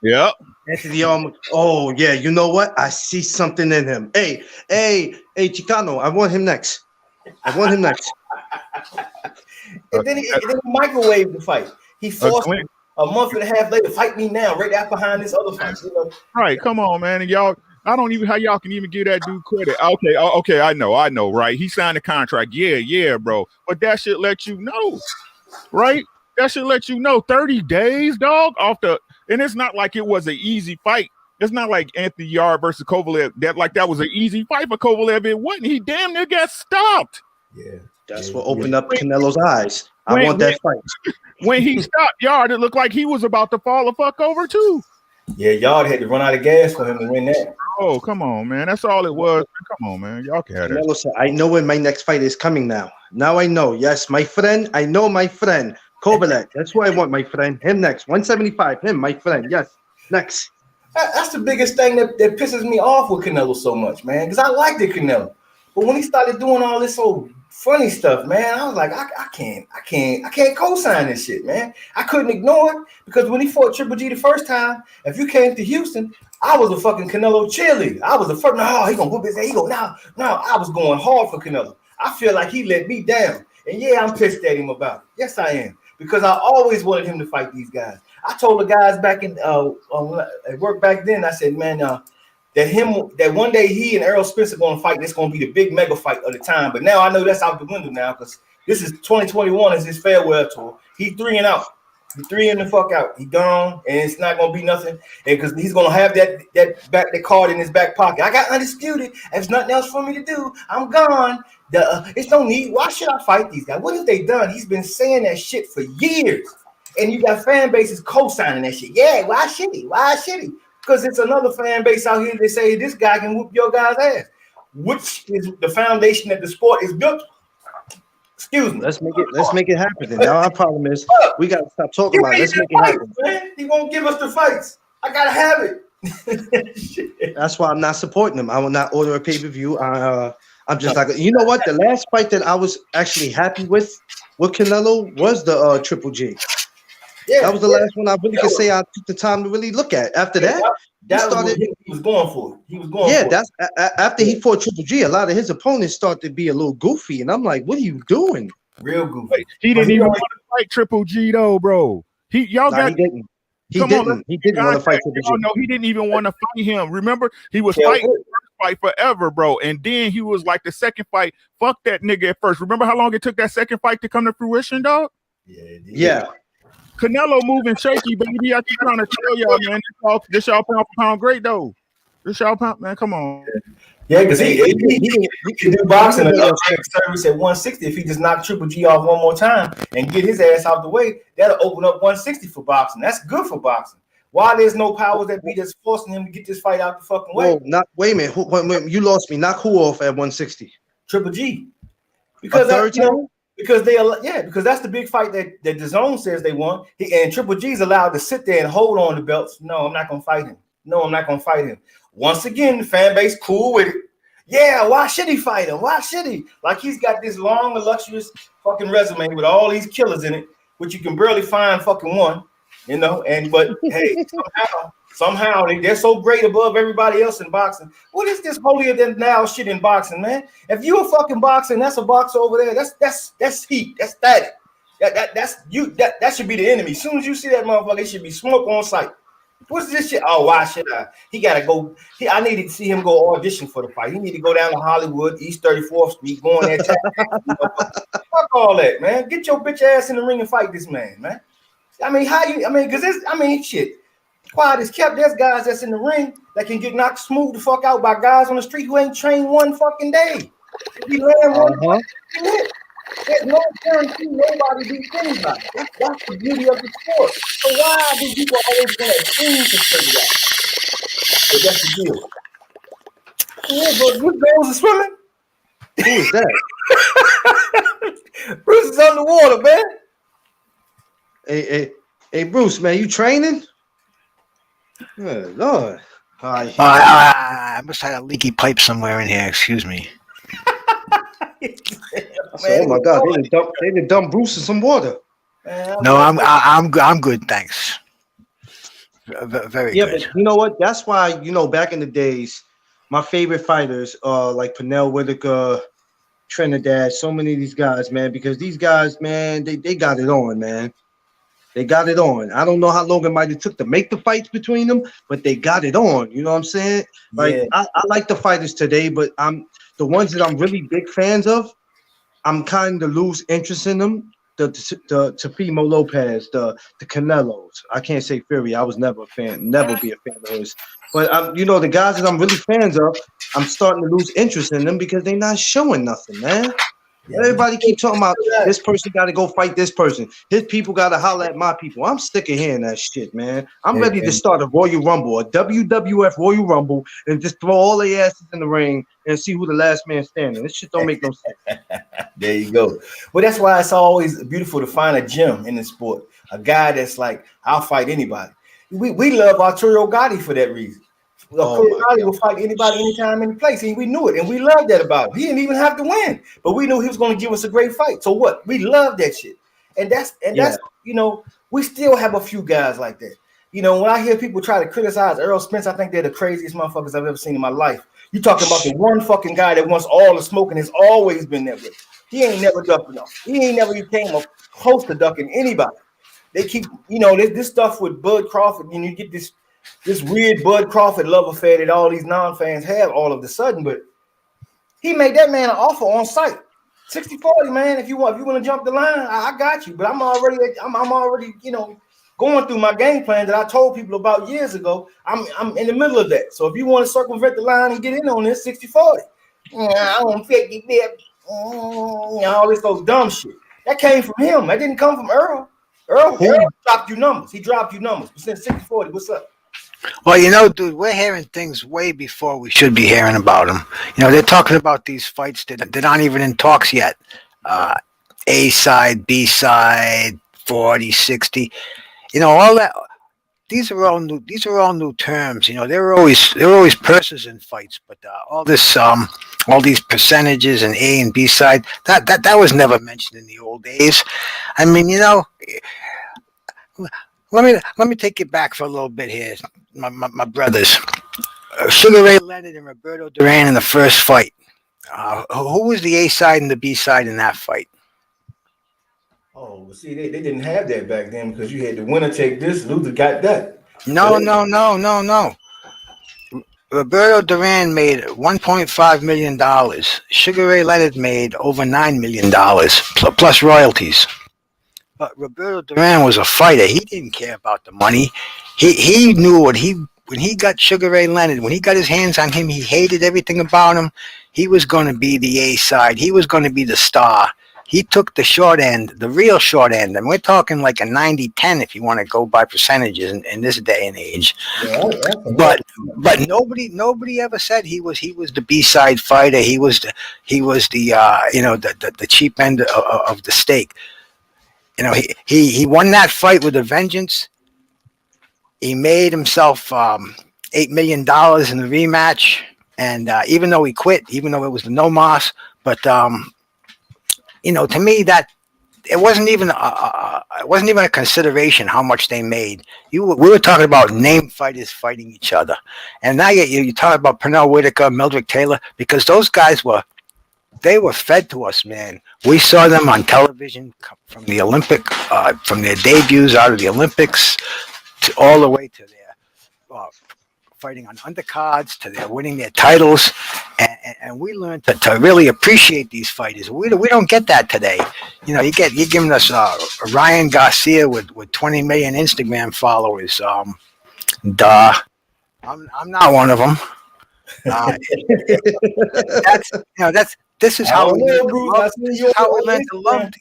Yep. Anthony Yard. Oh yeah, you know what? I see something in him. Hey, Chicano, I want him next. And then he microwaved the fight. He forced him a month and a half later, fight me now, right out behind this other fight. You know? Right, come on, man. And y'all, I don't even how y'all can even give that dude credit. Okay, I know, right? He signed a contract. Yeah, bro. But that should let you know, right? That should let you know 30 days, dog, and it's not like it was an easy fight. It's not like Anthony Yard versus Kovalev. That was an easy fight for Kovalev. It wasn't. He damn near got stopped. Yeah. That's what opened up Canelo's eyes. I want that fight. When he stopped Yard, it looked like he was about to fall the fuck over too. Yeah, Yard had to run out of gas for him to win that. Oh, come on, man. That's all it was. Come on, man. Y'all can have that. Canelo said, I know when my next fight is coming now. Now I know. Yes, my friend. I know my friend. Kovalev. That's who I want, my friend. Him next. 175. Him, my friend. Yes. Next. That's the biggest thing that pisses me off with Canelo so much, man. Because I liked the Canelo. But when he started doing all this old funny stuff, man, I was like, I can't co-sign this shit, man. I couldn't ignore it because when he fought Triple G the first time, if you came to Houston, I was a fucking Canelo cheerleader. I was the first. No, he gonna whoop his ass. He go now. I was going hard for Canelo. I feel like he let me down, and yeah, I'm pissed at him about it. Yes, I am because I always wanted him to fight these guys. I told the guys back in at work back then. I said, man, that one day he and Errol Spence are going to fight. This going to be the big mega fight of the time. But now I know that's out the window now because this is 2021 is his farewell tour. He's 3 and out. He's 3 and the fuck out. He gone, and it's not going to be nothing. And because he's going to have that card in his back pocket. I got undisputed. There's nothing else for me to do. I'm gone. It's no need. Why should I fight these guys? What have they done? He's been saying that shit for years. And you got fan bases co-signing that shit. Yeah, why should he? Because it's another fan base out here that say this guy can whoop your guy's ass. which is the foundation that the sport is built. Excuse me. Let's make it happen. Then. Now our problem is we gotta stop talking about it. Let's make it happen. Man. He won't give us the fights. I gotta have it. That's why I'm not supporting him. I will not order a pay-per-view. I'm just like, you know what? The last fight that I was actually happy with Canelo was the Triple G. Yeah, that was the last one I really could say I took the time to really look at. After that he was going for it. He was going. Yeah, that's after he fought Triple G. A lot of his opponents started to be a little goofy, and I'm like, "What are you doing?" Real goofy. He didn't even want to fight Triple G though, bro. He didn't. He didn't want to fight Triple G. No, he didn't even want to fight him. Remember, he was fighting the first fight forever, bro. And then he was like the second fight. Fuck that nigga at first. Remember how long it took that second fight to come to fruition, dog? Yeah. Canelo moving shaky, baby. I keep trying to tell y'all, man. This y'all pound for pound great though. This y'all pound, man. Come on. Yeah, because he can do boxing and service at 160 if he just knock Triple G off one more time and get his ass out the way. That'll open up 160 for boxing. That's good for boxing. Why there's no powers that be that's forcing him to get this fight out the fucking way? Whoa, wait a minute. You lost me. Knock who off at 160? Triple G. Because because that's the big fight that the zone says they want. And Triple G's allowed to sit there and hold on the belts. No, I'm not gonna fight him. No, I'm not gonna fight him. Once again, the fan base cool with it. Yeah, why should he fight him? Why should he? Like he's got this long, illustrious fucking resume with all these killers in it, which you can barely find fucking one, you know. But hey, somehow they're so great above everybody else in boxing. What is this holier than thou shit in boxing, man? If you a fucking boxer and that's a boxer over there, that's heat, that's static. That should be the enemy. As soon as you see that motherfucker, it should be smoke on sight. What's this shit? Oh, why should I? He gotta go. I need to see him go audition for the fight. He need to go down to Hollywood, East 34th Street, go in there. Fuck all that, man. Get your bitch ass in the ring and fight this man, man. Shit. Quiet is kept. There's guys that's in the ring that can get knocked smooth the fuck out by guys on the street who ain't trained one fucking day. If you land one, there's no guarantee nobody beats anybody. That's the beauty of the sport. So why do people always want to seem to say that? But that's the deal. Yeah, but Bruce goes to swimming. Who is that? Bruce is underwater, man. Hey, Bruce, man, you training? Good Lord. I must have a leaky pipe somewhere in here. Excuse me. Oh my God! They done dump Bruce in some water. No, I'm good, thanks. Very good. But you know what? That's why back in the days, my favorite fighters like Pernell Whitaker, Trinidad, so many of these guys, man, because these guys, man, they got it on, man. They got it on. I don't know how long it might have took to make the fights between them, but they got it on. You know what I'm saying? Like I like the fighters today, but the ones that I'm really big fans of, I'm kind of lose interest in them. The Teofimo Lopez, the Canelos. I can't say Fury. I was never be a fan of his. But the guys that I'm really fans of, I'm starting to lose interest in them because they're not showing nothing, man. Everybody keep talking about this person got to go fight this person. His people got to holler at my people. I'm sick of hearing that shit, man. I'm ready to start a Royal Rumble, a WWF Royal Rumble, and just throw all their asses in the ring and see who the last man standing. This shit don't make no sense. There you go. Well, that's why it's always beautiful to find a gem in the sport. A guy that's like, I'll fight anybody. We love Arturo Gatti for that reason. Gotti will fight anybody, anytime, any place. And we knew it, and we loved that about him. He didn't even have to win, but we knew he was going to give us a great fight. So what? We love that shit, and that's we still have a few guys like that. When I hear people try to criticize Errol Spence, I think they're the craziest motherfuckers I've ever seen in my life. You talking about the one fucking guy that wants all the smoke and has always been that way. He ain't never ducked enough. He ain't never came close to ducking anybody. They keep, this stuff with Bud Crawford, and you get this weird Bud Crawford love affair that all these non-fans have all of a sudden, but he made that man an offer on site. 60-40, man. If you want to jump the line, I got you. But I'm already going through my game plan that I told people about years ago. I'm in the middle of that. So if you want to circumvent the line and get in on this, 60-40. I want 50 bit. All this those dumb shit. That came from him. That didn't come from Earl. Earl dropped you numbers. He dropped you numbers. But since 60-40, what's up? Well, dude, we're hearing things way before we should be hearing about them. They're talking about these fights that aren't even in talks yet. A side, B side, 40, 60. All that. These are all new. These are all new terms. There were always purses in fights, but all these percentages and A and B side, that was never mentioned in the old days. I mean, let me take you back for a little bit here, my brothers. Sugar Ray Leonard and Roberto Duran in the first fight. Who was the A side and the B side in that fight? Oh, well, see, they didn't have that back then because you had the winner take this, loser got that. No. Roberto Duran made $1.5 million. Sugar Ray Leonard made over $9 million plus royalties. But Roberto Duran was a fighter. He didn't care about the money. He knew when he got Sugar Ray Leonard, when he got his hands on him, he hated everything about him. He was going to be the A side. He was going to be the star. He took the short end, the real short end. And we're talking like a 90-10 if you want to go by percentages in this day and age. Yeah, but nobody ever said he was the B-side fighter. He was the cheap end of the steak. He won that fight with a vengeance. He made himself $8 million in the rematch. And even though he quit, even though it was the no mas, but to me that it wasn't even a consideration how much they made. We were talking about name fighters fighting each other, and now you talk about Pernell Whitaker, Mildred Taylor, because those guys were fed to us, man. We saw them on television from the from their debuts out of the Olympics all the way to their fighting on undercards, to their winning their titles, and we learned to really appreciate these fighters. We don't get that today. You're giving us Ryan Garcia with 20 million Instagram followers. I'm not one of them. This is how we learn to love.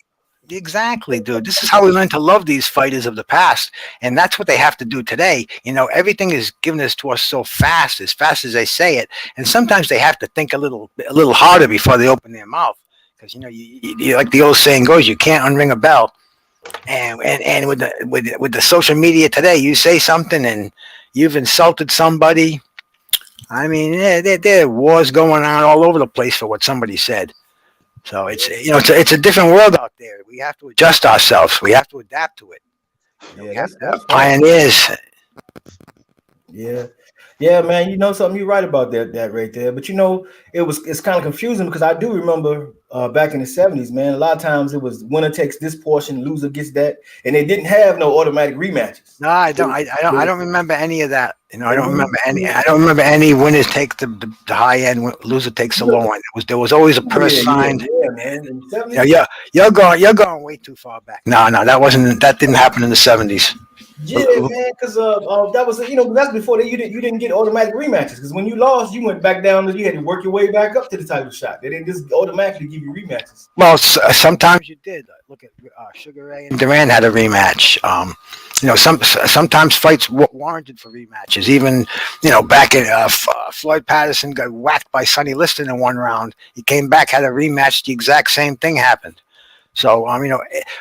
Exactly, dude. This is how we learn to love these fighters of the past, and that's what they have to do today. Everything is given this to us so fast as they say it, and sometimes they have to think a little harder before they open their mouth, because you like the old saying goes, you can't unring a bell, and with the social media today, you say something and you've insulted somebody. I mean, there are wars going on all over the place for what somebody said. So it's a different world out there. We have to adjust ourselves. We have to adapt to it. We have to have pioneers. Yeah, man. Something, you're right about that right there. But it's kind of confusing because I do remember back in the 70s, man. A lot of times it was winner takes this portion, loser gets that, and they didn't have no automatic rematches. No, I don't. I don't remember any of that. I don't remember any. I don't remember any winners take the high end, loser takes the low end. There was always a purse signed. Yeah, man. You're going way too far back. No, that didn't happen in the 70s. Yeah, man, because that was that's before you didn't get automatic rematches, because when you lost, you went back down and you had to work your way back up to the title shot. They didn't just automatically give you rematches. Well, sometimes you did. Look at Sugar Ray and Duran had a rematch. Sometimes fights warranted for rematches. Even back in Floyd Patterson got whacked by Sonny Liston in one round. He came back, had a rematch. The exact same thing happened. So,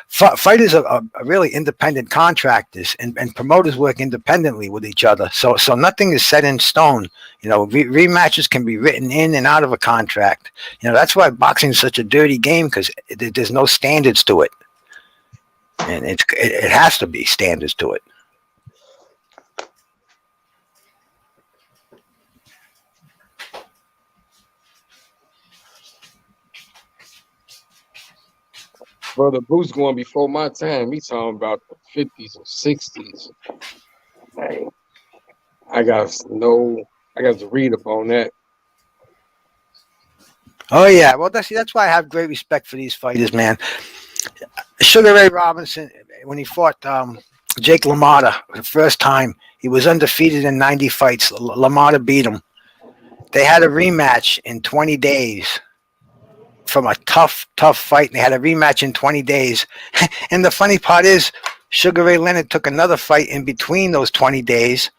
fighters are really independent contractors, and promoters work independently with each other. So nothing is set in stone. Rematches can be written in and out of a contract. That's why boxing is such a dirty game, because there's no standards to it, and it has to be standards to it. Brother Bruce going before my time. He's talking about the 50s and 60s. Dang. I got to read up on that. Oh yeah, well that's why I have great respect for these fighters, man. Sugar Ray Robinson, when he fought Jake LaMotta the first time, he was undefeated in 90 fights. LaMotta beat him. They had a rematch in 20 days. From a tough fight, and they had a rematch in 20 days. And the funny part is, Sugar Ray Leonard took another fight in between those 20 days,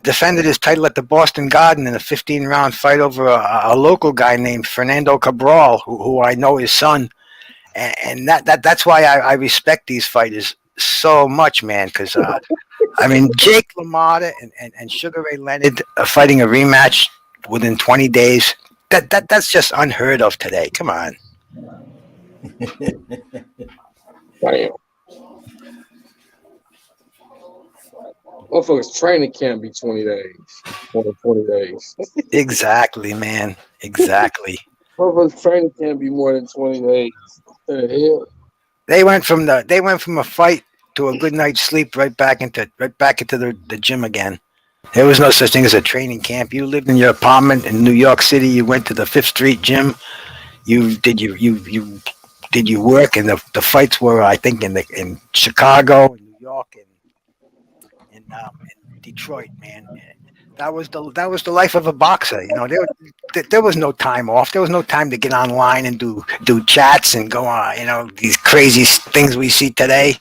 defended his title at the Boston Garden in a 15-round fight over a local guy named Fernando Cabral, who I know his son, and that's why I respect these fighters so much, man. Because I mean, Jake LaMotta and Sugar Ray Leonard are fighting a rematch within 20 days. That's just unheard of today. Come on. Damn. Motherfuckers training can't be 20 days. More than 20 days. Exactly, man. Exactly. Motherfuckers training can't be more than 20 days. What the hell? They went from a fight to a good night's sleep right back into the gym again. There was no such thing as a training camp. You lived in your apartment in New York City. You went to the Fifth Street gym. You did your work, and the fights were, I think, in Chicago, in New York, and in Detroit, man. That was the life of a boxer. You know, there was no time off. There was no time to get online and do chats and go on. You know, these crazy things we see today.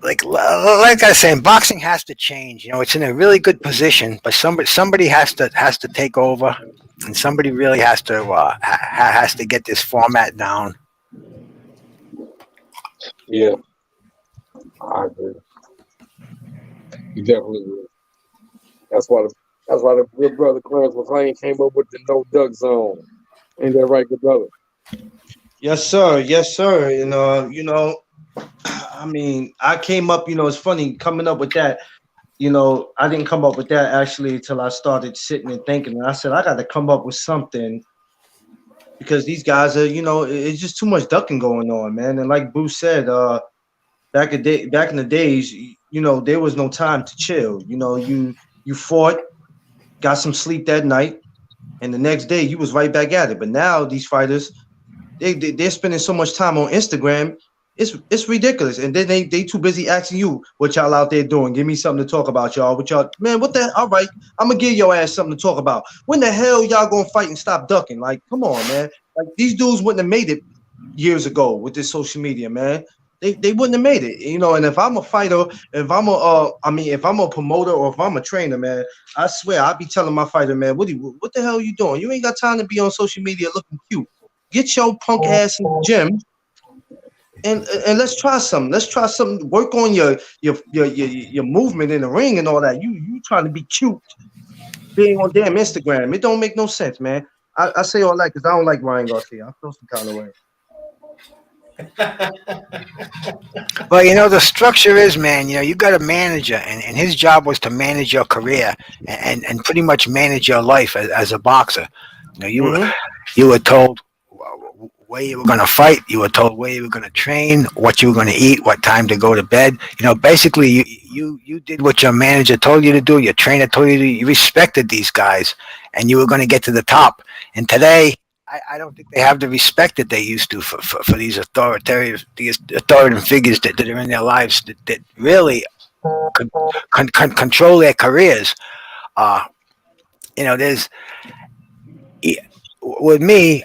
Like I was saying, boxing has to change. You know, it's in a really good position, but somebody has to take over, and somebody really has to get this format down. Yeah, I agree. You definitely will. That's why the good brother Clarence McLean came up with the no duck zone. Ain't that right, good brother? Yes, sir. Yes, sir. I mean, I came up. It's funny coming up with that. I didn't come up with that actually until I started sitting and thinking. And I said, I got to come up with something because these guys are, it's just too much ducking going on, man. And like Bruce said, back in the days, there was no time to chill. You fought, got some sleep that night, and the next day you was right back at it. But now these fighters, they're spending so much time on Instagram. It's ridiculous. And then they too busy asking you what y'all out there doing. Give me something to talk about, y'all. Man, what the all right. I'm gonna give your ass something to talk about. When the hell y'all gonna fight and stop ducking? Like, come on, man. Like these dudes wouldn't have made it years ago with this social media, man. They wouldn't have made it, and if I'm a fighter, if I'm a promoter or if I'm a trainer, man, I swear I'll be telling my fighter, man, what the hell are you doing? You ain't got time to be on social media looking cute. Get your punk ass in the gym. And let's try something. Let's try something. Work on your movement in the ring and all that. You trying to be cute, being on damn Instagram. It don't make no sense, man. I say all that because I don't like Ryan Garcia. I feel some kind of way. Well, the structure is, man, you got a manager, and his job was to manage your career and pretty much manage your life as a boxer. You were told where you were going to fight. You were told where you were going to train, what you were going to eat, what time to go to bed. Basically, you did what your manager told you to do. Your trainer told you to do. You respected these guys, and you were going to get to the top. And today, I don't think they have the respect that they used to for these authoritative figures that are in their lives that really control their careers. There's with me.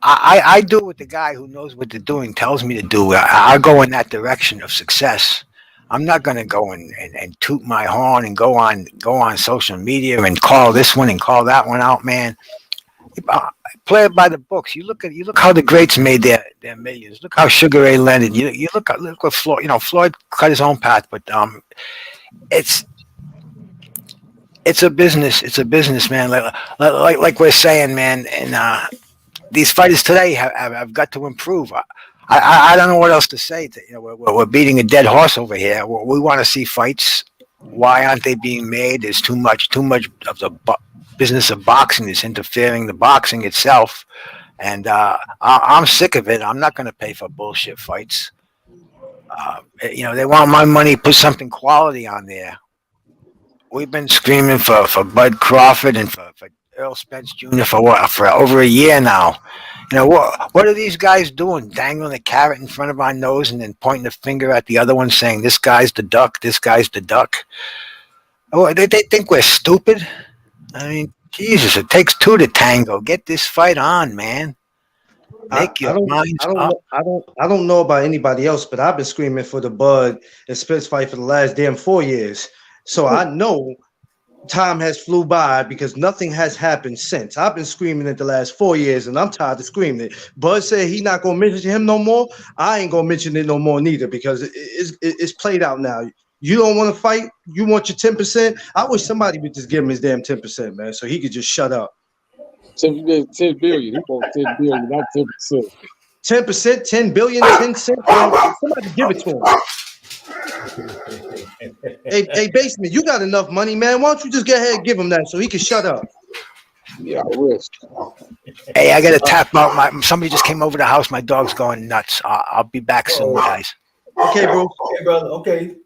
I do what the guy who knows what they're doing tells me to do. I go in that direction of success. I'm not going to go and toot my horn and go on social media and call this one and call that one out, man. Play it by the books. You look how the greats made their millions. Look how Sugar Ray Leonard. You look what Floyd. Floyd cut his own path, but it's a business. It's a business, man. Like we're saying, man. And these fighters today have got to improve. I don't know what else to say. We're beating a dead horse over here. We want to see fights. Why aren't they being made? There's too much of the business of boxing is interfering the boxing itself, and I'm sick of it. I'm not going to pay for bullshit fights. They want my money. Put something quality on there. We've been screaming for Bud Crawford and for Earl Spence Jr. for over a year now. What are these guys doing? Dangling a carrot in front of our nose and then pointing the finger at the other one, saying this guy's the duck. This guy's the duck. Oh, they think we're stupid. I mean, Jesus, it takes two to tango. Get this fight on, man. Make your minds up. I don't know about anybody else, but I've been screaming for the Bud and Spence fight for the last damn 4 years. So I know time has flew by because nothing has happened since. I've been screaming it the last 4 years, and I'm tired of screaming it. Bud said he not gonna mention him no more. I ain't gonna mention it no more neither because it's played out now. You don't want to fight. You want your 10%. I wish somebody would just give him his damn 10%, man, so he could just shut up. 10 billion. He wants 10 billion, not 10%. 10%, 10 billion, 10 cents. Man, somebody give it to him. Hey, Basement, you got enough money, man. Why don't you just go ahead and give him that so he can shut up? Yeah, I wish. Hey, I gotta tap out. Somebody just came over the house. My dog's going nuts. I'll be back soon, guys. Okay, bro. Okay, brother. Okay.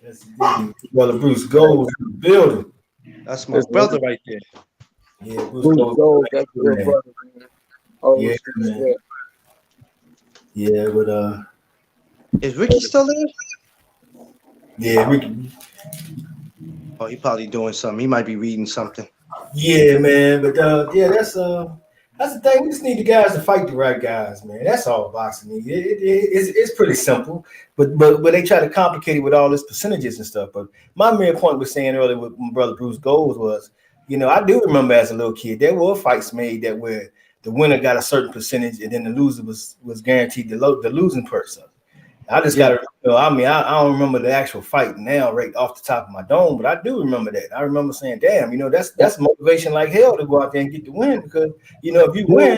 Yes, indeed. Brother Bruce Gold in the building. That's my brother right there. Yeah, Bruce Gold, that's your brother, man. Oh, yeah, man. Yeah, but is Ricky still there? Yeah, Ricky. Oh, he probably doing something. He might be reading something. Yeah, man. But yeah, that's the thing. We just need the guys to fight the right guys, man. That's all boxing needs. It's pretty simple, but they try to complicate it with all this percentages and stuff. But my main point was saying earlier with my brother Bruce Gold was, I do remember as a little kid there were fights made that where the winner got a certain percentage and then the loser was guaranteed the losing person. I just got to, I don't remember the actual fight now right off the top of my dome, but I do remember that. I remember saying, damn, that's motivation like hell to go out there and get the win because, if you win,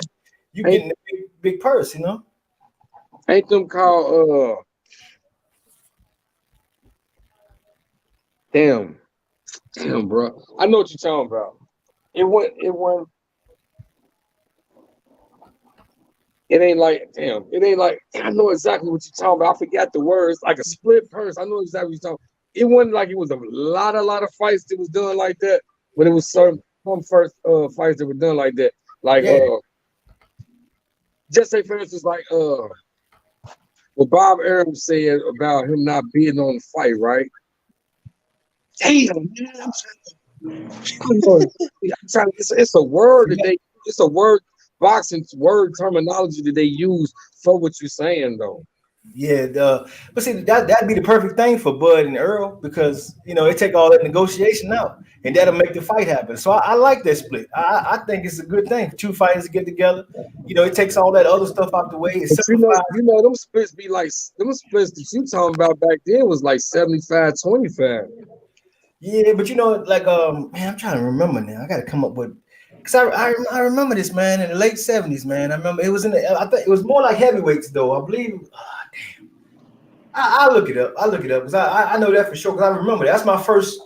you getting a big purse, Ain't them called, damn, bro. I know what you're talking about. It ain't like, I know exactly what you're talking about. I forgot the words, like a split purse. I know exactly what you're talking about. It wasn't like it was a lot of fights that was done like that, but it was some first fights that were done like that. Like, just say, for instance, like what Bob Arum said about him not being on the fight, right? Damn, man. It's a word that it's a word. Boxing word terminology that they use for what you're saying, though. Yeah, but see, that'd be the perfect thing for Bud and Earl because it take all that negotiation out, and that'll make the fight happen. So I like that split. I think it's a good thing for two fighters to get together. It takes all that other stuff out the way. Them splits be like them splits that you talking about back then was like 75-25. Yeah, but man, I'm trying to remember now. I got to come up with. Because I remember this, man, in the late 70s, man. I remember it was I think it was more like heavyweights, though. I believe. Damn. I'll look it up. Because I know that for sure. Because I remember that's my first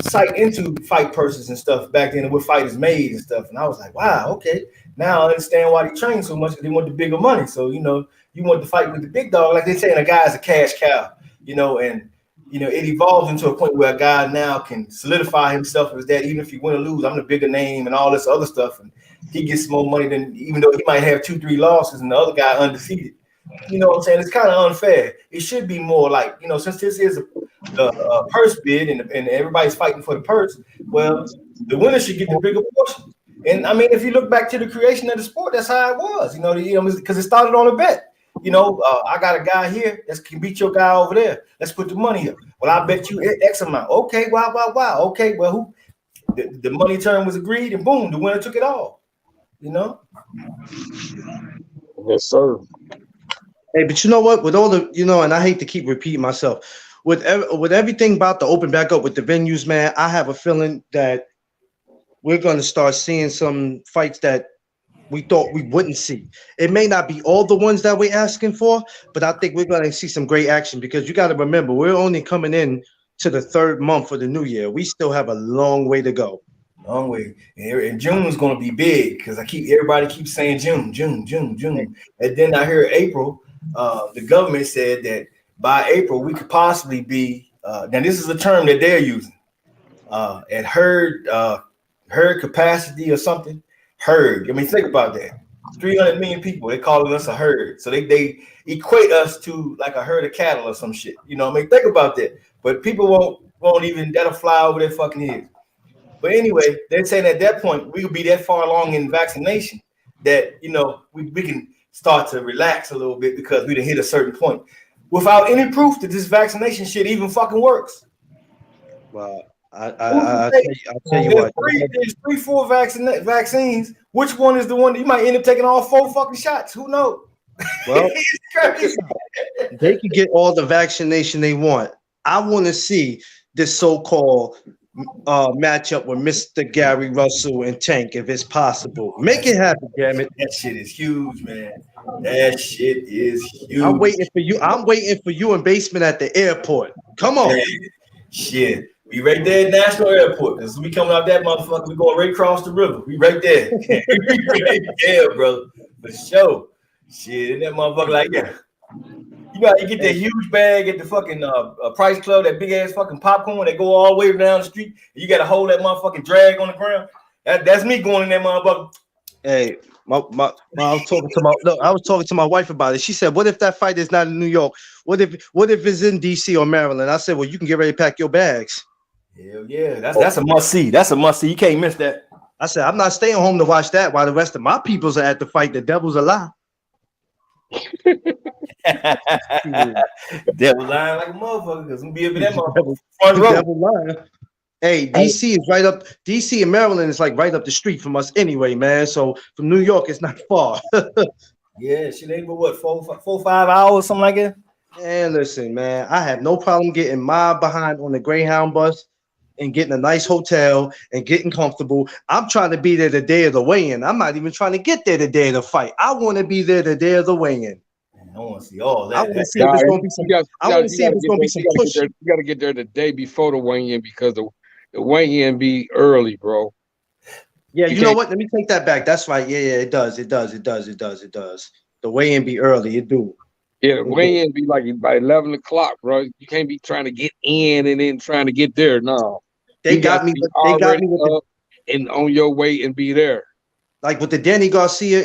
sight into fight purses and stuff back then, and what fighters made and stuff. And I was like, wow, okay. Now I understand why they train so much. Because they want the bigger money. So you want to fight with the big dog, like they say, a guy's a cash cow. And it evolves into a point where a guy now can solidify himself as that. Even if you win or lose, I'm the bigger name and all this other stuff. And he gets more money than, even though he might have 2-3 losses and the other guy undefeated. You know what I'm saying? It's kind of unfair. It should be more like, since this is a purse bid and everybody's fighting for the purse, well, the winner should get the bigger portion. And I mean, if you look back to the creation of the sport, that's how it was, because it started on a bet. I got a guy here that can beat your guy over there. Let's put the money up. Well, I bet you X amount. Okay, wow. Okay, well, the money term was agreed, and boom, the winner took it all. Yes, sir. Hey, but you know what? With all the, and I hate to keep repeating myself, with everything about to open back up with the venues, man, I have a feeling that we're going to start seeing some fights that we thought we wouldn't see. It may not be all the ones that we're asking for, but I think we're going to see some great action because you got to remember, we're only coming in to the third month of the new year. We still have a long way to go. Long way. And June is going to be big because everybody keeps saying June. And then I hear April, the government said that by April, we could possibly be, now this is a term that they're using, at herd capacity or something. Herd. I mean, think about that. 300 million people. They calling us a herd. So they equate us to like a herd of cattle or some shit. Think about that. But people won't even, that'll fly over their fucking heads. But anyway, they're saying at that point, we will be that far along in vaccination that, we can start to relax a little bit because we done hit a certain point. without any proof that this vaccination shit even fucking works. Well, I'll tell you what. There's 3-4 vaccines. Which one is the one that you might end up taking all 4 fucking shots? Who knows? Well, It's crazy. they can get all the vaccination they want. I want to see this so-called matchup with Mr. Gary Russell and Tank, if it's possible. Make it happen, damn it. That shit is huge, man. That shit is huge. I'm waiting for you. I'm waiting for you in basement at the airport. Come on. Man, shit. We right there at National Airport. Because we coming out that motherfucker, we going right across the river. We right there. We right there, bro. For sure. Shit, and that motherfucker like that. You got to get that huge bag at the fucking Price Club, that big ass fucking popcorn that go all the way down the street. You got to hold that motherfucking drag on the ground. That's me going in that motherfucker. Hey, I was talking to my wife about it. She said, "What if that fight is not in New York? What if it's in DC or Maryland?" I said, "Well, you can get ready to pack your bags." Hell yeah, that's a must see. That's a must see. You can't miss that. I said, "I'm not staying home to watch that while the rest of my peoples are at the fight. The devil's a lie." Devil lying like a motherfucker because we be up in that motherfucker front row. Devil lying. Hey, DC is right up. DC and Maryland is like right up the street from us anyway, man. So from New York, it's not far. Yeah, shit ain't but what 4-5 hours, something like that. And listen, man, I have no problem getting my behind on the Greyhound bus and getting a nice hotel and getting comfortable. I'm trying to be there the day of the weigh-in. I'm not even trying to get there the day of the fight. I want to be there the day of the weigh-in. I want to see all that. I want to see if it's going to be some. I want to see if it's going to be some push. You got to get there the day before the weigh-in because the weigh-in be early, bro. Yeah, you know what? Let me take that back. That's right. Yeah, it does. The weigh-in be early. It do. Yeah, the weigh-in be like by 11 o'clock, bro. You can't be trying to get in and then trying to get there. No. They got me with the, and on your way and be there. Like with the Danny Garcia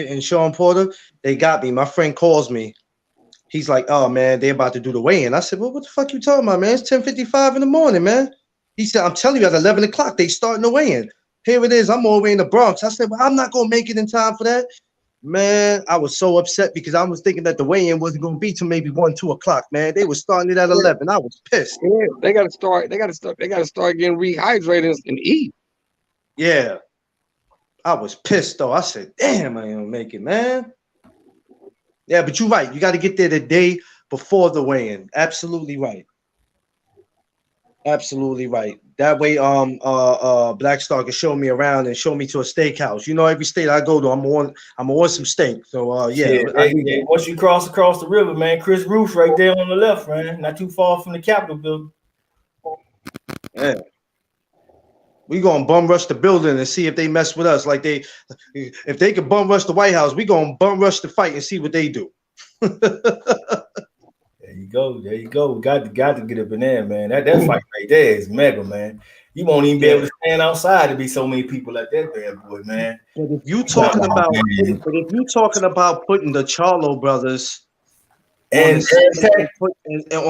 and Sean Porter, they got me. My friend calls me. He's like, "Oh man, they're about to do the weigh-in." I said, "Well, what the fuck you talking about, man? It's 10:55 in the morning, man." He said, "I'm telling you, at 11 o'clock, they starting the weigh-in. Here it is. I'm all the way in the Bronx." I said, "Well, I'm not gonna make it in time for that." Man, I was so upset because I was thinking that the weigh-in wasn't gonna be till maybe 1-2 o'clock. Man, they were starting it at 11. I was pissed. Yeah, they gotta start getting rehydrated and eat. Yeah. I was pissed though. I said, "Damn, I ain't gonna make it, man." Yeah, but you're right. You got to get there the day before the weigh-in. Absolutely right. Absolutely right. That way, Black Star can show me around and show me to a steakhouse. You know, every state I go to, I'm on some steak. So yeah. Once you cross the river, man, Chris Roof's right there on the left, man. Not too far from the Capitol building. Yeah. We gonna bum rush the building and see if they mess with us. Like if they could bum rush the White House, we gonna bum rush the fight and see what they do. There you go. We got to get up in there, man. That fight right there is mega, man. You won't even be able to stand outside to be so many people like that bad boy, man. But if you talking about putting the Charlo brothers on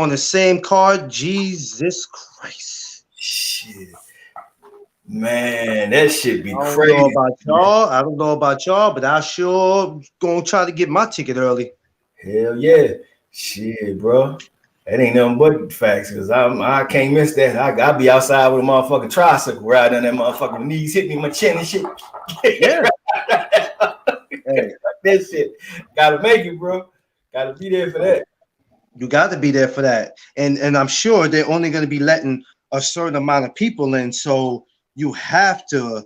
the same card, Jesus Christ. Shit. Man, that shit be crazy. I don't know about y'all, but I sure gonna try to get my ticket early. Hell yeah. Shit, bro. That ain't nothing but facts, because I can't miss that. I'll be outside with a motherfucking tricycle riding that motherfucking knees hit me in my chin and shit. Yeah. Hey. That shit. Gotta make it, bro. Gotta be there for that. You got to be there for that. And I'm sure they're only gonna be letting a certain amount of people in. So you have to,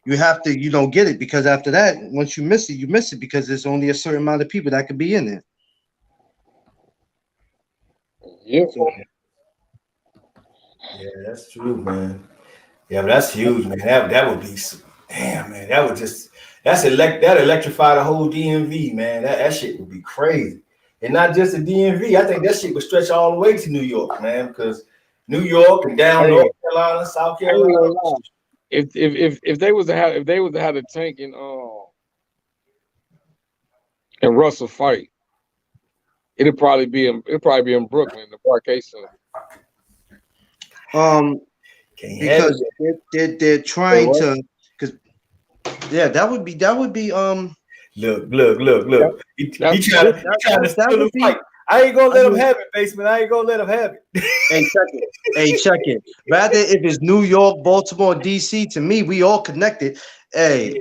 get it, because after that, once you miss it because there's only a certain amount of people that could be in it. Yeah. Yeah, that's true, man. Yeah, but that's huge, man. That would be, damn, man. That would just, that electrify the whole DMV, man. That shit would be crazy. And not just the DMV. I think that shit would stretch all the way to New York, man, because New York and down North Carolina, South Carolina. If they was to have a Tank and Russell fight, it'd probably be in Brooklyn, the Parquet Center. Because they're trying to, because that would be Look. He trying to steal the fight. I ain't gonna let him have it, basement. I ain't gonna let him have it. Hey, check it. Rather if it's New York, Baltimore, DC, to me, we all connected. Hey,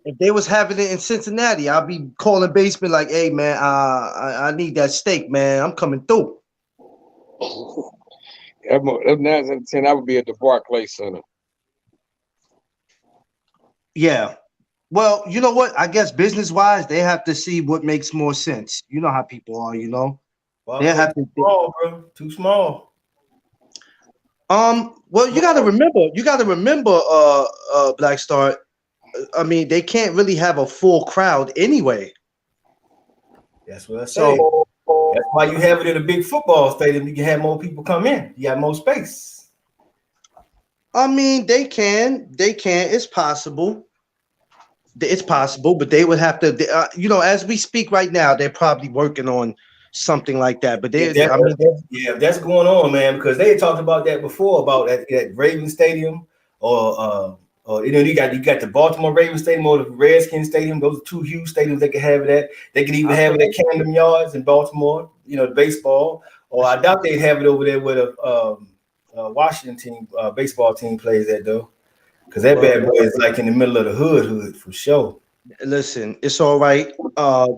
if they was having it in Cincinnati, I'll be calling basement like, hey man, I need that steak, man. I'm coming through. That 9 out of 10, that would be at the Barclays Center. Yeah. Well, you know what? I guess business-wise, they have to see what makes more sense. You know how people are, you know. They have to small, bro. Too small. Well, you gotta remember, Black Star. I mean, they can't really have a full crowd anyway. That's what I say. That's why you have it in a big football stadium. You can have more people come in. You got more space. I mean, they can. It's possible. It's possible, but they would have to. You know, as we speak right now, they're probably working on something like that. But that's going on, man, because they had talked about that before about at Ravens Stadium, or you know, you got the Baltimore Ravens Stadium or the Redskins Stadium. Those are two huge stadiums they can have it at. They can even have it at Camden Yards in Baltimore. You know, the baseball. Or I doubt they'd have it over there where the Washington team baseball team plays at though. Because that bad boy is like in the middle of the hood for sure. Listen, it's all right.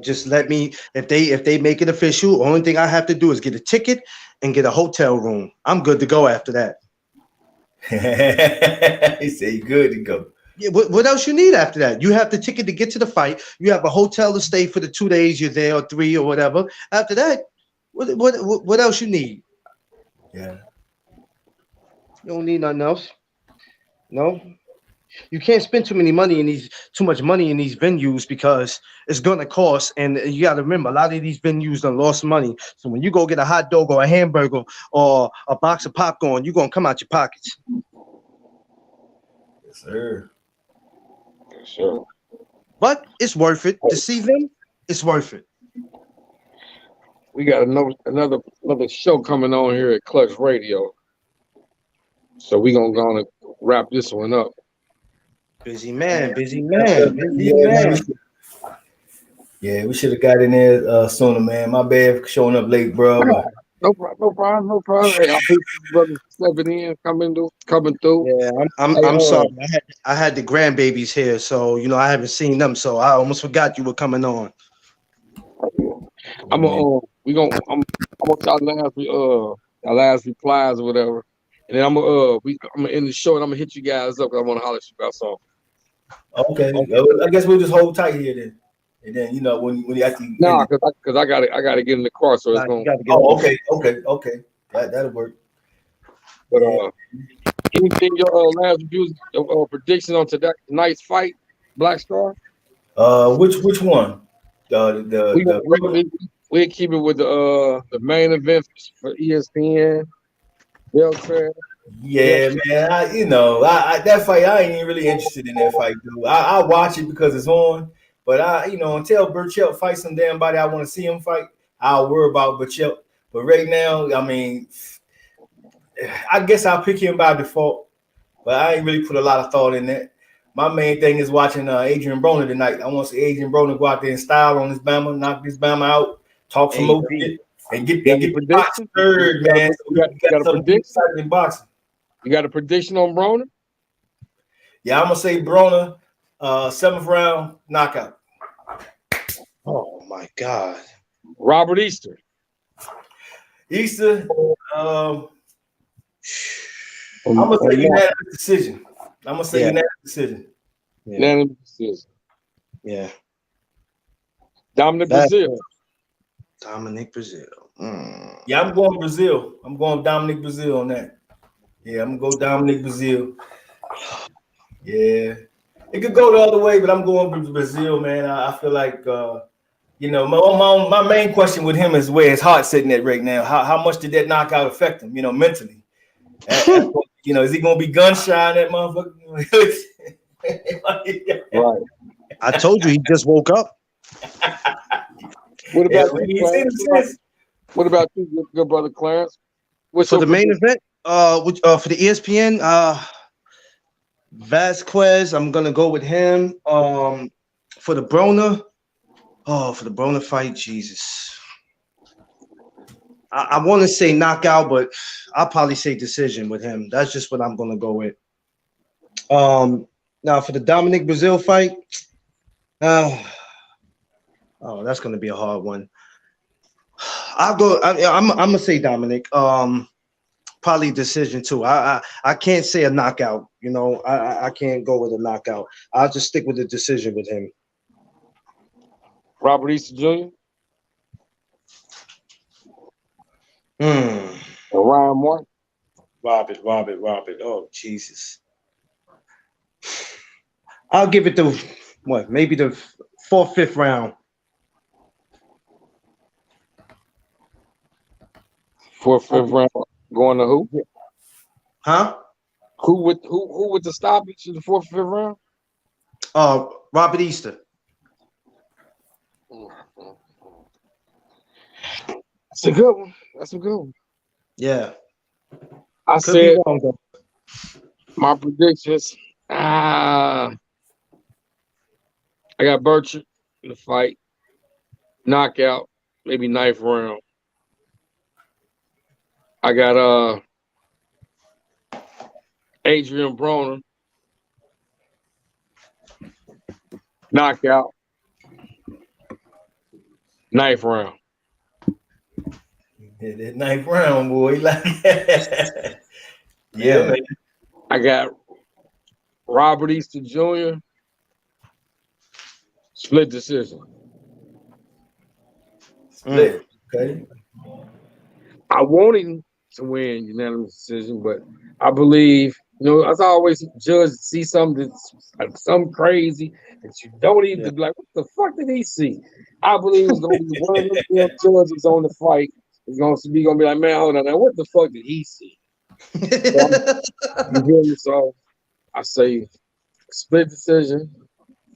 Just let me, if they make it official, only thing I have to do is get a ticket and get a hotel room. I'm good to go after that. He said you good to go. Yeah, what else you need after that? You have the ticket to get to the fight. You have a hotel to stay for the 2 days you're there, or 3 or whatever. After that, what else you need? Yeah. You don't need nothing else. No. You can't spend too much money in these venues because it's gonna cost, and you gotta remember a lot of these venues done lost money. So when you go get a hot dog or a hamburger or a box of popcorn, you're gonna come out your pockets. Yes, sir. Yes, sir. But it's worth it to see them. It's worth it. We got another show coming on here at Clutch Radio, so we're gonna wrap this one up. Busy man. Yeah, we should have got in there sooner, man. My bad for showing up late, bro. No problem. Hey, I appreciate you brothers stepping in, coming through. Yeah, I'm sorry. I had the grandbabies here, so you know I haven't seen them, so I almost forgot you were coming on. I'm gonna y'all last replies or whatever, and then I'm gonna end the show and I'm gonna hit you guys up because I want to holler at you about something. Okay. I guess we'll just hold tight here then. And then you know when you actually because I gotta get in the car, so it's going. Okay. That'll work. But anything your last reviews, prediction on tonight's fight, Black Star? Which one? We'll keep it with the main event for ESPN. Beltran. Yeah, man. I that fight, I ain't even really interested in that fight, dude. I watch it because it's on, but until Burchell fights some damn body I want to see him fight, I'll worry about Burchell. But right now, I mean, I guess I'll pick him by default, but I ain't really put a lot of thought in that. My main thing is watching Adrien Broner tonight. I want to see Adrien Broner go out there and style on this Bama, knock this Bama out, talk some more shit, and get the box third, man. So we got a prediction in boxing. You got a prediction on Broner? Yeah, I'm gonna say Broner, 7th round knockout. Oh my God, Robert Easter. I'm gonna say unanimous decision. Unanimous decision. Unanimous decision. Yeah. Dominic Brazil. Yeah, I'm going Brazil. I'm going Dominic Brazil on that. Yeah, I'm gonna go Dominic Brazil. Yeah, it could go the other way, but I'm going Brazil, man. I feel like my main question with him is where his heart's sitting at right now. How much did that knockout affect him? Mentally. Is he gonna be gun shy in that motherfucker? Right. I told you he just woke up. What about you, good brother Clarence? What's for the main event? For the ESPN, Vasquez, I'm gonna go with him. For the Broner, Oh, for the Broner fight, Jesus. I want to say knockout, but I'll probably say decision with him. That's just what I'm gonna go with. Now for the Dominic Brazil fight, oh, that's gonna be a hard one. I'm gonna say Dominic. Probably decision too. I can't say a knockout. You know, I can't go with a knockout. I'll just stick with the decision with him. Robert Easter Jr. Or Ryan Martin. Robert. Oh, Jesus. I'll give it the what? Maybe the 4th, 5th round. 4th, 5th round. Going to who? Huh? Who with the stoppage in the 4th, 5th round? Robert Easter. That's a good one. That's a good one. Yeah. I said my predictions. I got Burchard in the fight. Knockout, maybe 9th round. I got Adrien Broner. Knockout. 9th round. That 9th round, boy. Like yeah. I got Robert Easter Jr. Split decision. Split. Okay. I want him to win unanimous decision, but I believe, as I always judge, see something crazy that you don't even be like, what the fuck did he see? I believe it's gonna be one of them judges on the fight. It's gonna be like, man, hold on, now what the fuck did he see? You hear me? So I say split decision,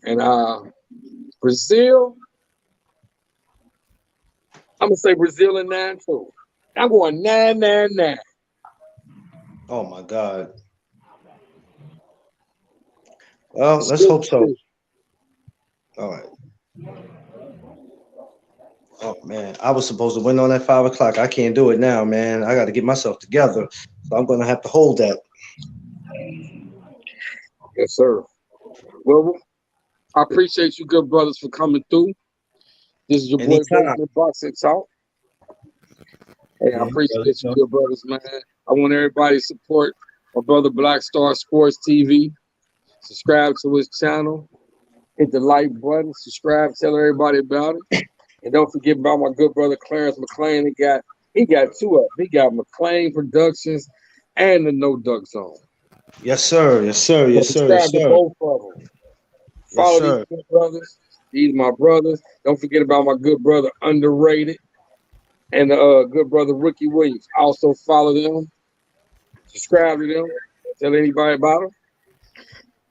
and Brazil. I'm gonna say Brazil in 9-2. I'm going 9-9-9. Oh my God. Well, let's hope so. All right. Oh man, I was supposed to win on at 5 o'clock. I can't do it now, man. I got to get myself together, so I'm gonna have to hold that. Yes, sir. Well, I appreciate you, good brothers, for coming through. This is your boy, Basement Boxing Talk. Hey, I appreciate you, good brothers, man. I want everybody to support my brother Black Star Sports TV. Subscribe to his channel. Hit the like button. Subscribe. Tell everybody about it. And don't forget about my good brother Clarence McLean. He got 2 of them. He got McLean Productions and the No Duck Zone. Yes, sir. Yes, sir. Yes, sir. Yes, Subscribe to sir. both of them. Follow these good brothers. These my brothers. Don't forget about my good brother Underrated and the good brother Ricky Williams. Also follow them. Subscribe to them. Tell anybody about them.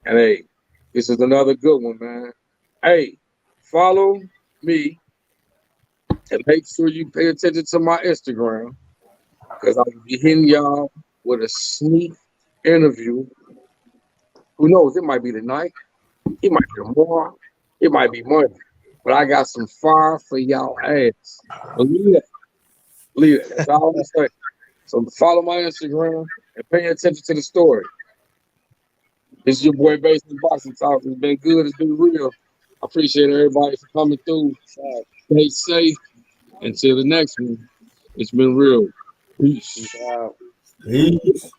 And hey, this is another good one, man. Hey, follow me and make sure you pay attention to my Instagram, because I'll be hitting y'all with a sneak interview. Who knows? It might be tonight. It might be tomorrow. It might be Monday. But I got some fire for y'all ass. Believe that. Believe that. That's all I'm saying. So follow my Instagram and pay attention to the story. This is your boy Basement Boxing Talk. It's been good. It's been real. I appreciate everybody for coming through. Stay safe. Until the next one, it's been real. Peace. Peace.